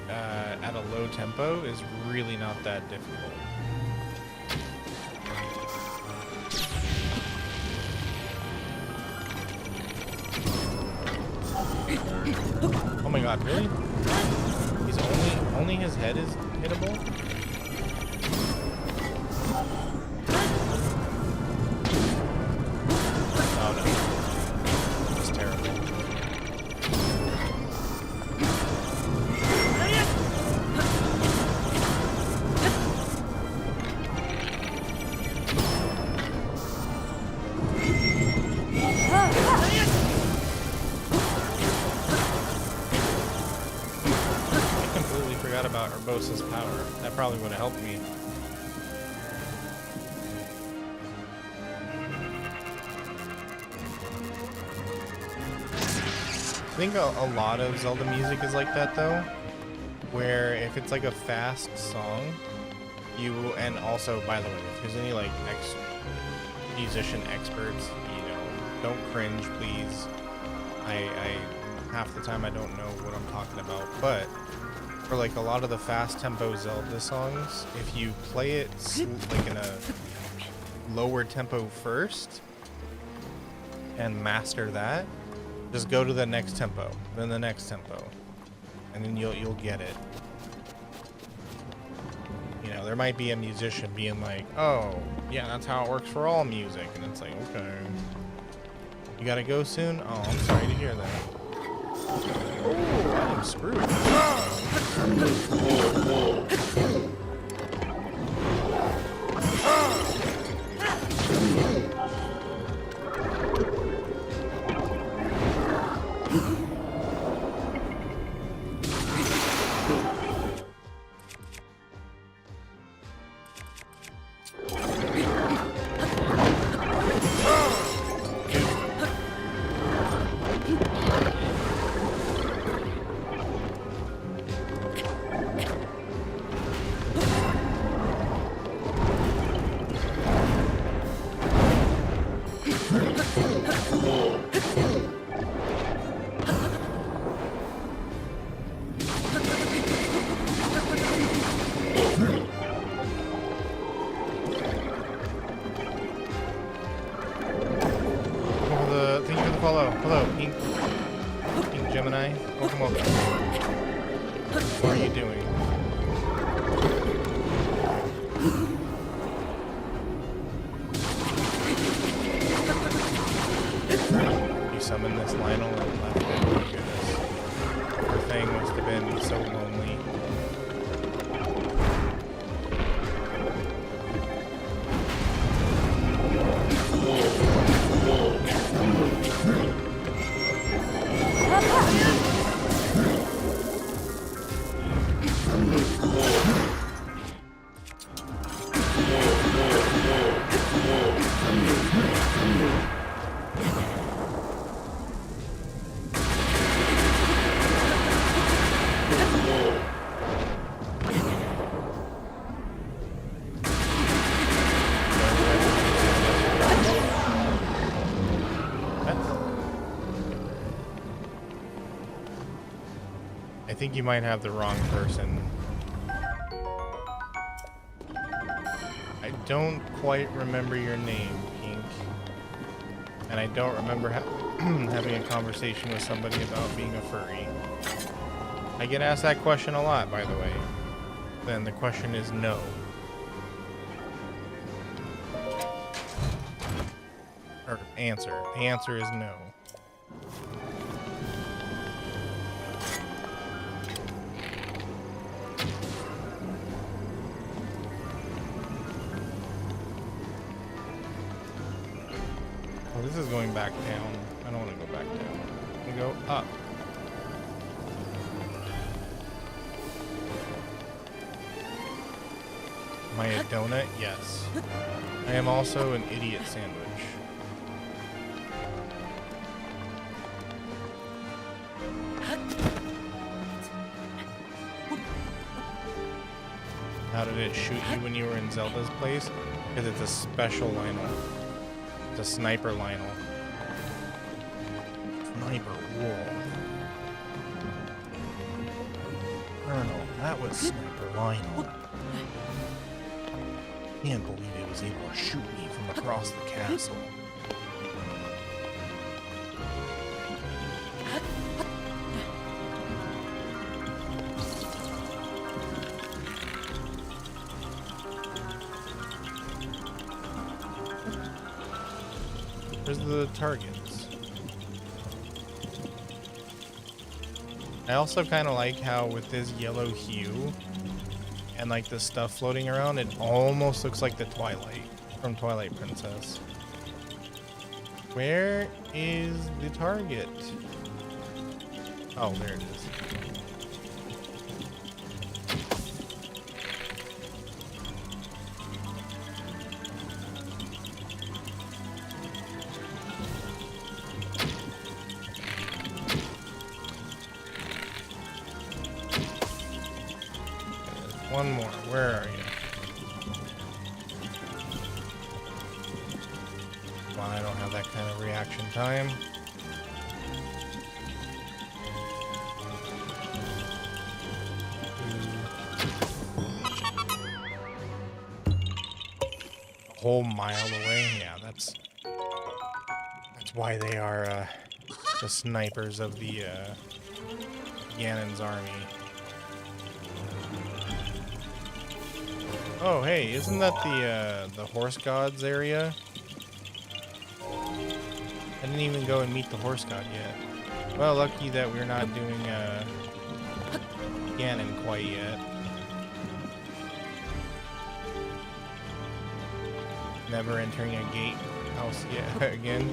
at a low tempo is really not that difficult. Oh my god, really? He's only his head is hittable? Oh no. That's terrible. About Urbosa's power. That probably would have helped me. I think a lot of Zelda music is like that though, where if it's like a fast song, and also, by the way, if there's any like musician experts, don't cringe, please. I half the time I don't know what I'm talking about, but for like a lot of the fast tempo Zelda songs, if you play it like in a lower tempo first and master that, just go to the next tempo, then the next tempo, and then you'll get it. There might be a musician being like, "Oh, yeah, that's how it works for all music," and it's like, okay, you gotta go soon. Oh, I'm sorry to hear that. Oh, I'm screwed. Hello, Pink Gemini. Welcome. What are you doing? You summoned this Lionel and left it. Oh my goodness. Her thing must have been so lonely. I think you might have the wrong person. I don't quite remember your name, Pink. And I don't remember having a conversation with somebody about being a furry. I get asked that question a lot, by the way. Then the question is no. Or answer. The answer is no. Oh, this is going back down. I don't want to go back down. I'm going to go up. Am I a donut? Yes. I am also an idiot sandwich. How did it shoot you when you were in Zelda's place? Because it's a special Lionel. It's a sniper Lionel. Sniper wolf. Colonel, that was Sniper Lionel. Can't believe it was able to shoot me from across the castle. Where's the targets? I also kind of like how with this yellow hue and like the stuff floating around, it almost looks like the Twilight from Twilight Princess. Where is the target? Oh, there it is. One more. Where are you? Well, I don't have that kind of reaction time. A whole mile away? Yeah, that's why they are the snipers of the Ganon's army. Oh, hey, isn't that the horse gods area? I didn't even go and meet the horse god yet. Well, lucky that we're not doing Ganon quite yet. Never entering a gatehouse yet again.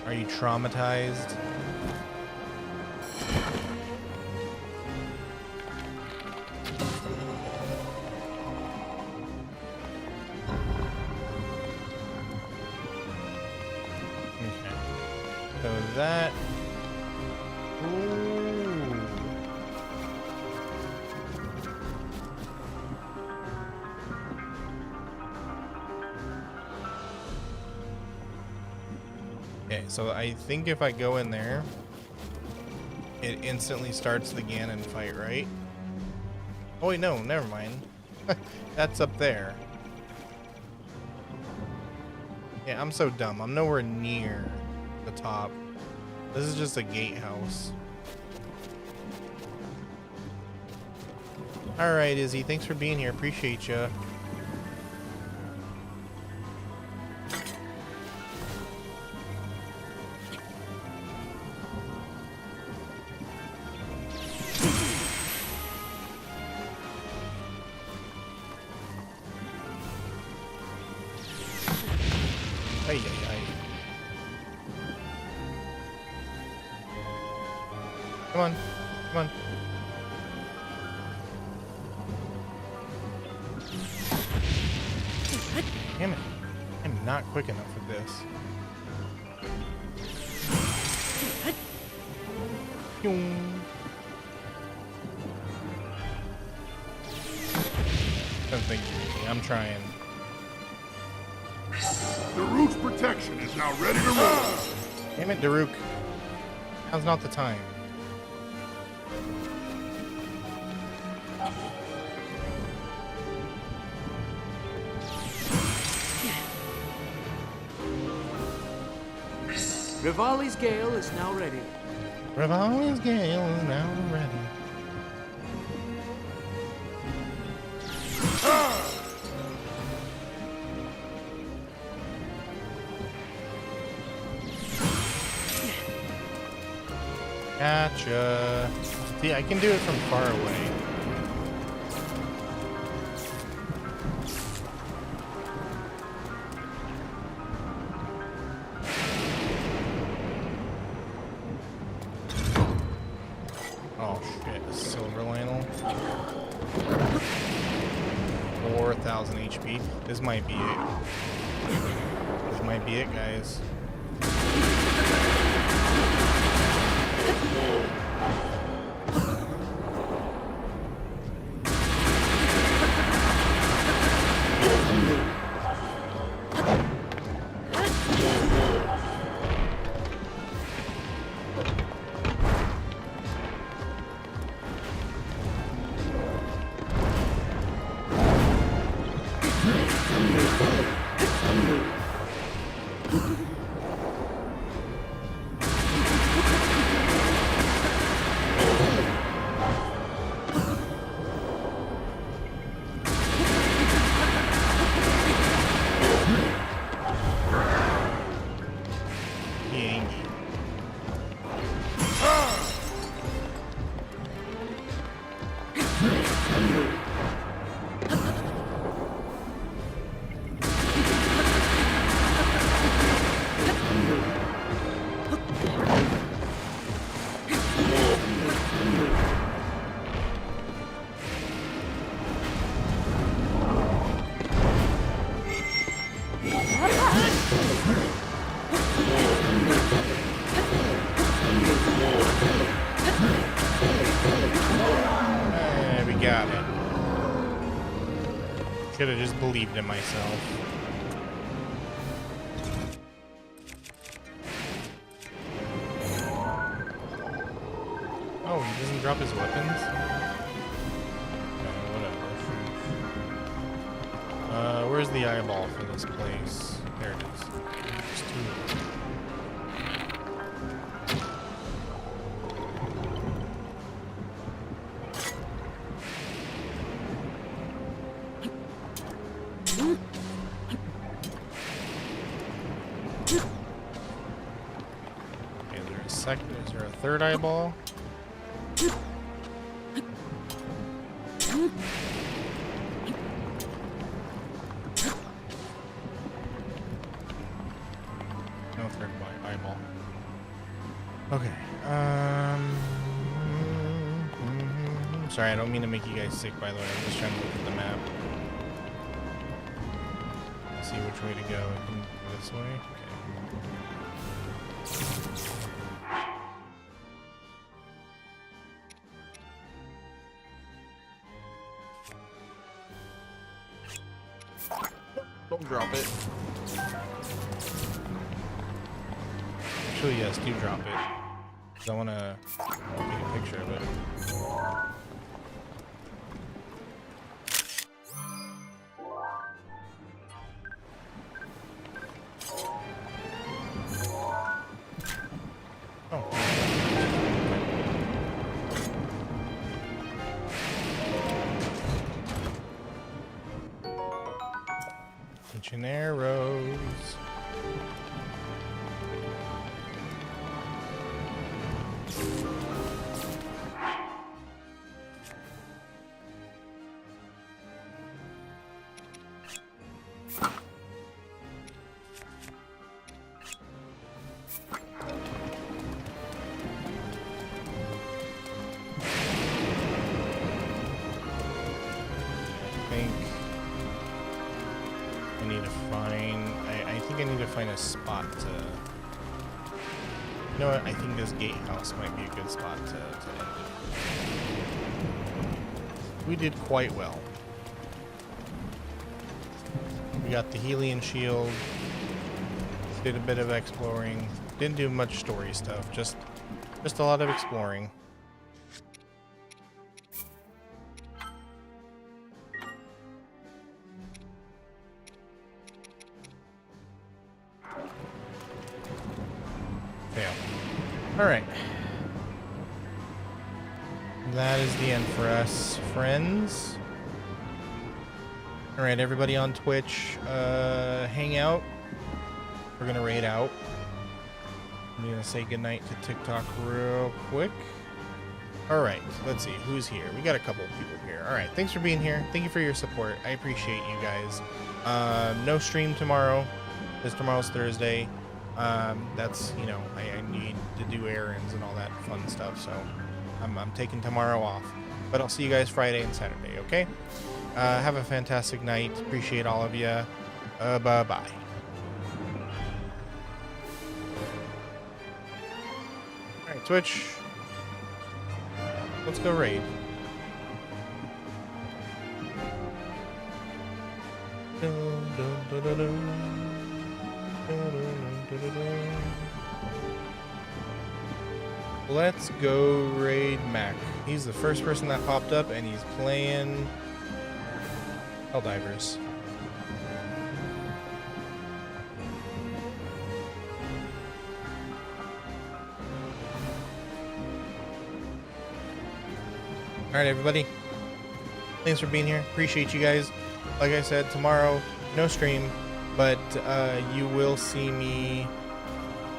Are you traumatized? That. Ooh. Okay, so I think if I go in there, it instantly starts the Ganon fight, right? Oh wait, no, never mind. That's up there. Yeah, I'm so dumb. I'm nowhere near the top. This is just a gatehouse. Alright, Izzy. Thanks for being here. Appreciate ya. Ay, ay, ay. Come on, come on. Damn it. I'm not quick enough for this. Don't think you. I'm trying. Daruk's protection is now ready to roll. Damn it, Daruk. Now's not the time. Rivali's Gale is now ready. Rivali's Gale is now ready. Gotcha. See, I can do it from far away. Oh shit, a silver Lionel. 4,000 HP. This might be it. This might be it, guys. We got it. Should have just believed in myself. Oh, he doesn't drop his weapons? Whatever. Where's the eyeball for this place? There it is. There's two of them. Is there a third eyeball? No third eyeball. Okay. Sorry, I don't mean to make you guys sick, by the way. I'm just trying to look at the map. See which way to go. I can go this way. Okay. Don't drop it. Actually, yes, do drop it. 'Cause I want to take a picture of it. Oh. Ancient arrows. I think I need to find a spot to... You know what? I think this gatehouse might be a good spot to end it. We did quite well. We got the Helion shield. Did a bit of exploring. Didn't do much story stuff. Just a lot of exploring. Alright. That is the end for us, friends. Alright, everybody on Twitch, hang out. We're gonna raid out. I'm gonna say goodnight to TikTok real quick. Alright, let's see, who's here? We got a couple of people here. Alright, thanks for being here. Thank you for your support. I appreciate you guys. No stream tomorrow, because tomorrow's Thursday. That's, you know, I need to do errands and all that fun stuff, so I'm taking tomorrow off. But I'll see you guys Friday and Saturday, okay? Have a fantastic night. Appreciate all of you. Bye-bye. Alright, Twitch. Let's go raid. Let's go raid Mac. He's the first person that popped up, and he's playing Helldivers. Alright, everybody. Thanks for being here. Appreciate you guys. Like I said, tomorrow, no stream, but you will see me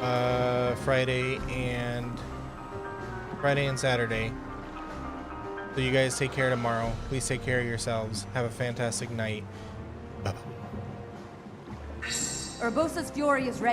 Friday and Saturday. So you guys take care tomorrow. Please take care of yourselves. Have a fantastic night. Bye-bye. Urbosa's fury is ready.